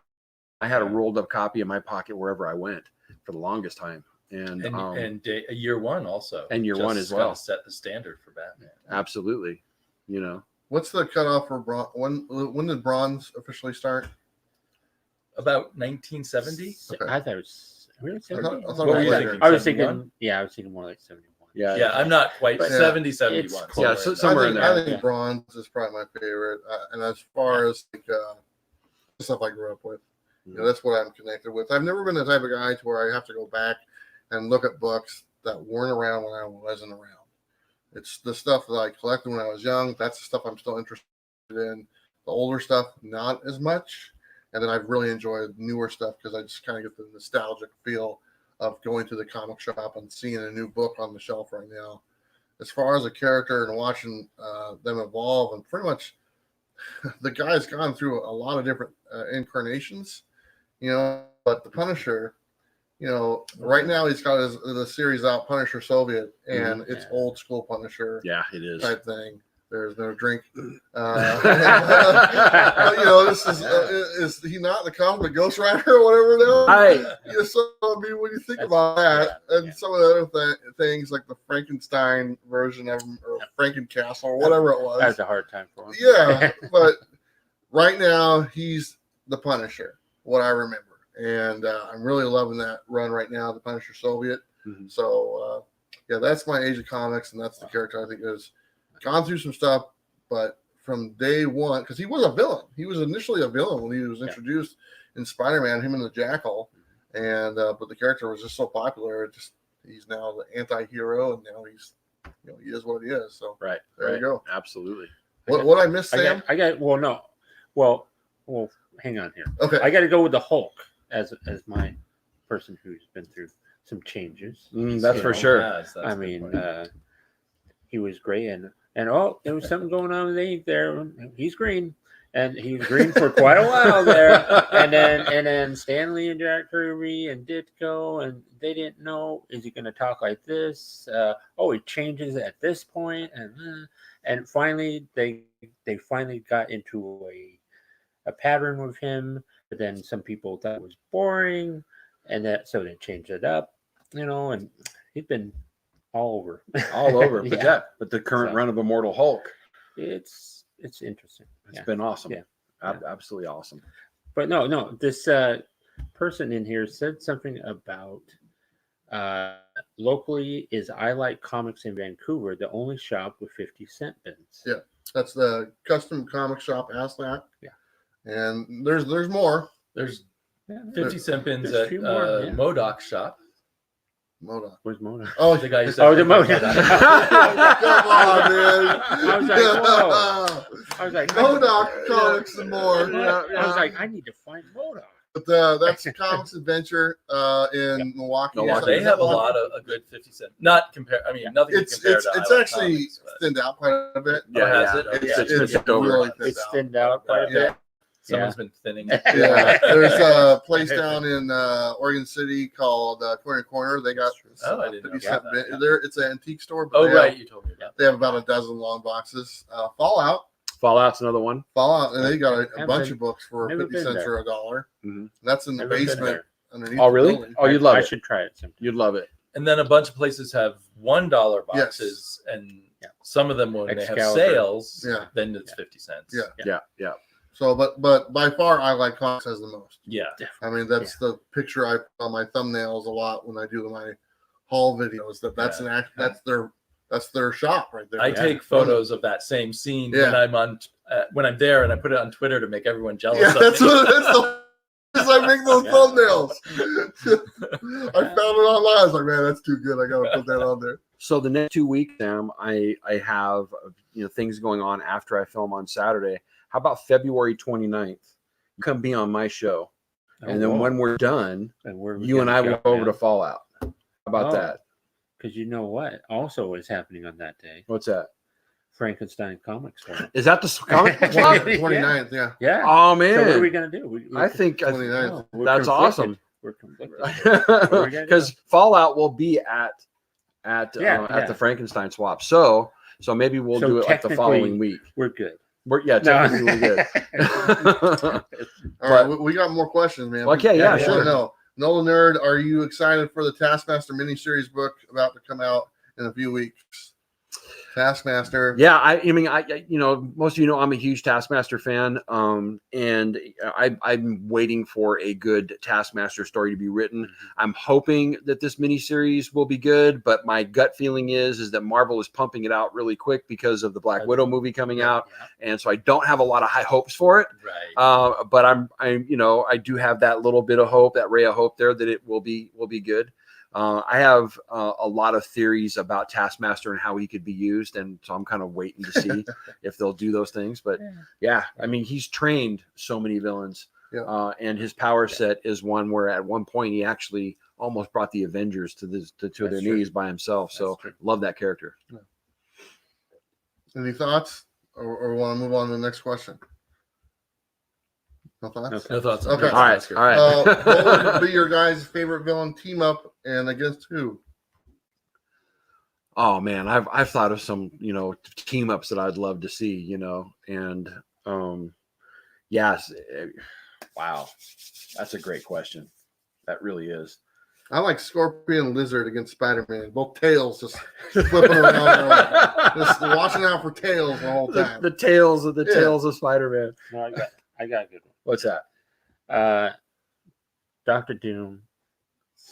I had a rolled up copy in my pocket wherever I went for the longest time. And Year One also. And Year One as well. Kind of set the standard for Batman. Absolutely. You know. What's the cutoff for bronze? When did bronze officially start? About 1970. Okay. I thought it was really 70. I thought What were you later. thinking? I was 71? thinking, yeah, I was thinking more like 71. Yeah. Yeah, I'm not quite But 70, it's 71. close. Yeah, so somewhere in there. I think Yeah. bronze is probably my favorite. And as far as like stuff I grew up with, you know, that's what I'm connected with. I've never been the type of guy to where I have to go back and look at books that weren't around when I wasn't around. It's the stuff that I collected when I was young. That's the stuff I'm still interested in. The older stuff, not as much. And then I've really enjoyed newer stuff because I just kind of get the nostalgic feel of going to the comic shop and seeing a new book on the shelf right now. As far as a character and watching them evolve, and pretty much the guy's gone through a lot of different incarnations, you know, but the Punisher, you know, right now he's got the series out, Punisher Soviet, and it's old school Punisher Yeah, it is. type thing. There's no drink. But, you know, this is he not the comic Ghost Rider or whatever now? So, I mean, when you think about that, and some of the other things like the Frankenstein version of him, or Frankencastle, or whatever it was. That was a hard time for him. Yeah, but right now he's the Punisher, what I remember. And I'm really loving that run right now, the Punisher Soviet. Mhm. So, yeah, that's my age of comics, and that's the character I think is gone through some stuff, but from day one, because he was a villain. He was initially a villain when he was introduced in Spider-Man, him and the Jackal, and but the character was just so popular. He's now the anti-hero, and now he's, you know, he is what he is. So there you go. Absolutely. What I missed, Sam? I got. Well, hang on here. Okay. I got to go with the Hulk as my person who's been through some changes. That's for sure. Yes, that's I a good mean, point. he was great, and there was something going on with the ink there. He's green, and he was green for quite a while there. And then Stanley and Jack Kirby and Ditko, and they didn't know, is he going to talk like this? He changes at this point, and finally they finally got into a pattern with him. But then some people thought it was boring, and so they changed it up, you know. And he's been all over. But the current run of Immortal Hulk, it's interesting. It's been awesome. Yeah. Absolutely awesome. But no, this person in here said something about locally is I Like Comics in Vancouver, the only shop with 50-cent bins. Yeah, that's the Custom Comic Shop Aslack. Yeah, and there's more. There's 50-cent bins there's at a few more, Modoc's shop. Modoc. Where's Mona? Oh, The guy who said the Modoc. come on, man. I was like, whoa. I was like, Modoc Comics and more. I was like, I need to find Modoc. But that's Comics Adventure in Milwaukee. Yeah, they have a lot of a good 50-cent. Not compare. I mean, nothing. It's compared to it's I Like actually Comics, but- thinned out quite a bit. Has it? It's, Okay. it's thinned over. really thinned It's out. thinned out quite a Yeah. bit. Someone's been thinning it. Yeah, there's a place down in Oregon City called Corner. They got Oh, I didn't know 50-cent about that. bin. There, it's an antique store. But Oh, they right. have, You told me about they have about a dozen long boxes. Fallout's another one. Fallout, and they got a Haven't bunch been- of books for never 50 been cents there. or $1. Mhm. That's in the Never been basement there. underneath. Oh, the really? building. Oh, you'd love I it. should try it sometime. You'd love it. And then a bunch of places have $1 boxes, and some of them when they have Excalibur. sales, Yeah. then it's 50 cents. Yeah. Yeah. So, but by far, I Like Comics has the most. Yeah. I mean, that's the picture I put on my thumbnails a lot when I do my haul videos. That's an act. That's their shop right there. I take photos of that same scene when I'm on when I'm there, and I put it on Twitter to make everyone jealous. Yeah, of that's me. what that's the. I make those thumbnails. I found it online. I was like, man, that's too good. I gotta put that on there. So the next 2 weeks, Sam, I have things going on after I film on Saturday. How about February 29th? You come be on my show. And then when we're done, you and I will go over to Fallout. How about that? Because you know what also is happening on that day? What's that? Frankenstein Comics. Is that the comic? 29th, yeah. Yeah. Oh, man. So what are we going to do? I think 29th. that's awesome. We're conflicted. Because Fallout will be at the Frankenstein swap. So maybe we'll do it like the following week. We're good. Technically we're good. All right, we got more questions, man. Okay, yeah, sure. No, Nolan Nerd, are you excited for the Taskmaster miniseries book about to come out in a few weeks? Taskmaster. Yeah, I mean, most of you know I'm a huge Taskmaster fan, and I'm waiting for a good Taskmaster story to be written. I'm hoping that this miniseries will be good, but my gut feeling is that Marvel is pumping it out really quick because of the Black Widow movie coming out, and so I don't have a lot of high hopes for it. Right. But I do have that little bit of hope, that ray of hope there, that it will be good. I have a lot of theories about Taskmaster and how he could be used, and so I'm kind of waiting to see if they'll do those things. But yeah, I mean, he's trained so many villains, and his power set is one where at one point he actually almost brought the Avengers to their knees by himself. So love that character. Yeah. Any thoughts, or want to move on to the next question? No thoughts? No thoughts. Okay. All right. What would be your guys' favorite villain team up, and against who? Oh man, I've thought of some team ups that I'd love to see. And yes, wow, that's a great question. That really is. I like Scorpion and Lizard against Spider-Man. Both tails just flipping around, just watching out for tails the whole time. The tails of Spider-Man. No, I got a good one. What's that? Dr. Doom,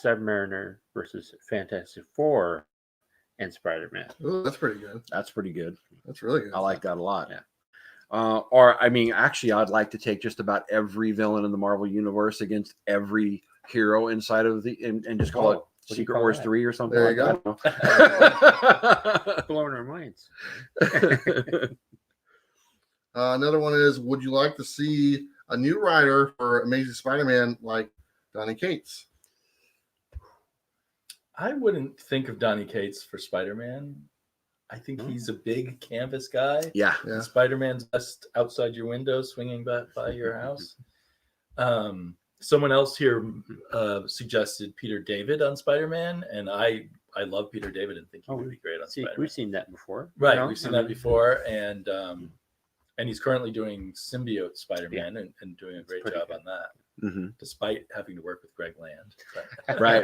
Submariner versus Fantastic Four, and Spider-Man. Ooh, that's pretty good. That's pretty good. That's really good. I like that a lot. Yeah. Or I mean, actually, I'd like to take just about every villain in the Marvel universe against every hero inside of and just call it Secret Wars 3 or something. There you go. Blowing our minds. Another one is, would you like to see a new writer for Amazing Spider-Man like Donny Cates? I wouldn't think of Donny Cates for Spider-Man. I think he's a big canvas guy. Yeah. Spider-Man's best outside your window, swinging by your house. Someone else here suggested Peter David on Spider-Man, and I love Peter David and think he would be great on Spider-Man. We've seen that before. Right, we've seen that before, and he's currently doing Symbiote Spider-Man and doing a great job on that, despite having to work with Greg Land. Right.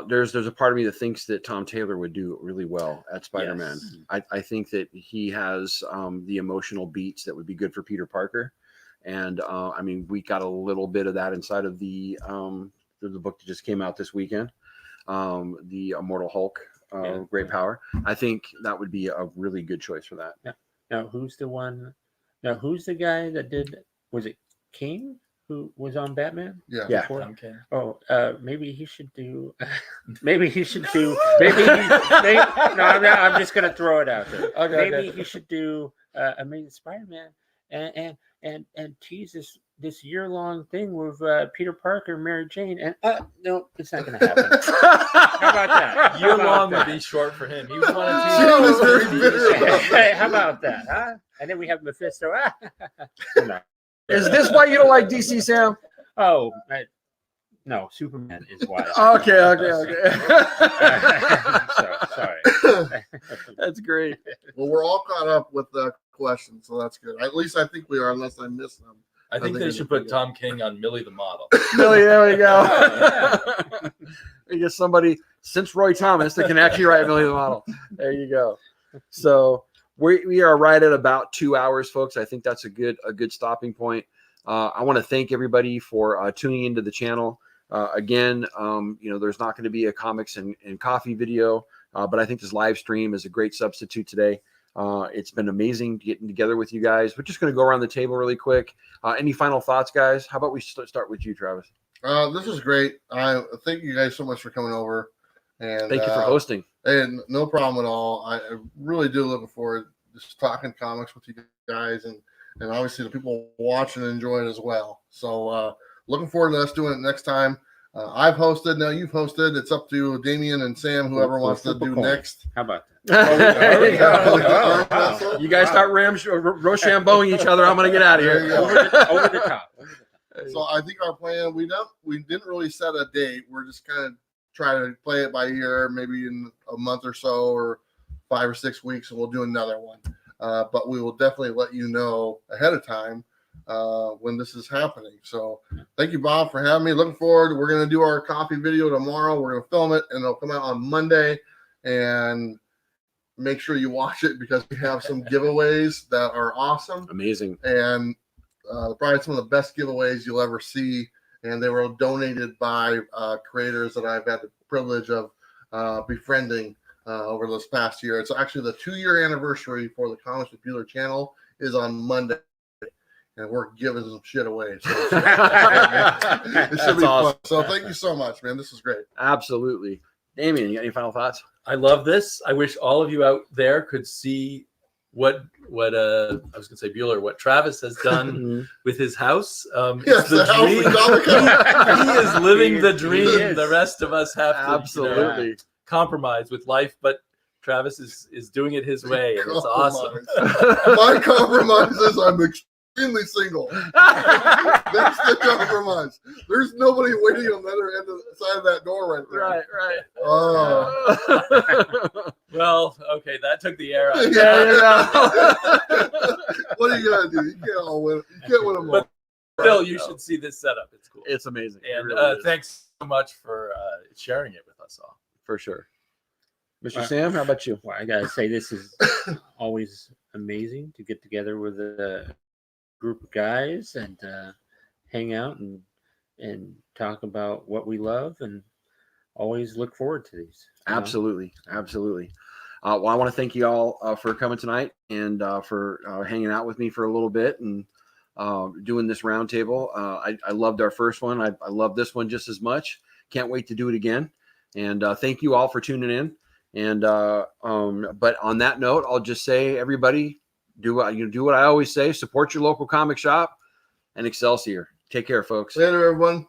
There's a part of me that thinks that Tom Taylor would do really well at Spider-Man. Yes. I think that he has the emotional beats that would be good for Peter Parker. And I mean, we got a little bit of that inside of the book that just came out this weekend, the Immortal Hulk, Great Power. I think that would be a really good choice for that. Yeah. Now, who's the guy that did? Was it King who was on Batman? Yeah. Okay. Oh, maybe he should do. Maybe he should do. No, I'm just gonna throw it out there. Okay, maybe he should do Amazing Spider-Man and tease this year-long thing with Peter Parker, Mary Jane, and no, it's not going to happen. How about that? Year-long would be short for him. He was one Hey, how about that? Huh? And then we have Mephisto. No. Is this why you don't like DC, Sam? Oh, no, Superman is why. Okay. Sorry. That's great. Well, we're all caught up with the questions, so that's good. At least I think we are, unless I missed them. I think they should put Tom King on Millie the Model. Millie, there we go. We get somebody since Roy Thomas that can actually write Millie the Model. There you go. So we are right at about 2 hours, folks. I think that's a good stopping point. I want to thank everybody for tuning into the channel. Again, there's not going to be a comics and coffee video, but I think this live stream is a great substitute today. It's been amazing getting together with you guys. We're just going to go around the table really quick. Any final thoughts, guys? How about we start with you, Travis? This is great. I thank you guys so much for coming over. And thank you for hosting. And no problem at all. I really do look forward to just talking comics with you guys and and obviously the people watching and enjoy it as well. So looking forward to us doing it next time. I've hosted. Now you've hosted. It's up to Damien and Sam, whoever wants to do next. How about that? There you go. Wow. You guys start Rochambeauing each other. I'm going to get out of here. Over the top. So I think our plan, we didn't really set a date. We're just kind of trying to play it by ear, maybe in a month or so, or 5 or 6 weeks, and we'll do another one. But we will definitely let you know ahead of time when this is happening. So thank you, Bob, for having me. Looking forward. We're going to do our coffee video tomorrow. We're going to film it, and it'll come out on Monday. And make sure you watch it because we have some giveaways that are awesome. Amazing. And probably some of the best giveaways you'll ever see. And they were donated by creators that I've had the privilege of befriending over this past year. It's actually the 2-year anniversary for the Comics with Bueller channel is on Monday. And we're giving some shit away. So it should be awesome. Fun. So thank you so much, man. This is great. Absolutely. Damien, you got any final thoughts? I love this. I wish all of you out there could see what I was going to say Bueller, what Travis has done with his house. Yes, the dream. He is living the dream. The rest of us have to absolutely compromise with life, but Travis is doing it his way, and it's awesome. My compromise is I'm extremely single. That's the compromise. There's nobody waiting on the other end of the side of that door right there. Right. Oh. Well, okay, that took the air out. What are you gonna do? You can't all win. You can't win them all. But Phil, you should see this setup. It's cool. It's amazing. And really thanks so much for sharing it with us all. For sure. Mr. Sam, how about you? Well, I gotta say this is always amazing to get together with a group of guys and hang out and talk about what we love, and always look forward to these. Absolutely. Well, I want to thank you all for coming tonight and for hanging out with me for a little bit and doing this roundtable. I loved our first one. I love this one just as much. Can't wait to do it again. And thank you all for tuning in. And but on that note, I'll just say, everybody, do what I always say: support your local comic shop and Excelsior. Take care, folks. Later, everyone.